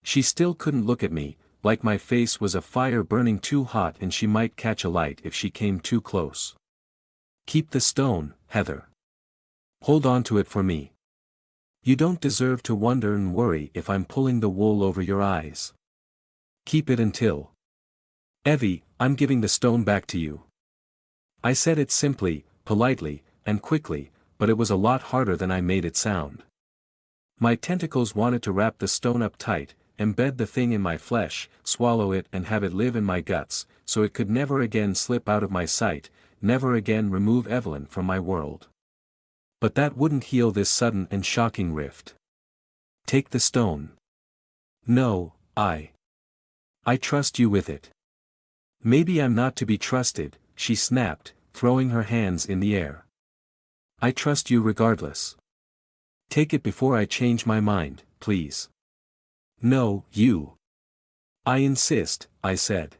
She still couldn't look at me, like my face was a fire burning too hot and she might catch a light if she came too close. Keep the stone, Heather. Hold on to it for me. You don't deserve to wonder and worry if I'm pulling the wool over your eyes. Keep it until. Evie, I'm giving the stone back to you. I said it simply, politely, and quickly, but it was a lot harder than I made it sound. My tentacles wanted to wrap the stone up tight, embed the thing in my flesh, swallow it and have it live in my guts, so it could never again slip out of my sight, never again remove Evelyn from my world. But that wouldn't heal this sudden and shocking rift. Take the stone. No, I trust you with it. Maybe I'm not to be trusted, she snapped, throwing her hands in the air. I trust you regardless. Take it before I change my mind, please. No, you. I insist, I said.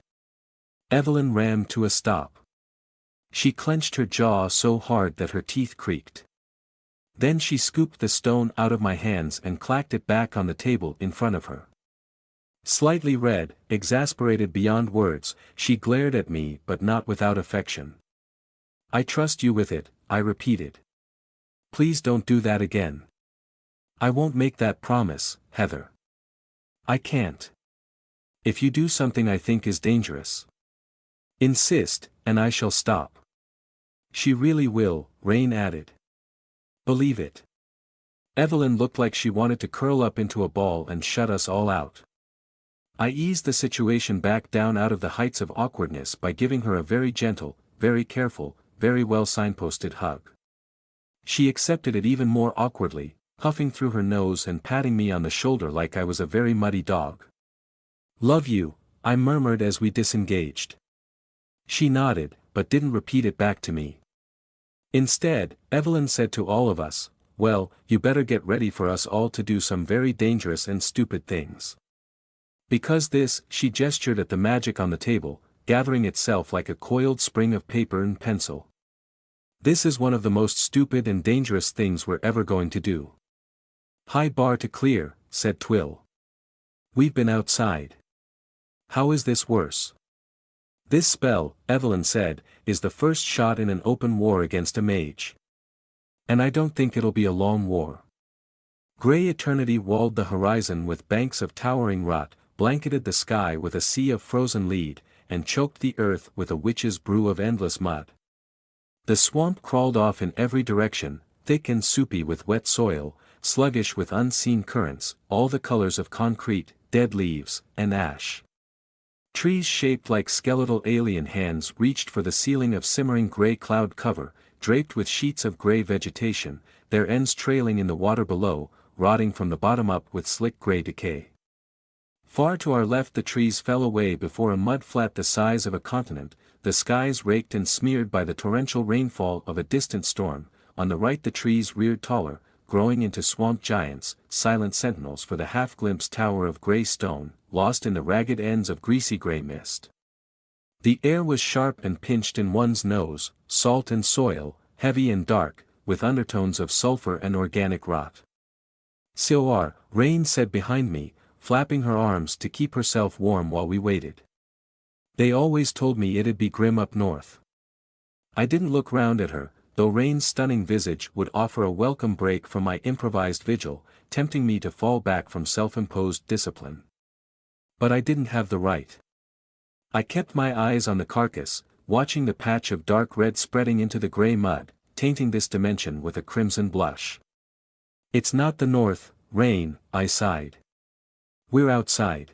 Evelyn rammed to a stop. She clenched her jaw so hard that her teeth creaked. Then she scooped the stone out of my hands and clacked it back on the table in front of her. Slightly red, exasperated beyond words, she glared at me but not without affection. I trust you with it, I repeated. Please don't do that again. I won't make that promise, Heather. I can't. If you do something I think is dangerous. Insist, and I shall stop. She really will, Rain added. Believe it. Evelyn looked like she wanted to curl up into a ball and shut us all out. I eased the situation back down out of the heights of awkwardness by giving her a very gentle, very careful, very well signposted hug. She accepted it even more awkwardly, puffing through her nose and patting me on the shoulder like I was a very muddy dog. Love you, I murmured as we disengaged. She nodded, but didn't repeat it back to me. Instead, Evelyn said to all of us, well, you better get ready for us all to do some very dangerous and stupid things. Because this, she gestured at the magic on the table, gathering itself like a coiled spring of paper and pencil. This is one of the most stupid and dangerous things we're ever going to do. High bar to clear, said Twill. We've been outside. How is this worse? This spell, Evelyn said, is the first shot in an open war against a mage. And I don't think it'll be a long war. Grey eternity walled the horizon with banks of towering rot, blanketed the sky with a sea of frozen lead, and choked the earth with a witch's brew of endless mud. The swamp crawled off in every direction, thick and soupy with wet soil, sluggish with unseen currents, all the colors of concrete, dead leaves, and ash. Trees shaped like skeletal alien hands reached for the ceiling of simmering gray cloud cover, draped with sheets of gray vegetation, their ends trailing in the water below, rotting from the bottom up with slick gray decay. Far to our left the trees fell away before a mud flat the size of a continent, the skies raked and smeared by the torrential rainfall of a distant storm. On the right the trees reared taller, growing into swamp giants, silent sentinels for the half-glimpsed tower of gray stone, lost in the ragged ends of greasy gray mist. The air was sharp and pinched in one's nose, salt and soil, heavy and dark, with undertones of sulfur and organic rot. "Soar," Rain said behind me, flapping her arms to keep herself warm while we waited. "They always told me it'd be grim up north." I didn't look round at her, though Rain's stunning visage would offer a welcome break from my improvised vigil, tempting me to fall back from self-imposed discipline. But I didn't have the right. I kept my eyes on the carcass, watching the patch of dark red spreading into the gray mud, tainting this dimension with a crimson blush. "It's not the north, Rain," I sighed. "We're outside.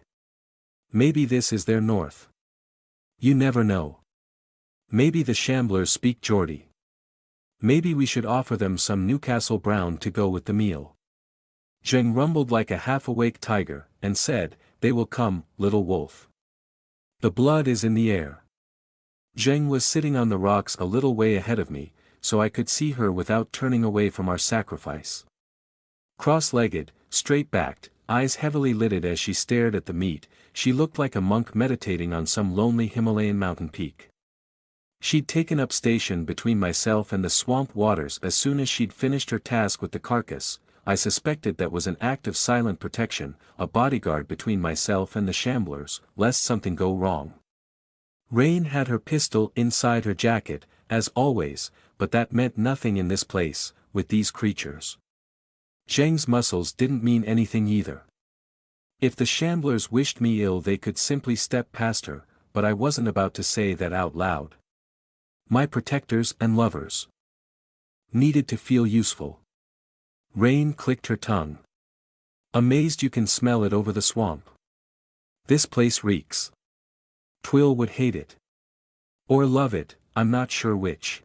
Maybe this is their north. You never know. Maybe the Shamblers speak Geordie. Maybe we should offer them some Newcastle brown to go with the meal." Zheng rumbled like a half-awake tiger, and said, "They will come, little wolf. The blood is in the air." Zheng was sitting on the rocks a little way ahead of me, so I could see her without turning away from our sacrifice. Cross-legged, straight-backed, eyes heavily lidded as she stared at the meat, she looked like a monk meditating on some lonely Himalayan mountain peak. She'd taken up station between myself and the swamp waters as soon as she'd finished her task with the carcass. I suspected that was an act of silent protection, a bodyguard between myself and the Shamblers, lest something go wrong. Rain had her pistol inside her jacket, as always, but that meant nothing in this place, with these creatures. Zheng's muscles didn't mean anything either. If the Shamblers wished me ill they could simply step past her, but I wasn't about to say that out loud. My protectors and lovers needed to feel useful. Rain clicked her tongue. "Amazed you can smell it over the swamp. This place reeks. Twill would hate it. Or love it, I'm not sure which."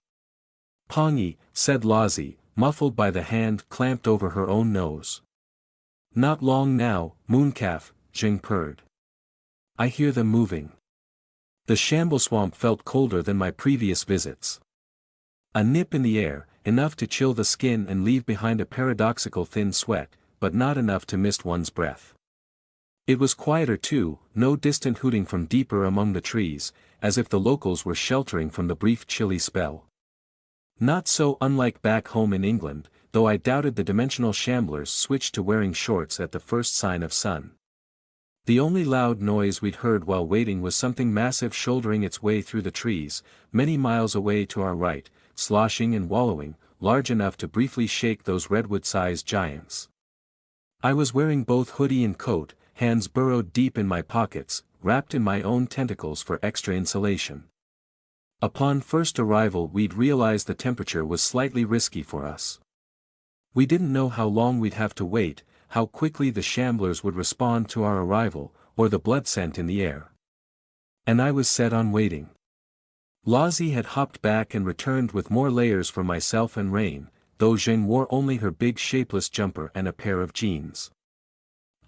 "Pongy," said Lozzie, muffled by the hand clamped over her own nose. "Not long now, Mooncalf," Zheng purred. "I hear them moving." The Shambleswamp felt colder than my previous visits. A nip in the air, enough to chill the skin and leave behind a paradoxical thin sweat, but not enough to mist one's breath. It was quieter too, no distant hooting from deeper among the trees, as if the locals were sheltering from the brief chilly spell. Not so unlike back home in England, though I doubted the dimensional Shamblers switched to wearing shorts at the first sign of sun. The only loud noise we'd heard while waiting was something massive shouldering its way through the trees, many miles away to our right, sloshing and wallowing, large enough to briefly shake those redwood-sized giants. I was wearing both hoodie and coat, hands burrowed deep in my pockets, wrapped in my own tentacles for extra insulation. Upon first arrival we'd realized the temperature was slightly risky for us. We didn't know how long we'd have to wait, how quickly the Shamblers would respond to our arrival, or the blood scent in the air. And I was set on waiting. Lozzie had hopped back and returned with more layers for myself and Rain, though Zheng wore only her big shapeless jumper and a pair of jeans.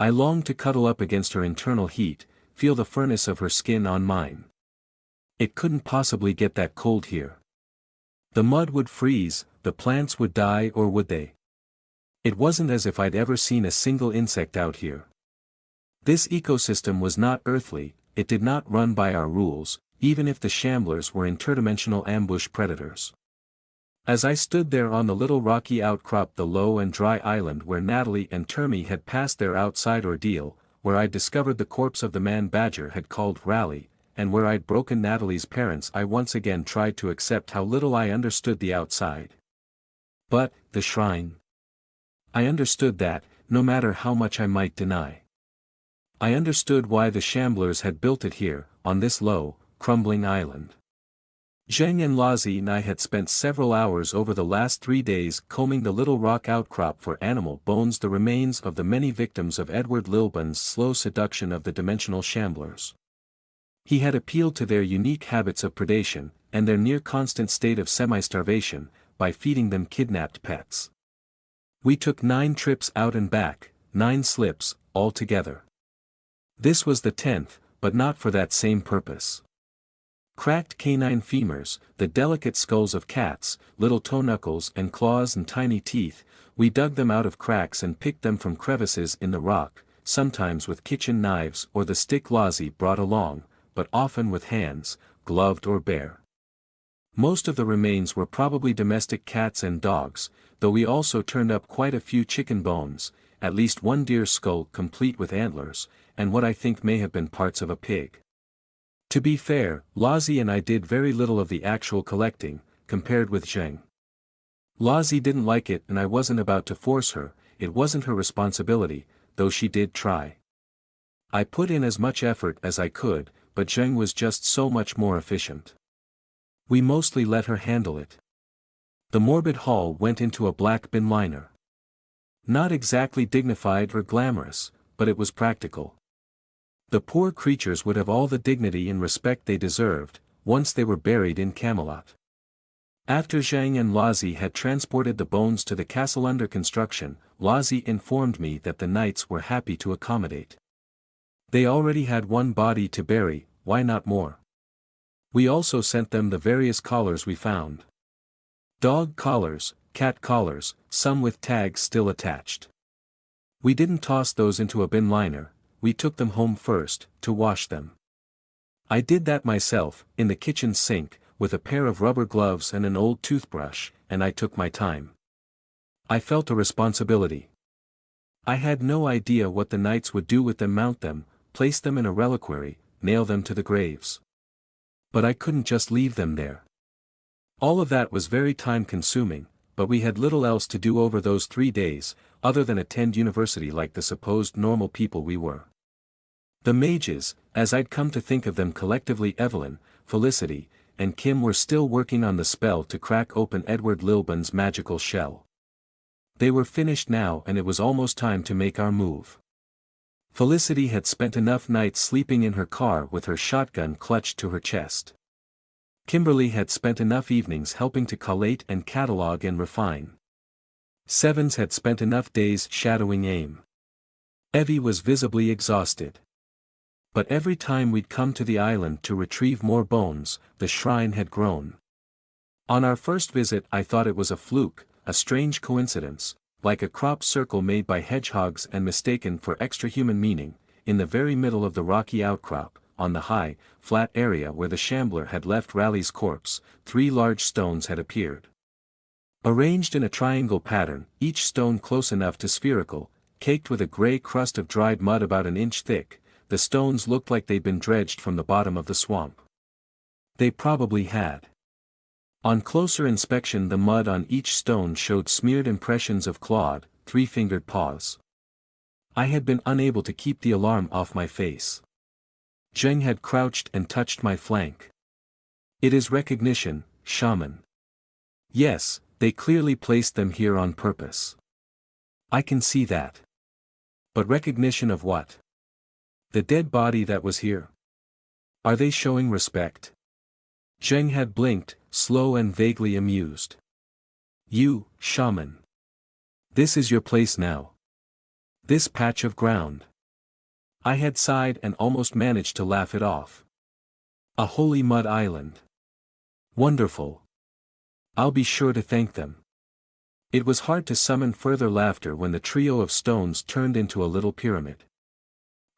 I longed to cuddle up against her internal heat, feel the furnace of her skin on mine. It couldn't possibly get that cold here. The mud would freeze, the plants would die, or would they? It wasn't as if I'd ever seen a single insect out here. This ecosystem was not earthly, it did not run by our rules, even if the Shamblers were interdimensional ambush predators. As I stood there on the little rocky outcrop, the low and dry island where Natalie and Termy had passed their outside ordeal, where I'd discovered the corpse of the man Badger had called Rally, and where I'd broken Natalie's parents, I once again tried to accept how little I understood the outside. But, the shrine. I understood that, no matter how much I might deny. I understood why the Shamblers had built it here, on this low, crumbling island. Zheng and Lazi and I had spent several hours over the last 3 days combing the little rock outcrop for animal bones, the remains of the many victims of Edward Lilburn's slow seduction of the dimensional Shamblers. He had appealed to their unique habits of predation, and their near-constant state of semi-starvation, by feeding them kidnapped pets. We took 9 trips out and back, 9 slips, altogether. This was the 10th, but not for that same purpose. Cracked canine femurs, the delicate skulls of cats, little toe knuckles and claws and tiny teeth, we dug them out of cracks and picked them from crevices in the rock, sometimes with kitchen knives or the stick Lazi brought along, but often with hands, gloved or bare. Most of the remains were probably domestic cats and dogs, though we also turned up quite a few chicken bones, at least one deer skull complete with antlers, and what I think may have been parts of a pig. To be fair, Lazi and I did very little of the actual collecting, compared with Zheng. Lazi didn't like it and I wasn't about to force her, it wasn't her responsibility, though she did try. I put in as much effort as I could, but Zheng was just so much more efficient. We mostly let her handle it. The morbid haul went into a black bin liner. Not exactly dignified or glamorous, but it was practical. The poor creatures would have all the dignity and respect they deserved, once they were buried in Camelot. After Zhang and Lazi had transported the bones to the castle under construction, Lazi informed me that the knights were happy to accommodate. They already had one body to bury, why not more? We also sent them the various collars we found. Dog collars, cat collars, some with tags still attached. We didn't toss those into a bin liner, we took them home first, to wash them. I did that myself, in the kitchen sink, with a pair of rubber gloves and an old toothbrush, and I took my time. I felt a responsibility. I had no idea what the knights would do with them, mount them, place them in a reliquary, nail them to the graves. But I couldn't just leave them there. All of that was very time-consuming, but we had little else to do over those 3 days, other than attend university like the supposed normal people we were. The mages, as I'd come to think of them collectively, Evelyn, Felicity, and Kim, were still working on the spell to crack open Edward Lilburn's magical shell. They were finished now and it was almost time to make our move. Felicity had spent enough nights sleeping in her car with her shotgun clutched to her chest. Kimberly had spent enough evenings helping to collate and catalog and refine. Sevens had spent enough days shadowing AIM. Evie was visibly exhausted. But every time we'd come to the island to retrieve more bones, the shrine had grown. On our first visit I thought it was a fluke, a strange coincidence, like a crop circle made by hedgehogs and mistaken for extra-human meaning, in the very middle of the rocky outcrop, on the high, flat area where the Shambler had left Raleigh's corpse, 3 large stones had appeared. Arranged in a triangle pattern, each stone close enough to spherical, caked with a grey crust of dried mud about an inch thick, the stones looked like they'd been dredged from the bottom of the swamp. They probably had. On closer inspection, the mud on each stone showed smeared impressions of clawed, 3-fingered paws. I had been unable to keep the alarm off my face. Zheng had crouched and touched my flank. It is recognition, shaman. Yes, they clearly placed them here on purpose. I can see that. But recognition of what? The dead body that was here. Are they showing respect? Zheng had blinked, slow and vaguely amused. You, shaman. This is your place now. This patch of ground. I had sighed and almost managed to laugh it off. A holy mud island. Wonderful. I'll be sure to thank them. It was hard to summon further laughter when the trio of stones turned into a little pyramid.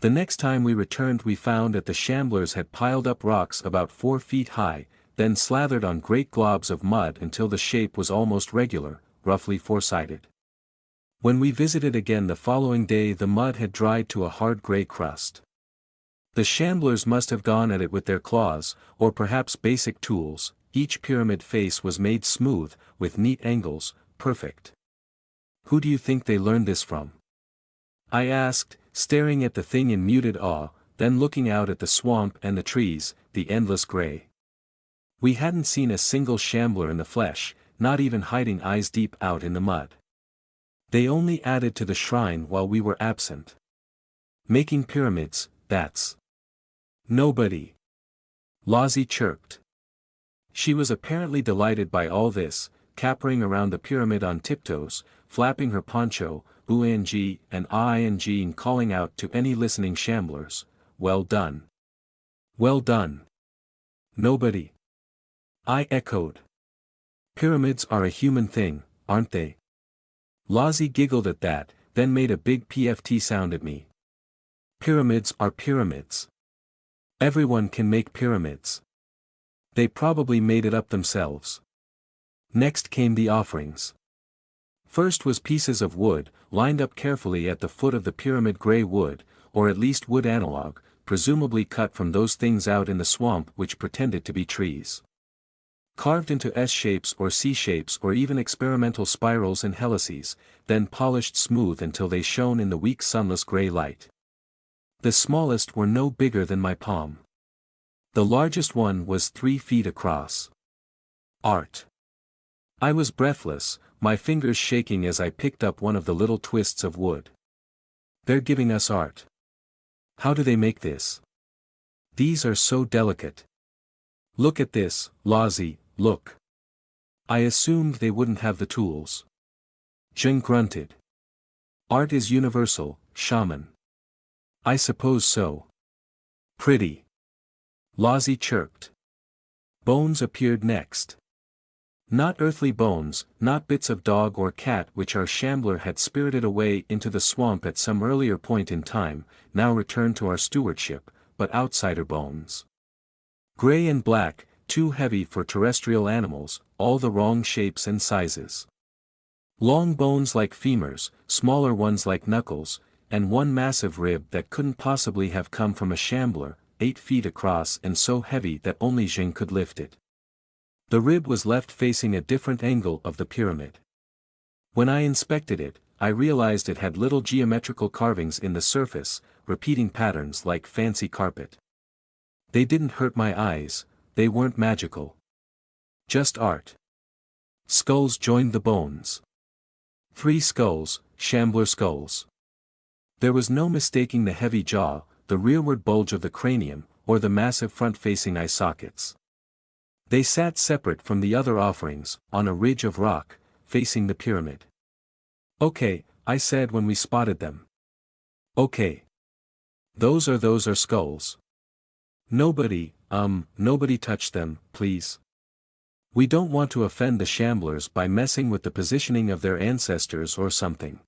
The next time we returned we found that the Shamblers had piled up rocks about 4 feet high, then slathered on great globs of mud until the shape was almost regular, roughly 4-sided. When we visited again the following day the mud had dried to a hard grey crust. The Shamblers must have gone at it with their claws, or perhaps basic tools. Each pyramid face was made smooth, with neat angles, perfect. Who do you think they learned this from? I asked, staring at the thing in muted awe, then looking out at the swamp and the trees, the endless gray. We hadn't seen a single shambler in the flesh, not even hiding eyes deep out in the mud. They only added to the shrine while we were absent. Making pyramids, that's nobody. Lozzie chirped. She was apparently delighted by all this, capering around the pyramid on tiptoes, flapping her poncho, ooing and ahing and calling out to any listening shamblers, "Well done. Well done. Nobody." I echoed. Pyramids are a human thing, aren't they? Lozzie giggled at that, then made a big PFT sound at me. Pyramids are pyramids. Everyone can make pyramids. They probably made it up themselves. Next came the offerings. First was pieces of wood, lined up carefully at the foot of the pyramid, gray wood, or at least wood analog, presumably cut from those things out in the swamp which pretended to be trees. Carved into S-shapes or C-shapes or even experimental spirals and helices, then polished smooth until they shone in the weak sunless gray light. The smallest were no bigger than my palm. The largest one was 3 feet across. Art. I was breathless, my fingers shaking as I picked up one of the little twists of wood. They're giving us art. How do they make this? These are so delicate. Look at this, Lozzie, look. I assumed they wouldn't have the tools. Jing grunted. Art is universal, shaman. I suppose so. Pretty. Lozzie chirped. Bones appeared next. Not earthly bones, not bits of dog or cat which our shambler had spirited away into the swamp at some earlier point in time, now returned to our stewardship, but outsider bones. Gray and black, too heavy for terrestrial animals, all the wrong shapes and sizes. Long bones like femurs, smaller ones like knuckles, and one massive rib that couldn't possibly have come from a shambler, 8 feet across and so heavy that only Jing could lift it. The rib was left facing a different angle of the pyramid. When I inspected it, I realized it had little geometrical carvings in the surface, repeating patterns like fancy carpet. They didn't hurt my eyes, they weren't magical. Just art. Skulls joined the bones. 3 skulls, shambler skulls. There was no mistaking the heavy jaw, the rearward bulge of the cranium, or the massive front-facing eye sockets. They sat separate from the other offerings, on a ridge of rock, facing the pyramid. "Okay," I said when we spotted them. "Okay. Those are skulls. Nobody touch them, please. We don't want to offend the shamblers by messing with the positioning of their ancestors or something.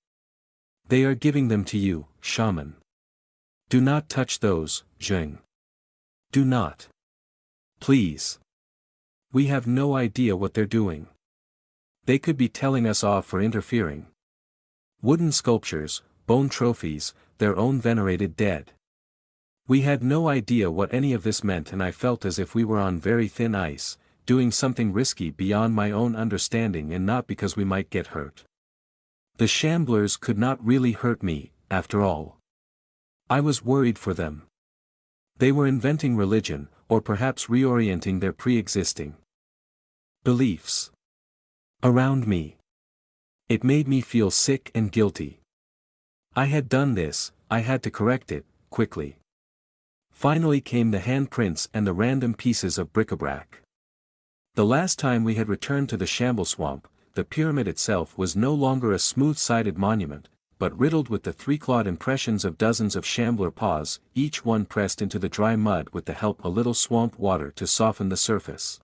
They are giving them to you, shaman. Do not touch those, Jing. Do not. Please. We have no idea what they're doing. They could be telling us off for interfering. Wooden sculptures, bone trophies, their own venerated dead. We had no idea what any of this meant, and I felt as if we were on very thin ice, doing something risky beyond my own understanding and not because we might get hurt. The shamblers could not really hurt me, after all. I was worried for them. They were inventing religion, or perhaps reorienting their pre-existing beliefs around me. It made me feel sick and guilty. I had done this, I had to correct it, quickly. Finally came the handprints and the random pieces of bric-a-brac. The last time we had returned to the shamble swamp, the pyramid itself was no longer a smooth-sided monument, but riddled with the 3-clawed impressions of dozens of shambler paws, each one pressed into the dry mud with the help of a little swamp water to soften the surface.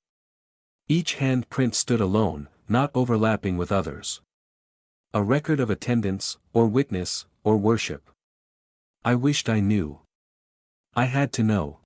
Each hand print stood alone, not overlapping with others. A record of attendance, or witness, or worship. I wished I knew. I had to know.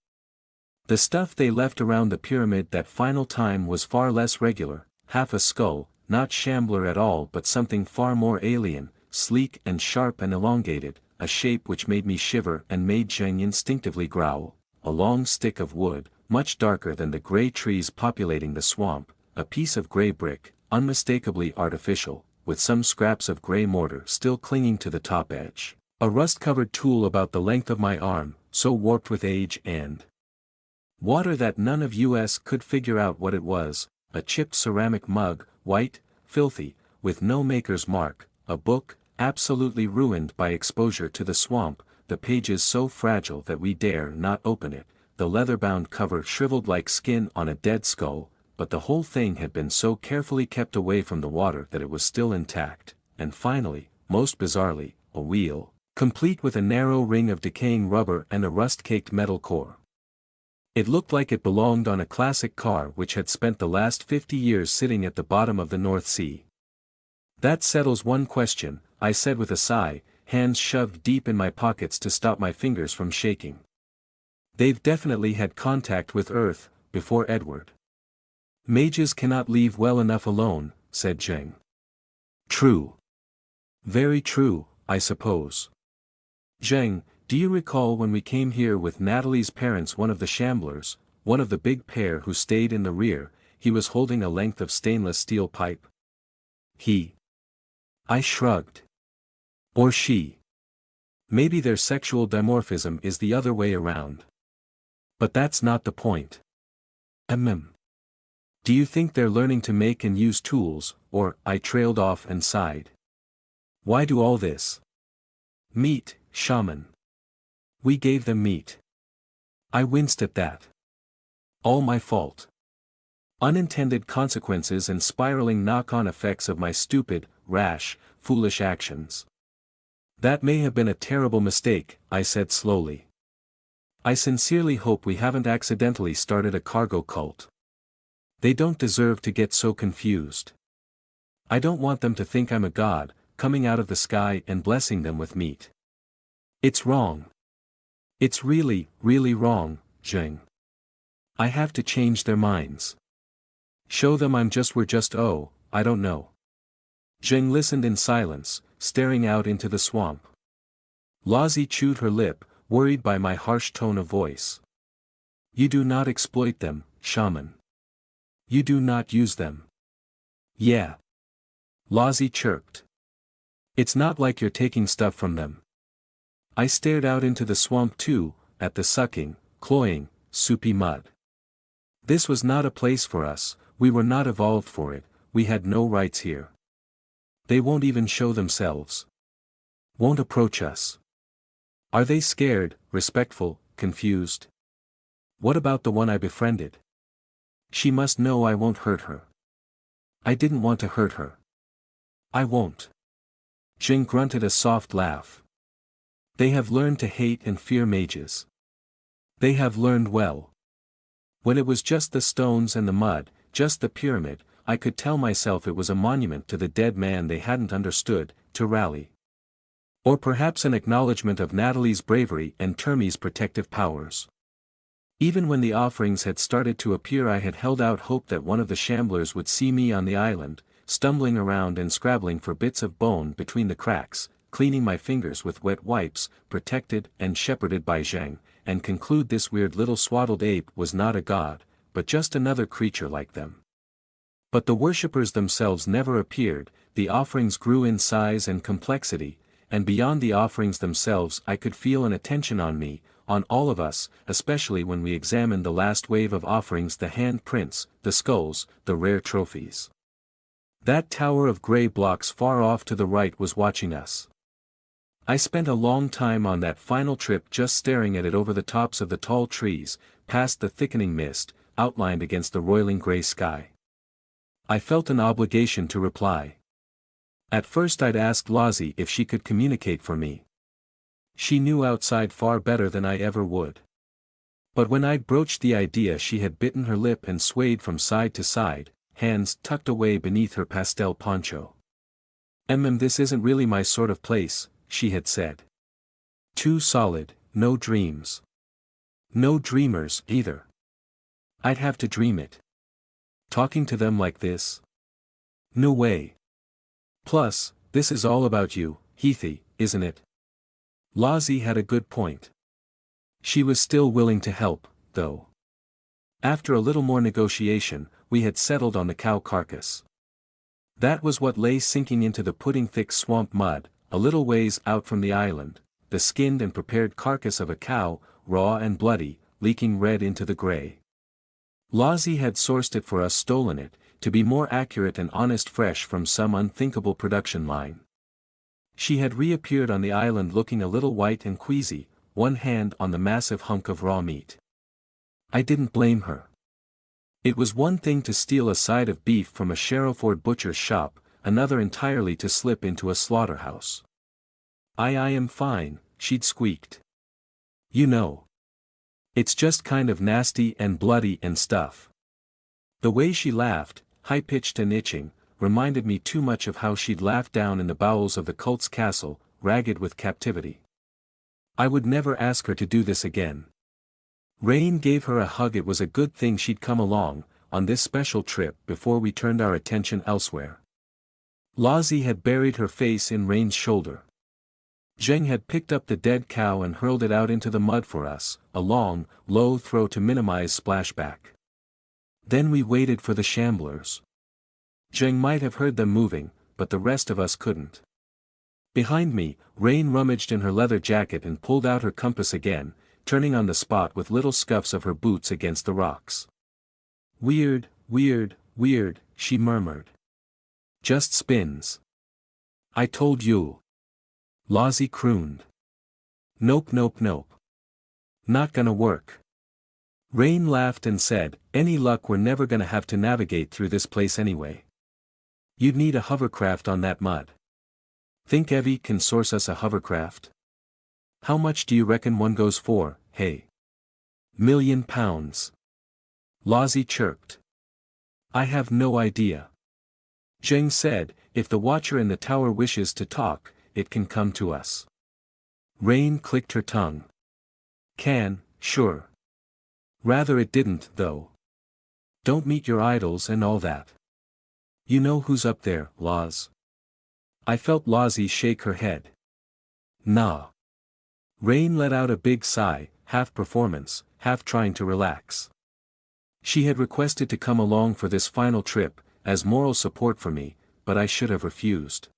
The stuff they left around the pyramid that final time was far less regular, half a skull, not shambler at all but something far more alien, sleek and sharp and elongated, a shape which made me shiver and made Zheng instinctively growl, a long stick of wood, much darker than the gray trees populating the swamp, a piece of gray brick, unmistakably artificial, with some scraps of gray mortar still clinging to the top edge, A rust-covered tool about the length of my arm, so warped with age and water that none of us could figure out what it was, a chipped ceramic mug, white, filthy, with no maker's mark, a book, absolutely ruined by exposure to the swamp, the pages so fragile that we dare not open it, the leather-bound cover shriveled like skin on a dead skull, but the whole thing had been so carefully kept away from the water that it was still intact, and finally, most bizarrely, a wheel, complete with a narrow ring of decaying rubber and a rust-caked metal core. It looked like it belonged on a classic car which had spent the last 50 years sitting at the bottom of the North Sea. That settles one question, I said with a sigh, hands shoved deep in my pockets to stop my fingers from shaking. They've definitely had contact with Earth, before Edward. Mages cannot leave well enough alone, said Zheng. True. Very true, I suppose. Zheng, do you recall when we came here with Natalie's parents, one of the shamblers, one of the big pair who stayed in the rear, he was holding a length of stainless steel pipe? I shrugged. Or she. Maybe their sexual dimorphism is the other way around. But that's not the point. Do you think they're learning to make and use tools, or, I trailed off and sighed. Why do all this? Meat, shaman. We gave them meat. I winced at that. All my fault. Unintended consequences and spiraling knock-on effects of my stupid, rash, foolish actions. That may have been a terrible mistake, I said slowly. I sincerely hope we haven't accidentally started a cargo cult. They don't deserve to get so confused. I don't want them to think I'm a god, coming out of the sky and blessing them with meat. It's wrong. It's really, really wrong, Zheng. I have to change their minds. Show them we're just I don't know. Zheng listened in silence, staring out into the swamp. Lazi chewed her lip, worried by my harsh tone of voice. You do not exploit them, shaman. You do not use them. Yeah. Lazi chirped. It's not like you're taking stuff from them. I stared out into the swamp too, at the sucking, cloying, soupy mud. This was not a place for us, we were not evolved for it, we had no rights here. They won't even show themselves. Won't approach us. Are they scared, respectful, confused? What about the one I befriended? She must know I won't hurt her. I didn't want to hurt her. I won't. Jing grunted a soft laugh. They have learned to hate and fear mages. They have learned well. When it was just the stones and the mud, just the pyramid, I could tell myself it was a monument to the dead man they hadn't understood, to rally. Or perhaps an acknowledgement of Natalie's bravery and Termi's protective powers. Even when the offerings had started to appear, I had held out hope that one of the shamblers would see me on the island, stumbling around and scrabbling for bits of bone between the cracks, cleaning my fingers with wet wipes, protected and shepherded by Zheng, and conclude this weird little swaddled ape was not a god, but just another creature like them. But the worshippers themselves never appeared, the offerings grew in size and complexity, and beyond the offerings themselves I could feel an attention on me, on all of us, especially when we examined the last wave of offerings, the hand prints, the skulls, the rare trophies. That tower of grey blocks far off to the right was watching us. I spent a long time on that final trip just staring at it over the tops of the tall trees, past the thickening mist, outlined against the roiling grey sky. I felt an obligation to reply. At first I'd asked Lazi if she could communicate for me. She knew outside far better than I ever would. But when I'd broached the idea, she had bitten her lip and swayed from side to side, hands tucked away beneath her pastel poncho. This isn't really my sort of place, she had said. Too solid, no dreams. No dreamers, either. I'd have to dream it. Talking to them like this? No way. Plus, this is all about you, Heathy, isn't it? Lazi had a good point. She was still willing to help, though. After a little more negotiation, we had settled on the cow carcass. That was what lay sinking into the pudding-thick swamp mud, a little ways out from the island, the skinned and prepared carcass of a cow, raw and bloody, leaking red into the gray. Lozzie had sourced it for us, stolen it, to be more accurate and honest, fresh from some unthinkable production line. She had reappeared on the island looking a little white and queasy, one hand on the massive hunk of raw meat. I didn't blame her. It was one thing to steal a side of beef from a Sherrowford butcher's shop, another entirely to slip into a slaughterhouse. I am fine, she'd squeaked. You know. It's just kind of nasty and bloody and stuff. The way she laughed, high-pitched and itching, reminded me too much of how she'd laughed down in the bowels of the cult's castle, ragged with captivity. I would never ask her to do this again. Rain gave her a hug. It was a good thing she'd come along, on this special trip, before we turned our attention elsewhere. Lozzie had buried her face in Rain's shoulder. Zheng had picked up the dead cow and hurled it out into the mud for us, a long, low throw to minimize splashback. Then we waited for the shamblers. Zheng might have heard them moving, but the rest of us couldn't. Behind me, Rain rummaged in her leather jacket and pulled out her compass again, turning on the spot with little scuffs of her boots against the rocks. Weird, weird, weird, she murmured. Just spins. I told you. Lozzie crooned. Nope, nope, nope. Not gonna work. Rain laughed and said, any luck, we're never gonna have to navigate through this place anyway. You'd need a hovercraft on that mud. Think Evie can source us a hovercraft? How much do you reckon one goes for, hey? £1,000,000. Lozzie chirped. I have no idea. Zheng said, if the watcher in the tower wishes to talk, it can come to us. Rain clicked her tongue. Can, sure. Rather it didn't, though. Don't meet your idols and all that. You know who's up there, Loz? I felt Lozzie shake her head. Nah. Rain let out a big sigh, half performance, half trying to relax. She had requested to come along for this final trip, as moral support for me, but I should have refused.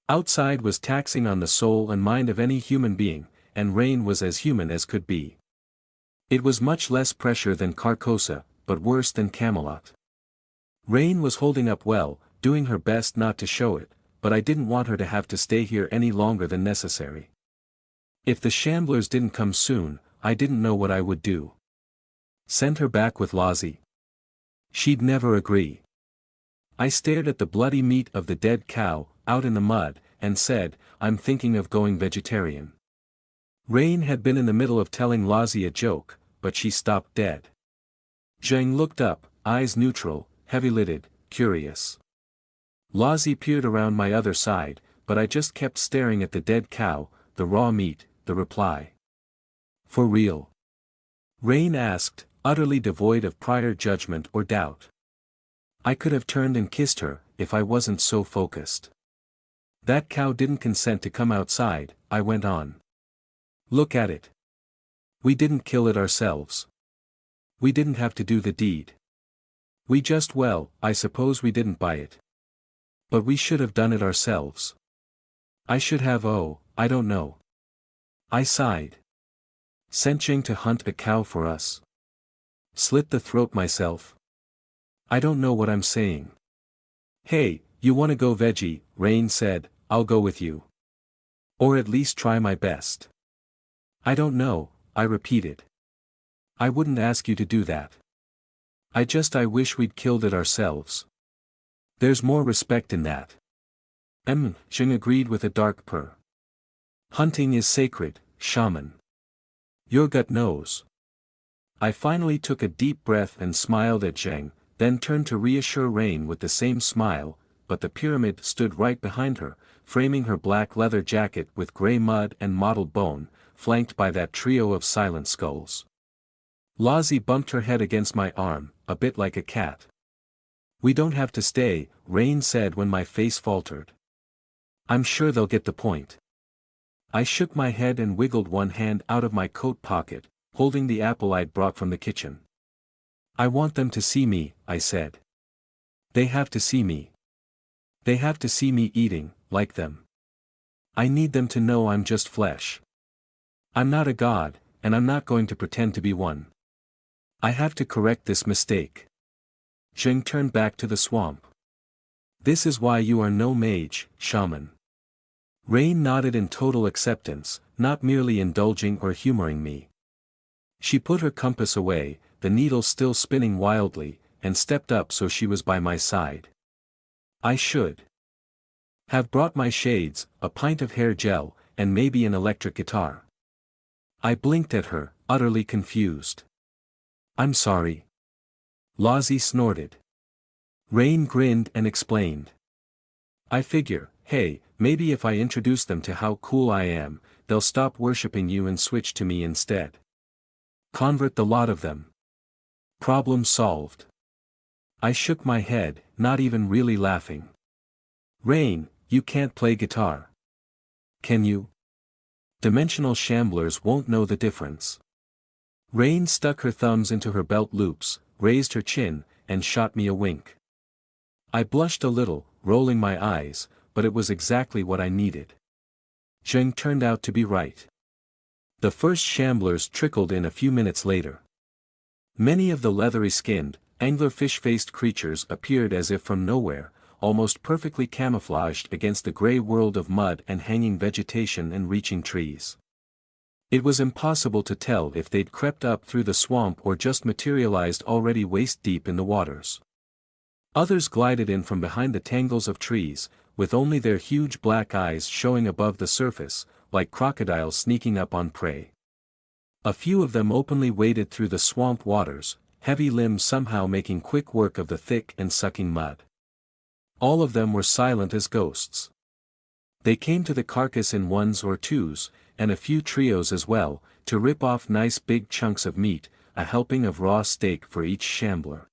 Outside was taxing on the soul and mind of any human being, and Rain was as human as could be. It was much less pressure than Carcosa, but worse than Camelot. Rain was holding up well, doing her best not to show it, but I didn't want her to have to stay here any longer than necessary. If the shamblers didn't come soon, I didn't know what I would do. Send her back with Lozzie? She'd never agree. I stared at the bloody meat of the dead cow, out in the mud, and said, I'm thinking of going vegetarian. Rain had been in the middle of telling Lozzie a joke, but she stopped dead. Zheng looked up, eyes neutral, heavy-lidded, curious. Lozzie peered around my other side, but I just kept staring at the dead cow, the raw meat, the reply. For real? Rain asked, utterly devoid of prior judgment or doubt. I could have turned and kissed her, if I wasn't so focused. That cow didn't consent to come outside, I went on. Look at it. We didn't kill it ourselves. We didn't have to do the deed. We just, well, I suppose we didn't buy it. But we should have done it ourselves. I should have, oh, I don't know. I sighed. Sent Zheng to hunt a cow for us. Slit the throat myself. I don't know what I'm saying. Hey, you wanna go veggie, Rain said, I'll go with you. Or at least try my best. I don't know, I repeated. I wouldn't ask you to do that. I wish we'd killed it ourselves. There's more respect in that. Zheng agreed with a dark purr. Hunting is sacred, shaman. Your gut knows. I finally took a deep breath and smiled at Zheng, then turned to reassure Rain with the same smile, but the pyramid stood right behind her, framing her black leather jacket with grey mud and mottled bone, flanked by that trio of silent skulls. Lozzie bumped her head against my arm, a bit like a cat. We don't have to stay, Rain said when my face faltered. I'm sure they'll get the point. I shook my head and wiggled one hand out of my coat pocket, holding the apple I'd brought from the kitchen. I want them to see me, I said. They have to see me. They have to see me eating, like them. I need them to know I'm just flesh. I'm not a god, and I'm not going to pretend to be one. I have to correct this mistake. Zheng turned back to the swamp. This is why you are no mage, shaman. Rain nodded in total acceptance, not merely indulging or humoring me. She put her compass away, the needle still spinning wildly, and stepped up so she was by my side. I should have brought my shades, a pint of hair gel, and maybe an electric guitar. I blinked at her, utterly confused. I'm sorry. Lozzie snorted. Rain grinned and explained. I figure, hey, maybe if I introduce them to how cool I am, they'll stop worshipping you and switch to me instead. Convert the lot of them. Problem solved. I shook my head, not even really laughing. Rain, you can't play guitar. Can you? Dimensional shamblers won't know the difference. Rain stuck her thumbs into her belt loops, raised her chin, and shot me a wink. I blushed a little, rolling my eyes, but it was exactly what I needed. Zheng turned out to be right. The first shamblers trickled in a few minutes later. Many of the leathery-skinned, anglerfish-faced creatures appeared as if from nowhere, almost perfectly camouflaged against the gray world of mud and hanging vegetation and reaching trees. It was impossible to tell if they'd crept up through the swamp or just materialized already waist-deep in the waters. Others glided in from behind the tangles of trees, with only their huge black eyes showing above the surface, like crocodiles sneaking up on prey. A few of them openly waded through the swamp waters, heavy limbs somehow making quick work of the thick and sucking mud. All of them were silent as ghosts. They came to the carcass in ones or twos, and a few trios as well, to rip off nice big chunks of meat, a helping of raw steak for each shambler.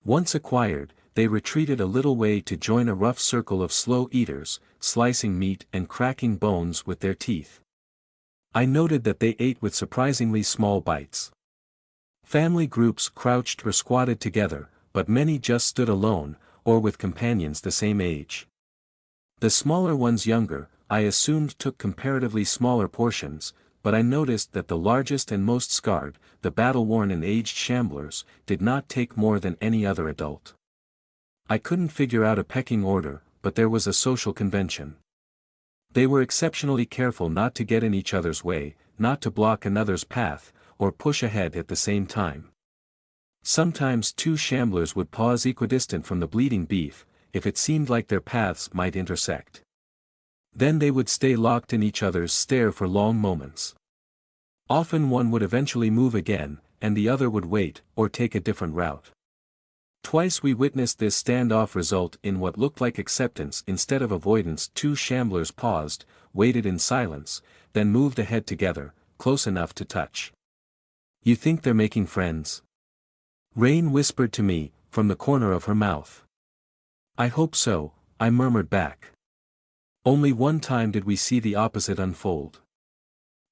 Once acquired, they retreated a little way to join a rough circle of slow eaters, slicing meat and cracking bones with their teeth. I noted that they ate with surprisingly small bites. Family groups crouched or squatted together, but many just stood alone, or with companions the same age. The smaller ones younger, I assumed took comparatively smaller portions, but I noticed that the largest and most scarred, the battle-worn and aged shamblers, did not take more than any other adult. I couldn't figure out a pecking order, but there was a social convention. They were exceptionally careful not to get in each other's way, not to block another's path, or push ahead at the same time. Sometimes two shamblers would pause equidistant from the bleeding beef, if it seemed like their paths might intersect. Then they would stay locked in each other's stare for long moments. Often one would eventually move again, and the other would wait, or take a different route. Twice we witnessed this standoff result in what looked like acceptance instead of avoidance. Two shamblers paused, waited in silence, then moved ahead together, close enough to touch. You think they're making friends? Rain whispered to me, from the corner of her mouth. I hope so, I murmured back. Only one time did we see the opposite unfold.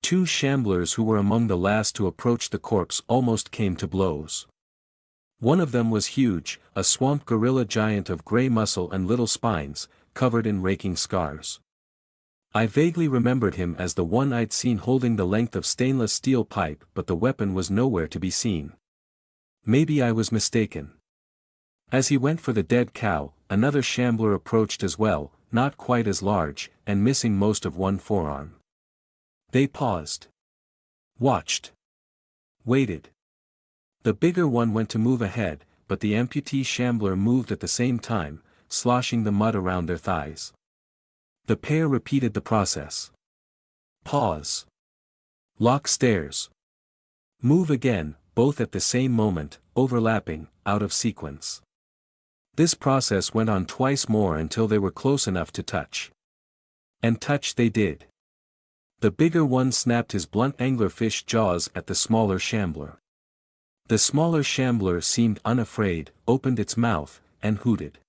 Two shamblers who were among the last to approach the corpse almost came to blows. One of them was huge, a swamp gorilla giant of gray muscle and little spines, covered in raking scars. I vaguely remembered him as the one I'd seen holding the length of stainless steel pipe, but the weapon was nowhere to be seen. Maybe I was mistaken. As he went for the dead cow, another shambler approached as well, not quite as large, and missing most of one forearm. They paused. Watched. Waited. The bigger one went to move ahead, but the amputee shambler moved at the same time, sloshing the mud around their thighs. The pair repeated the process. Pause. Lock stares. Move again, both at the same moment, overlapping, out of sequence. This process went on twice more until they were close enough to touch. And touch they did. The bigger one snapped his blunt anglerfish jaws at the smaller shambler. The smaller shambler seemed unafraid, opened its mouth, and hooted.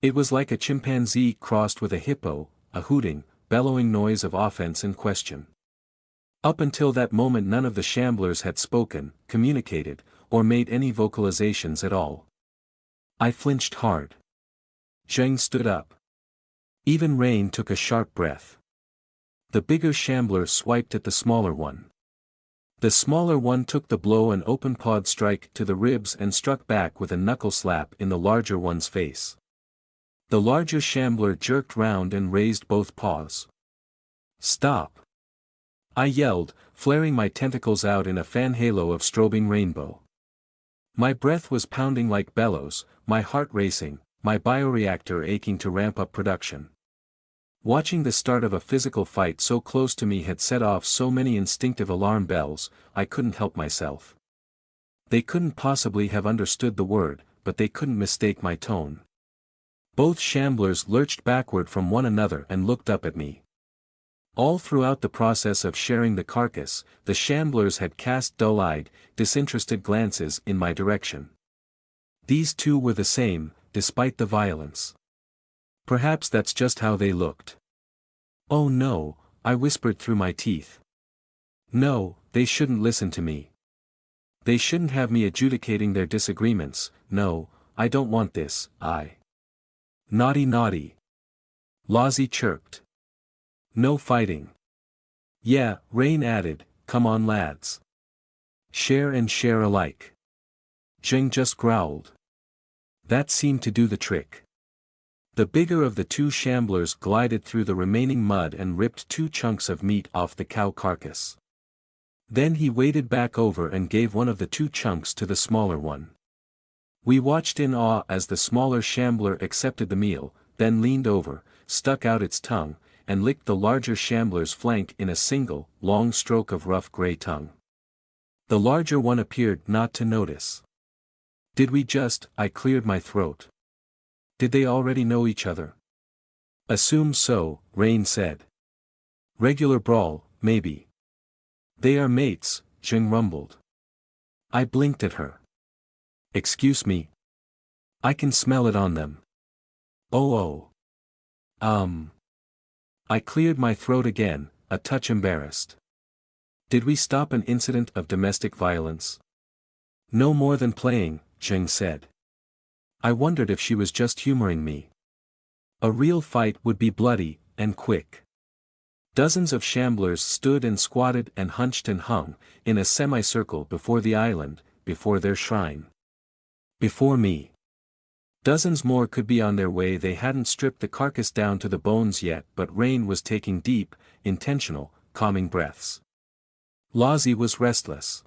It was like a chimpanzee crossed with a hippo, a hooting, bellowing noise of offense and question. Up until that moment none of the shamblers had spoken, communicated, or made any vocalizations at all. I flinched hard. Zheng stood up. Even Rain took a sharp breath. The bigger shambler swiped at the smaller one. The smaller one took the blow, an open-pawed strike to the ribs, and struck back with a knuckle slap in the larger one's face. The larger shambler jerked round and raised both paws. "Stop!" I yelled, flaring my tentacles out in a fan halo of strobing rainbow. My breath was pounding like bellows, my heart racing, my bioreactor aching to ramp up production. Watching the start of a physical fight so close to me had set off so many instinctive alarm bells, I couldn't help myself. They couldn't possibly have understood the word, but they couldn't mistake my tone. Both shamblers lurched backward from one another and looked up at me. All throughout the process of sharing the carcass, the shamblers had cast dull-eyed, disinterested glances in my direction. These two were the same, despite the violence. Perhaps that's just how they looked. "Oh no," I whispered through my teeth. "No, they shouldn't listen to me. They shouldn't have me adjudicating their disagreements. No, I don't want this, Naughty naughty." Lozzie chirped. "No fighting." "Yeah," Rain added, "come on lads. Share and share alike." Jing just growled. That seemed to do the trick. The bigger of the two shamblers glided through the remaining mud and ripped 2 chunks of meat off the cow carcass. Then he waded back over and gave one of the 2 chunks to the smaller one. We watched in awe as the smaller shambler accepted the meal, then leaned over, stuck out its tongue, and licked the larger shambler's flank in a single, long stroke of rough gray tongue. The larger one appeared not to notice. "Did we just," I cleared my throat. "Did they already know each other?" "Assume so," Rain said. "Regular brawl, maybe." "They are mates," Jing rumbled. I blinked at her. "Excuse me? I can smell it on them." Oh. I cleared my throat again, a touch embarrassed. "Did we stop an incident of domestic violence?" "No more than playing," Jing said. I wondered if she was just humoring me. A real fight would be bloody, and quick. Dozens of shamblers stood and squatted and hunched and hung, in a semicircle before the island, before their shrine. Before me. Dozens more could be on their way. They hadn't stripped the carcass down to the bones yet, but Rain was taking deep, intentional, calming breaths. Lozzie was restless.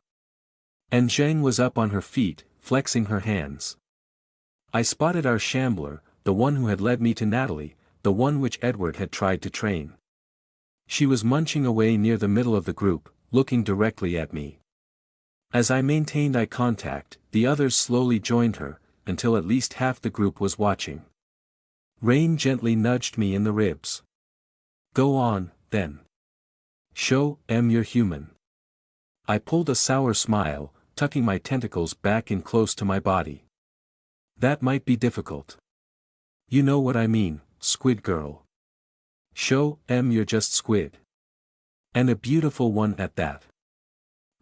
And Zhang was up on her feet, flexing her hands. I spotted our shambler, the one who had led me to Natalie, the one which Edward had tried to train. She was munching away near the middle of the group, looking directly at me. As I maintained eye contact, the others slowly joined her, until at least half the group was watching. Rain gently nudged me in the ribs. "Go on, then. Show 'em you're human." I pulled a sour smile, tucking my tentacles back in close to my body. "That might be difficult. You know what I mean, squid girl. Show 'em you're just squid. And a beautiful one at that."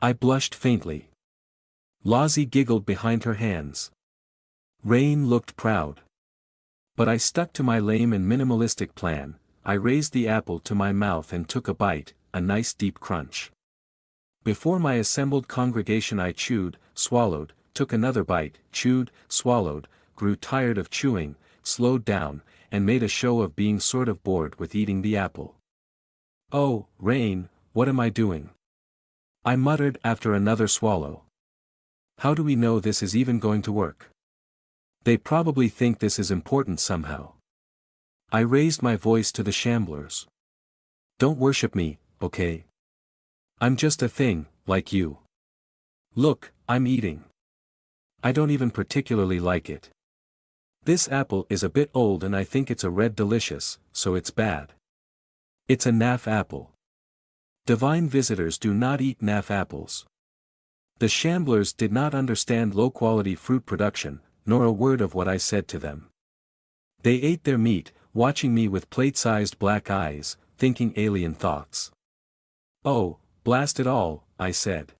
I blushed faintly. Lozzie giggled behind her hands. Rain looked proud. But I stuck to my lame and minimalistic plan. I raised the apple to my mouth and took a bite, a nice deep crunch. Before my assembled congregation I chewed, swallowed, took another bite, chewed, swallowed, grew tired of chewing, slowed down, and made a show of being sort of bored with eating the apple. "Oh, Rain, what am I doing?" I muttered after another swallow. "How do we know this is even going to work? They probably think this is important somehow." I raised my voice to the shamblers. "Don't worship me, okay? I'm just a thing, like you. Look, I'm eating. I don't even particularly like it. This apple is a bit old and I think it's a red delicious, so it's bad. It's a naff apple. Divine visitors do not eat naff apples." The shamblers did not understand low-quality fruit production, nor a word of what I said to them. They ate their meat, watching me with plate-sized black eyes, thinking alien thoughts. "Oh, blast it all," I said.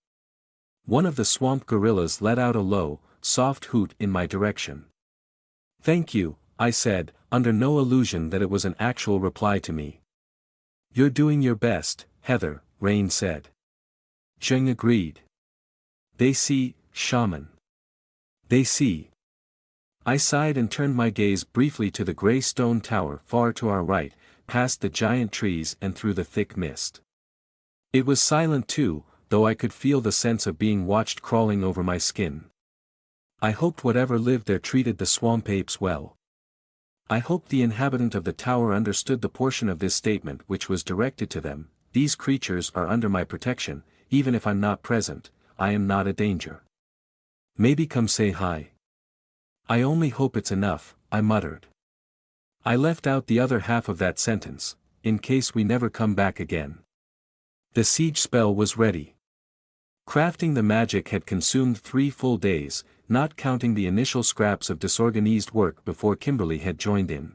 One of the swamp gorillas let out a low, soft hoot in my direction. "Thank you," I said, under no illusion that it was an actual reply to me. You're doing your best, Heather, Rain said. Zheng agreed. They see, shaman. They see. I sighed and turned my gaze briefly to the grey stone tower far to our right, past the giant trees and through the thick mist. It was silent too, though I could feel the sense of being watched crawling over my skin. I hoped whatever lived there treated the swamp apes well. I hoped the inhabitant of the tower understood the portion of this statement which was directed to them. These creatures are under my protection, even if I'm not present, I am not a danger. Maybe come say hi. I only hope it's enough, I muttered. I left out the other half of that sentence, in case we never come back again. The siege spell was ready. Crafting the magic had consumed 3 full days, not counting the initial scraps of disorganized work before Kimberly had joined in.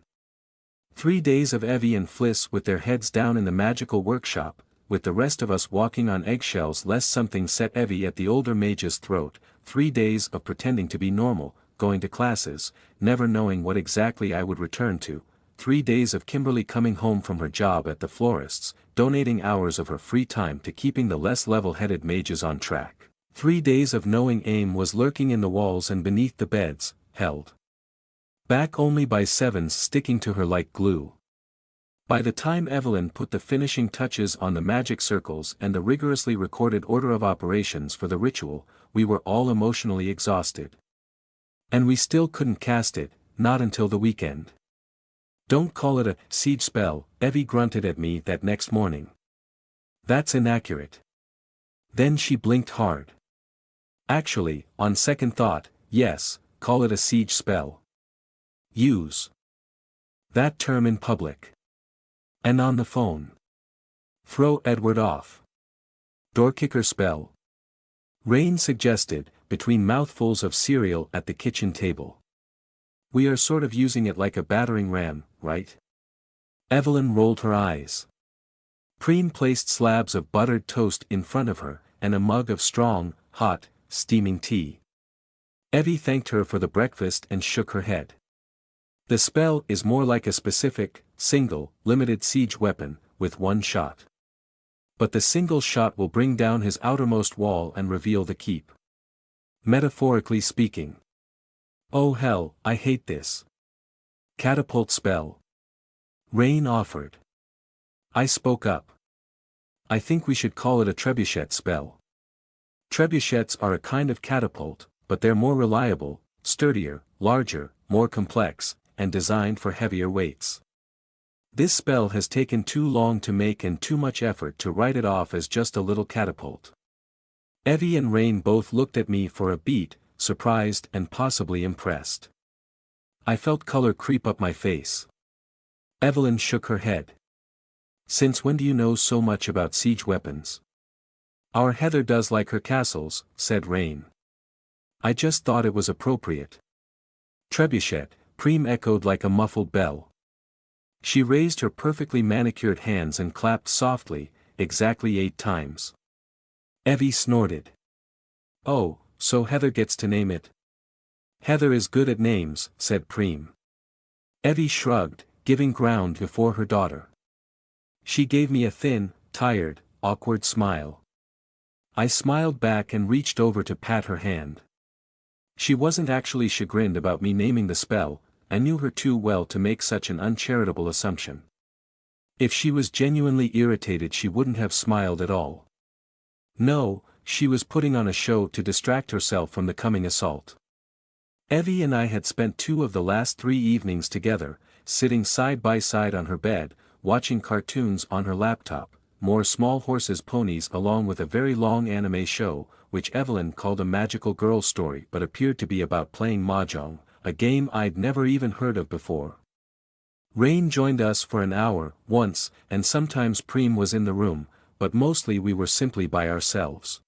3 days of Evie and Fliss with their heads down in the magical workshop, with the rest of us walking on eggshells lest something set Evie at the older mage's throat. 3 days of pretending to be normal, going to classes, never knowing what exactly I would return to. 3 days of Kimberly coming home from her job at the florist's, donating hours of her free time to keeping the less level-headed mages on track. 3 days of knowing AIM was lurking in the walls and beneath the beds, held back only by sevens sticking to her like glue. By the time Evelyn put the finishing touches on the magic circles and the rigorously recorded order of operations for the ritual, we were all emotionally exhausted. And we still couldn't cast it, not until the weekend. Don't call it a siege spell, Evie grunted at me that next morning. That's inaccurate. Then she blinked hard. Actually, on second thought, yes, call it a siege spell. Use that term in public. And on the phone. Throw Edward off. Doorkicker spell. Rain suggested, between mouthfuls of cereal at the kitchen table. We are sort of using it like a battering ram, right? Evelyn rolled her eyes. Preem placed slabs of buttered toast in front of her, and a mug of strong, hot, steaming tea. Evie thanked her for the breakfast and shook her head. The spell is more like a specific, single, limited siege weapon, with 1 shot. But the single shot will bring down his outermost wall and reveal the keep. Metaphorically speaking. Oh hell, I hate this. Catapult spell. Rain offered. I spoke up. I think we should call it a trebuchet spell. Trebuchets are a kind of catapult, but they're more reliable, sturdier, larger, more complex, and designed for heavier weights. This spell has taken too long to make and too much effort to write it off as just a little catapult. Evie and Rain both looked at me for a beat, surprised and possibly impressed. I felt color creep up my face. Evelyn shook her head. Since when do you know so much about siege weapons? Our Heather does like her castles, said Rain. I just thought it was appropriate. Trebuchet, Preem echoed like a muffled bell. She raised her perfectly manicured hands and clapped softly, exactly 8 times. Evie snorted. Oh, so Heather gets to name it. Heather is good at names, said Preem. Evie shrugged, giving ground before her daughter. She gave me a thin, tired, awkward smile. I smiled back and reached over to pat her hand. She wasn't actually chagrined about me naming the spell. I knew her too well to make such an uncharitable assumption. If she was genuinely irritated she wouldn't have smiled at all. No, she was putting on a show to distract herself from the coming assault. Evie and I had spent 2 of the last 3 evenings together, sitting side by side on her bed, watching cartoons on her laptop, more Small Horses Ponies along with a very long anime show, which Evelyn called a magical girl story but appeared to be about playing mahjong, a game I'd never even heard of before. Rain joined us for an hour, once, and sometimes Preem was in the room, but mostly we were simply by ourselves.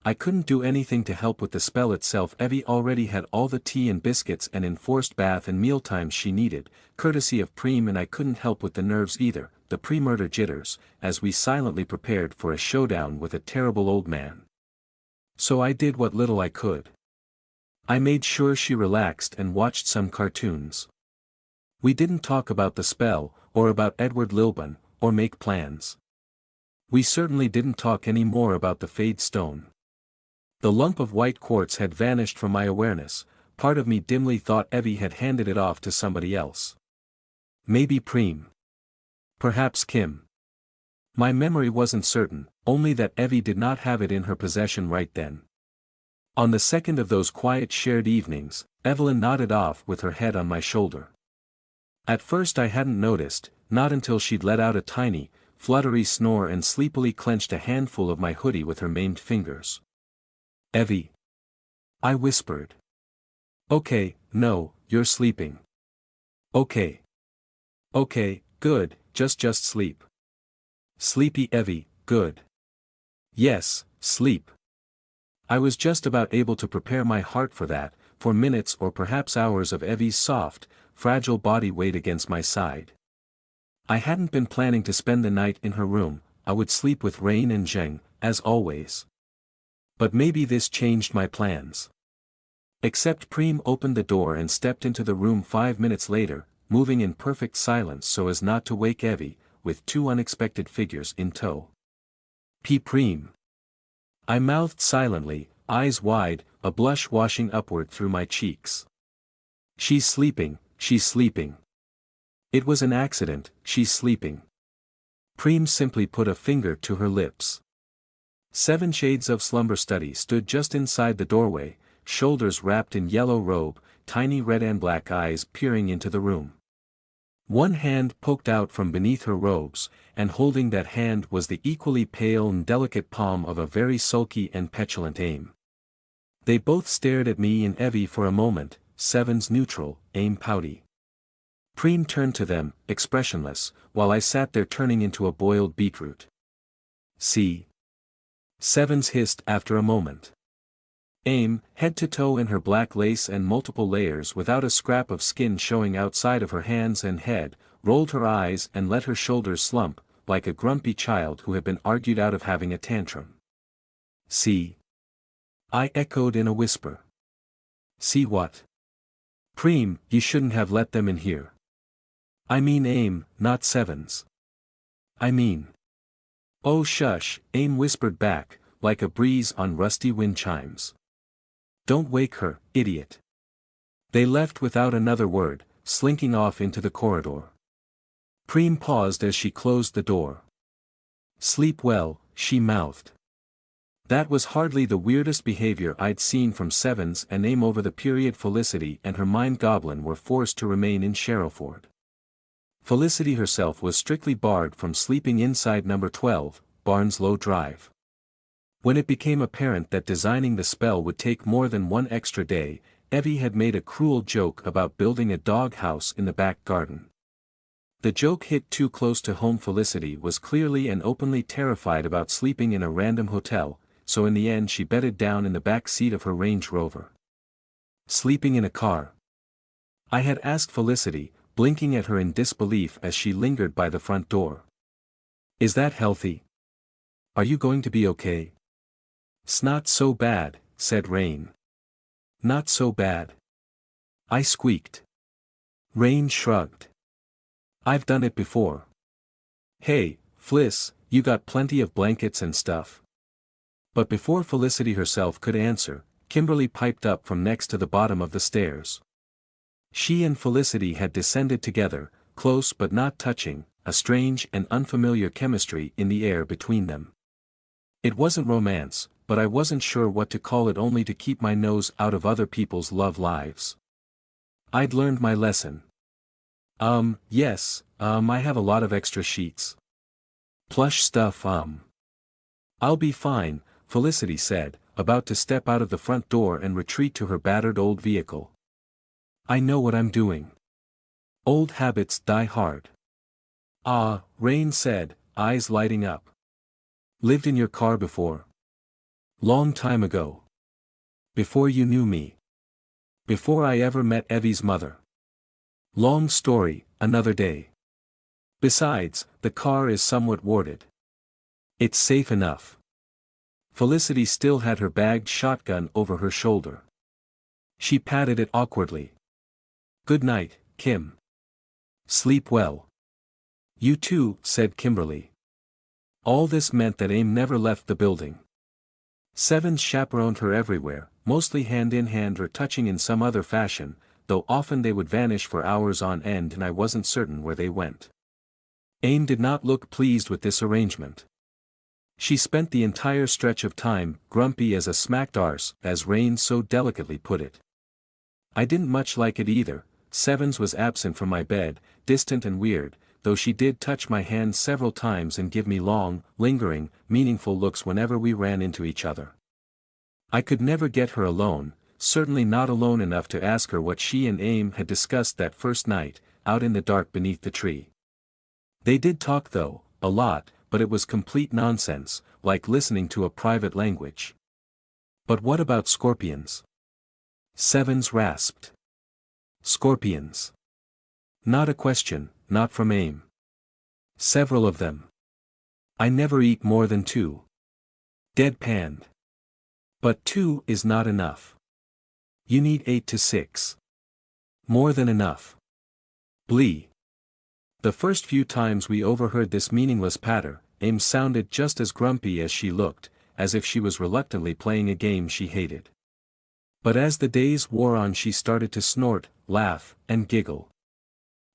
I couldn't do anything to help with the spell itself. Evie already had all the tea and biscuits and enforced bath and mealtimes she needed, courtesy of Preem, and I couldn't help with the nerves either, the pre-murder jitters, as we silently prepared for a showdown with a terrible old man. So I did what little I could. I made sure she relaxed and watched some cartoons. We didn't talk about the spell, or about Edward Lilburn, or make plans. We certainly didn't talk any more about the Fade Stone. The lump of white quartz had vanished from my awareness. Part of me dimly thought Evie had handed it off to somebody else. Maybe Preem. Perhaps Kim. My memory wasn't certain, only that Evie did not have it in her possession right then. On the second of those quiet shared evenings, Evelyn nodded off with her head on my shoulder. At first I hadn't noticed, not until she'd let out a tiny, fluttery snore and sleepily clenched a handful of my hoodie with her maimed fingers. "Evie," I whispered. "Okay, no, you're sleeping." "Okay. Okay, good, just sleep." "Sleepy Evie, good." "Yes, sleep." I was just about able to prepare my heart for that, for minutes or perhaps hours of Evie's soft, fragile body weight against my side. I hadn't been planning to spend the night in her room. I would sleep with Rain and Zheng, as always. But maybe this changed my plans. Except Preem opened the door and stepped into the room 5 minutes later, moving in perfect silence so as not to wake Evie, with 2 unexpected figures in tow. Preem," I mouthed silently, eyes wide, a blush washing upward through my cheeks. She's sleeping. It was an accident, she's sleeping." Preem simply put a finger to her lips. 7 shades of slumber study stood just inside the doorway, shoulders wrapped in yellow robe, tiny red and black eyes peering into the room. One hand poked out from beneath her robes, and holding that hand was the equally pale and delicate palm of a very sulky and petulant Aim. They both stared at me and Evie for a moment, 7's neutral, Aim pouty. Preem turned to them, expressionless, while I sat there turning into a boiled beetroot. "See?" 7's hissed after a moment. Aim, head to toe in her black lace and multiple layers without a scrap of skin showing outside of her hands and head, rolled her eyes and let her shoulders slump, like a grumpy child who had been argued out of having a tantrum. "See?" I echoed in a whisper. "See what?" "Preem, you shouldn't have let them in here." "I mean Aim, not 7's. I mean." "Oh shush," Aim whispered back, like a breeze on rusty wind chimes. "Don't wake her, idiot." They left without another word, slinking off into the corridor. Preem paused as she closed the door. "Sleep well," she mouthed. That was hardly the weirdest behavior I'd seen from 7's and Aim over the period Felicity and her mind goblin were forced to remain in Sherrowford. Felicity herself was strictly barred from sleeping inside number 12, Barnslow Drive. When it became apparent that designing the spell would take more than 1 extra day, Evie had made a cruel joke about building a dog house in the back garden. The joke hit too close to home. Felicity was clearly and openly terrified about sleeping in a random hotel, so in the end she bedded down in the back seat of her Range Rover. "Sleeping in a car?" I had asked Felicity, blinking at her in disbelief as she lingered by the front door. "Is that healthy? Are you going to be okay?" "'S not so bad," said Rain. "Not so bad?" I squeaked. Rain shrugged. "I've done it before." "Hey, Fliss, you got plenty of blankets and stuff?" But before Felicity herself could answer, Kimberly piped up from next to the bottom of the stairs. She and Felicity had descended together, close but not touching, a strange and unfamiliar chemistry in the air between them. It wasn't romance, but I wasn't sure what to call it, only to keep my nose out of other people's love lives. I'd learned my lesson. Yes, I have a lot of extra sheets. Plush stuff, I'll be fine," Felicity said, about to step out of the front door and retreat to her battered old vehicle. "I know what I'm doing. Old habits die hard." "Ah," Rain said, eyes lighting up. "Lived in your car before?" "Long time ago. Before you knew me. Before I ever met Evie's mother. Long story, another day. Besides, the car is somewhat warded. It's safe enough." Felicity still had her bagged shotgun over her shoulder. She patted it awkwardly. "Good night, Kim. Sleep well." You too, said Kimberly. All this meant that Aim never left the building. Sevens chaperoned her everywhere, mostly hand in hand or touching in some other fashion, though often they would vanish for hours on end and I wasn't certain where they went. Aim did not look pleased with this arrangement. She spent the entire stretch of time grumpy as a smacked arse, as Rain so delicately put it. I didn't much like it either. Sevens was absent from my bed, distant and weird, though she did touch my hand several times and give me long, lingering, meaningful looks whenever we ran into each other. I could never get her alone, certainly not alone enough to ask her what she and Aim had discussed that first night, out in the dark beneath the tree. They did talk though, a lot, but it was complete nonsense, like listening to a private language. But what about scorpions? Sevens rasped. Scorpions. Not a question, not from Aim. Several of them. I never eat more than 2. Deadpanned. But 2 is not enough. You need 8 to 6. More than enough. Blee. The first few times we overheard this meaningless patter, Aim sounded just as grumpy as she looked, as if she was reluctantly playing a game she hated. But as the days wore on she started to snort, laugh, and giggle.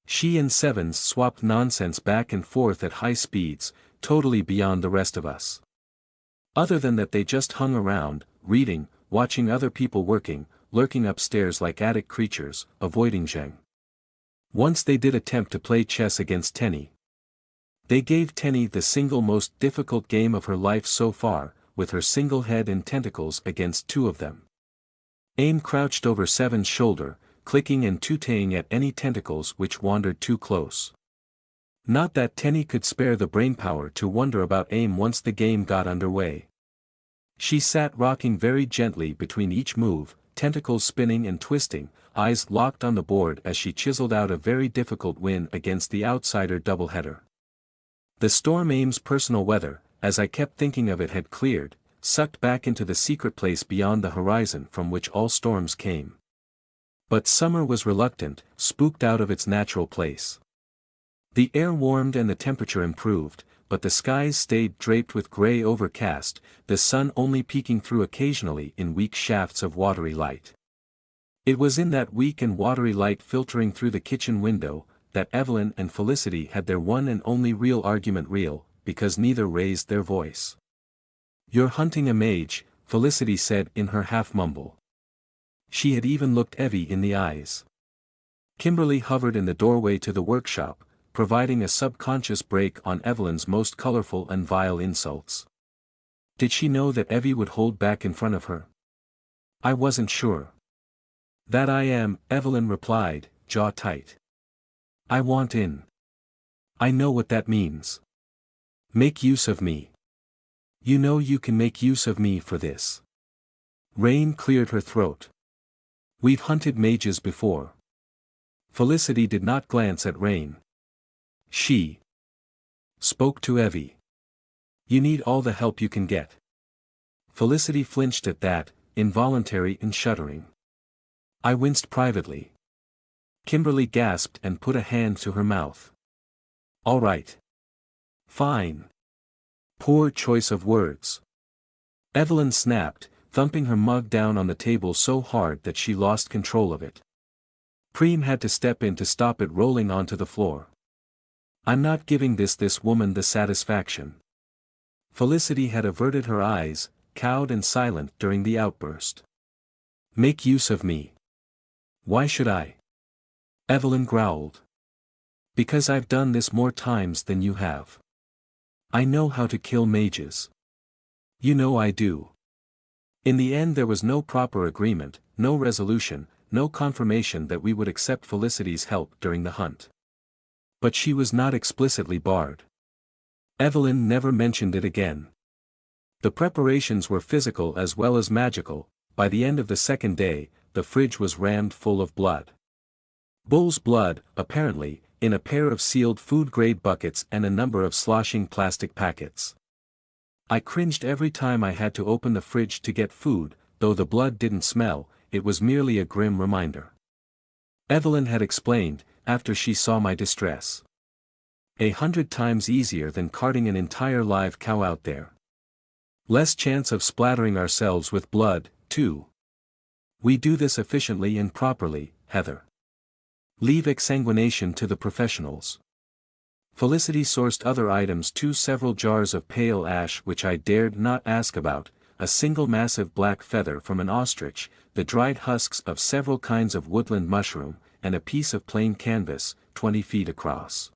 She and Sevens swapped nonsense back and forth at high speeds, totally beyond the rest of us. Other than that they just hung around, reading, watching other people working, lurking upstairs like attic creatures, avoiding Zheng. Once they did attempt to play chess against Tenny. They gave Tenny the single most difficult game of her life so far, with her single head and tentacles against 2 of them. Aim crouched over Seven's shoulder, clicking and tooting at any tentacles which wandered too close. Not that Tenny could spare the brainpower to wonder about Aim once the game got underway. She sat rocking very gently between each move, tentacles spinning and twisting, eyes locked on the board as she chiseled out a very difficult win against the outsider doubleheader. The storm Aim's personal weather, as I kept thinking of it, had cleared, sucked back into the secret place beyond the horizon from which all storms came. But summer was reluctant, spooked out of its natural place. The air warmed and the temperature improved, but the skies stayed draped with gray overcast, the sun only peeking through occasionally in weak shafts of watery light. It was in that weak and watery light filtering through the kitchen window, that Evelyn and Felicity had their one and only real argument, because neither raised their voice. "You're hunting a mage," Felicity said in her half-mumble. She had even looked Evie in the eyes. Kimberly hovered in the doorway to the workshop, providing a subconscious break on Evelyn's most colorful and vile insults. Did she know that Evie would hold back in front of her? I wasn't sure. "That I am," Evelyn replied, jaw tight. "I want in. I know what that means. Make use of me. You know you can make use of me for this." Rain cleared her throat. "We've hunted mages before." Felicity did not glance at Rain. She spoke to Evie. "You need all the help you can get." Felicity flinched at that, involuntary and shuddering. I winced privately. Kimberly gasped and put a hand to her mouth. "All right. Fine." Poor choice of words. Evelyn snapped, thumping her mug down on the table so hard that she lost control of it. Preem had to step in to stop it rolling onto the floor. "I'm not giving this woman the satisfaction." Felicity had averted her eyes, cowed and silent during the outburst. "Make use of me. Why should I?" Evelyn growled. "Because I've done this more times than you have. I know how to kill mages. You know I do." In the end there was no proper agreement, no resolution, no confirmation that we would accept Felicity's help during the hunt. But she was not explicitly barred. Evelyn never mentioned it again. The preparations were physical as well as magical. By the end of the second day, the fridge was rammed full of blood. Bull's blood, apparently, in a pair of sealed food-grade buckets and a number of sloshing plastic packets. I cringed every time I had to open the fridge to get food, though the blood didn't smell, it was merely a grim reminder. Evelyn had explained, after she saw my distress. 100 times easier than carting an entire live cow out there. Less chance of splattering ourselves with blood, too. We do this efficiently and properly, Heather. Leave exsanguination to the professionals. Felicity sourced other items too, several jars of pale ash which I dared not ask about, a single massive black feather from an ostrich, the dried husks of several kinds of woodland mushroom, and a piece of plain canvas, 20 feet across.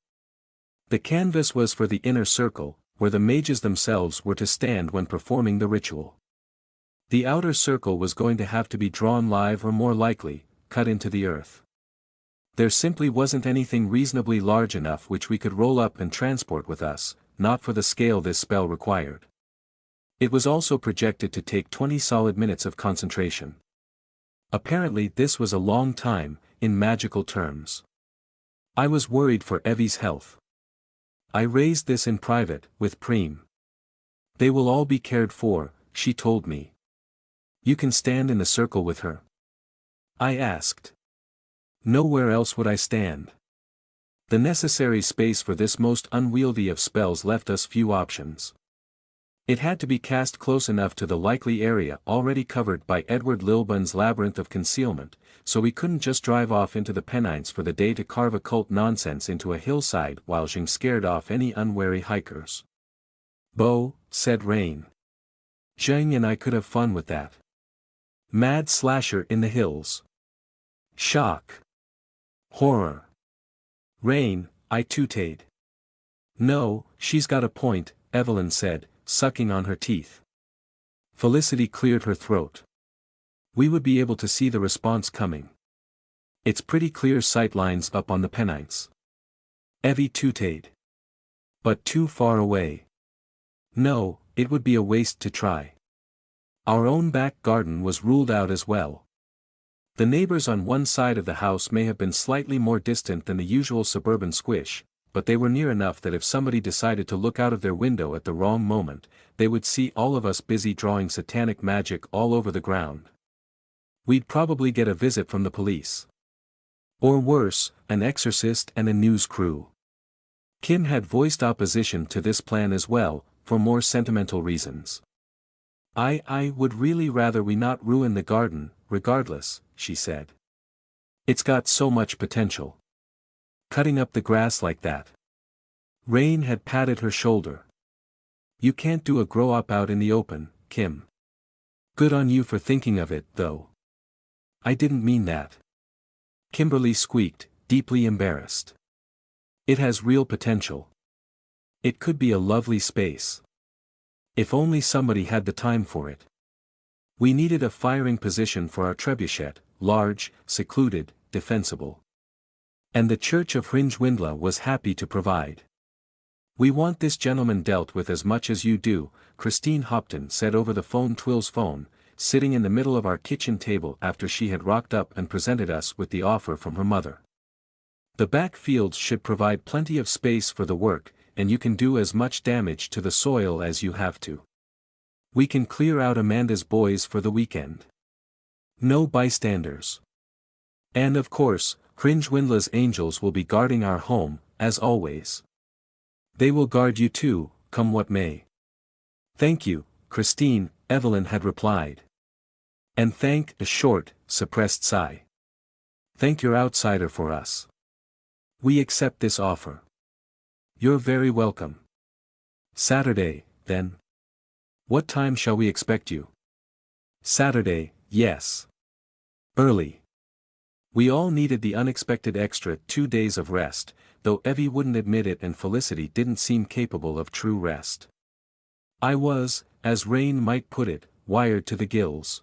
The canvas was for the inner circle, where the mages themselves were to stand when performing the ritual. The outer circle was going to have to be drawn live or more likely, cut into the earth. There simply wasn't anything reasonably large enough which we could roll up and transport with us, not for the scale this spell required. It was also projected to take 20 solid minutes of concentration. Apparently this was a long time, in magical terms. I was worried for Evie's health. I raised this in private, with Preem. They will all be cared for, she told me. You can stand in the circle with her? I asked. Nowhere else would I stand. The necessary space for this most unwieldy of spells left us few options. It had to be cast close enough to the likely area already covered by Edward Lilburn's labyrinth of concealment, so we couldn't just drive off into the Pennines for the day to carve occult nonsense into a hillside while Jing scared off any unwary hikers. Bo, said Rain. Jing and I could have fun with that. Mad slasher in the hills. Shock. Horror. Rain, I tooted. No, she's got a point, Evelyn said, sucking on her teeth. Felicity cleared her throat. We would be able to see the response coming. It's pretty clear sight lines up on the Pennines. Evie tooted. But too far away. No, it would be a waste to try. Our own back garden was ruled out as well. The neighbors on one side of the house may have been slightly more distant than the usual suburban squish, but they were near enough that if somebody decided to look out of their window at the wrong moment, they would see all of us busy drawing satanic magic all over the ground. We'd probably get a visit from the police. Or worse, an exorcist and a news crew. Kim had voiced opposition to this plan as well, for more sentimental reasons. I would really rather we not ruin the garden, regardless, she said. It's got so much potential. Cutting up the grass like that. Rain had patted her shoulder. You can't do a grow-up out in the open, Kim. Good on you for thinking of it, though. I didn't mean that. Kimberly squeaked, deeply embarrassed. It has real potential. It could be a lovely space. If only somebody had the time for it. We needed a firing position for our trebuchet, large, secluded, defensible. And the Church of Hringewindla was happy to provide. We want this gentleman dealt with as much as you do, Christine Hopton said over the phone. Twill's phone, sitting in the middle of our kitchen table after she had rocked up and presented us with the offer from her mother. The back fields should provide plenty of space for the work, and you can do as much damage to the soil as you have to. We can clear out Amanda's boys for the weekend. No bystanders. And of course, Hringewindla's angels will be guarding our home, as always. They will guard you too, come what may. Thank you, Christine, Evelyn had replied. And thank a short, suppressed sigh. Thank your outsider for us. We accept this offer. You're very welcome. Saturday, then. What time shall we expect you? Saturday, yes. Early. We all needed the unexpected extra 2 days of rest, though Evie wouldn't admit it and Felicity didn't seem capable of true rest. I was, as Rain might put it, wired to the gills.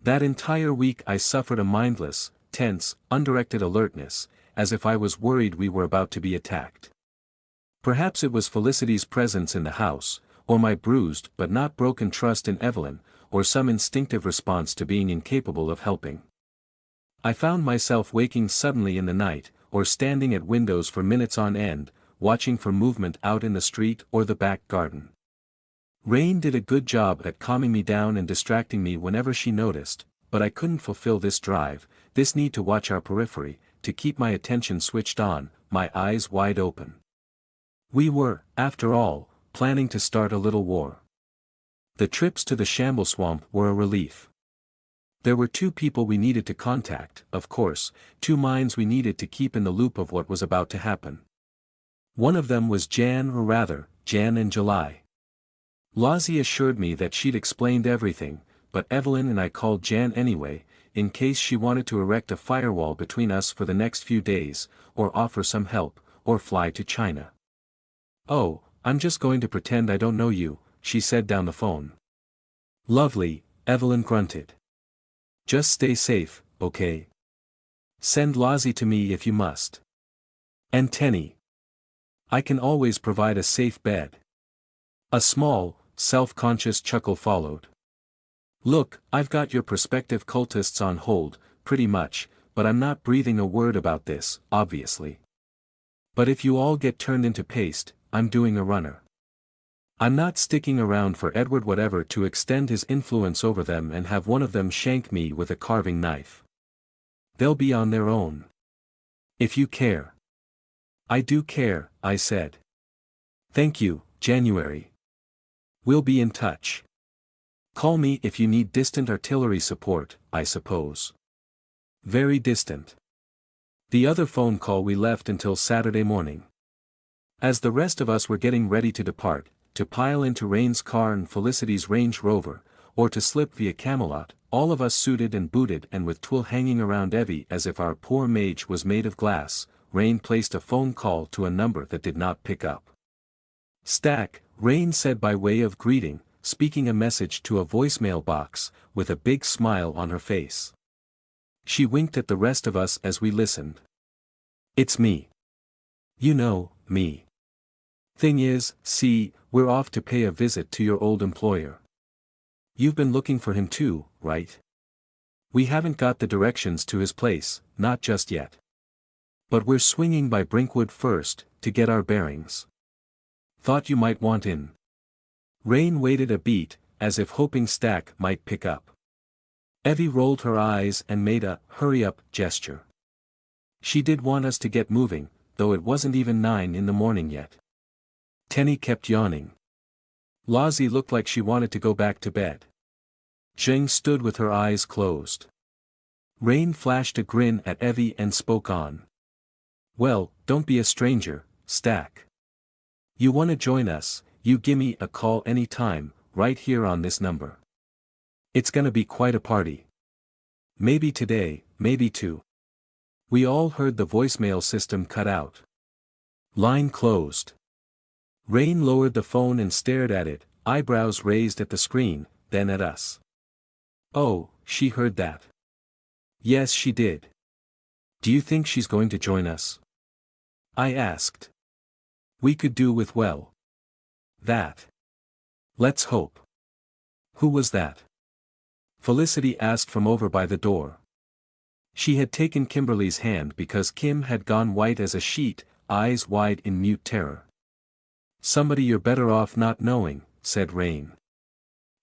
That entire week I suffered a mindless, tense, undirected alertness, as if I was worried we were about to be attacked. Perhaps it was Felicity's presence in the house, or my bruised but not broken trust in Evelyn, or some instinctive response to being incapable of helping. I found myself waking suddenly in the night, or standing at windows for minutes on end, watching for movement out in the street or the back garden. Rain did a good job at calming me down and distracting me whenever she noticed, but I couldn't fulfill this drive, this need to watch our periphery, to keep my attention switched on, my eyes wide open. We were, after all, planning to start a little war. The trips to the Shamble Swamp were a relief. There were two people we needed to contact, of course, two minds we needed to keep in the loop of what was about to happen. One of them was Jan, or rather, Jan and July. Lozzie assured me that she'd explained everything, but Evelyn and I called Jan anyway, in case she wanted to erect a firewall between us for the next few days, or offer some help, or fly to China. "Oh, I'm just going to pretend I don't know you," she said down the phone. "Lovely," Evelyn grunted. "Just stay safe, okay? Send Lozzie to me if you must. And Tenny. I can always provide a safe bed." A small, self-conscious chuckle followed. "Look, I've got your prospective cultists on hold, pretty much, but I'm not breathing a word about this, obviously. But if you all get turned into paste, I'm doing a runner. I'm not sticking around for Edward whatever to extend his influence over them and have one of them shank me with a carving knife. They'll be on their own. If you care." "I do care," I said. "Thank you, January. We'll be in touch. Call me if you need distant artillery support, I suppose." "Very distant." The other phone call we left until Saturday morning. As the rest of us were getting ready to depart, to pile into Rain's car and Felicity's Range Rover, or to slip via Camelot, all of us suited and booted and with Twill hanging around Evie as if our poor mage was made of glass, Rain placed a phone call to a number that did not pick up. "Stack," Rain said by way of greeting, speaking a message to a voicemail box, with a big smile on her face. She winked at the rest of us as we listened. "It's me. You know, me. Thing is, see, we're off to pay a visit to your old employer. You've been looking for him too, right? We haven't got the directions to his place, not just yet. But we're swinging by Brinkwood first, to get our bearings. Thought you might want in." Rain waited a beat, as if hoping Stack might pick up. Evie rolled her eyes and made a hurry-up gesture. She did want us to get moving, though it wasn't even 9 in the morning yet. Tenny kept yawning. Lozzie looked like she wanted to go back to bed. Jing stood with her eyes closed. Rain flashed a grin at Evie and spoke on. "Well, don't be a stranger, Stack. You wanna join us, you gimme a call any time, right here on this number. It's gonna be quite a party. Maybe today, maybe two." We all heard the voicemail system cut out. Line closed. Rain lowered the phone and stared at it, eyebrows raised at the screen, then at us. "Oh, she heard that." "Yes, she did. Do you think she's going to join us?" I asked. "We could do with that. Let's hope." "Who was that?" Felicity asked from over by the door. She had taken Kimberly's hand because Kim had gone white as a sheet, eyes wide in mute terror. "Somebody you're better off not knowing," said Rain.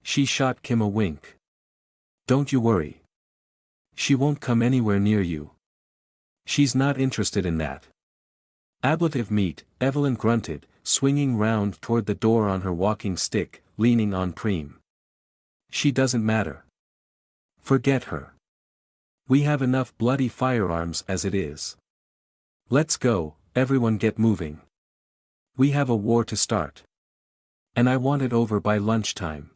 She shot Kim a wink. "Don't you worry. She won't come anywhere near you. She's not interested in that." "Ablative meat," Evelyn grunted, swinging round toward the door on her walking stick, leaning on Preem. "She doesn't matter. Forget her. We have enough bloody firearms as it is. Let's go, everyone get moving. We have a war to start. And I want it over by lunchtime."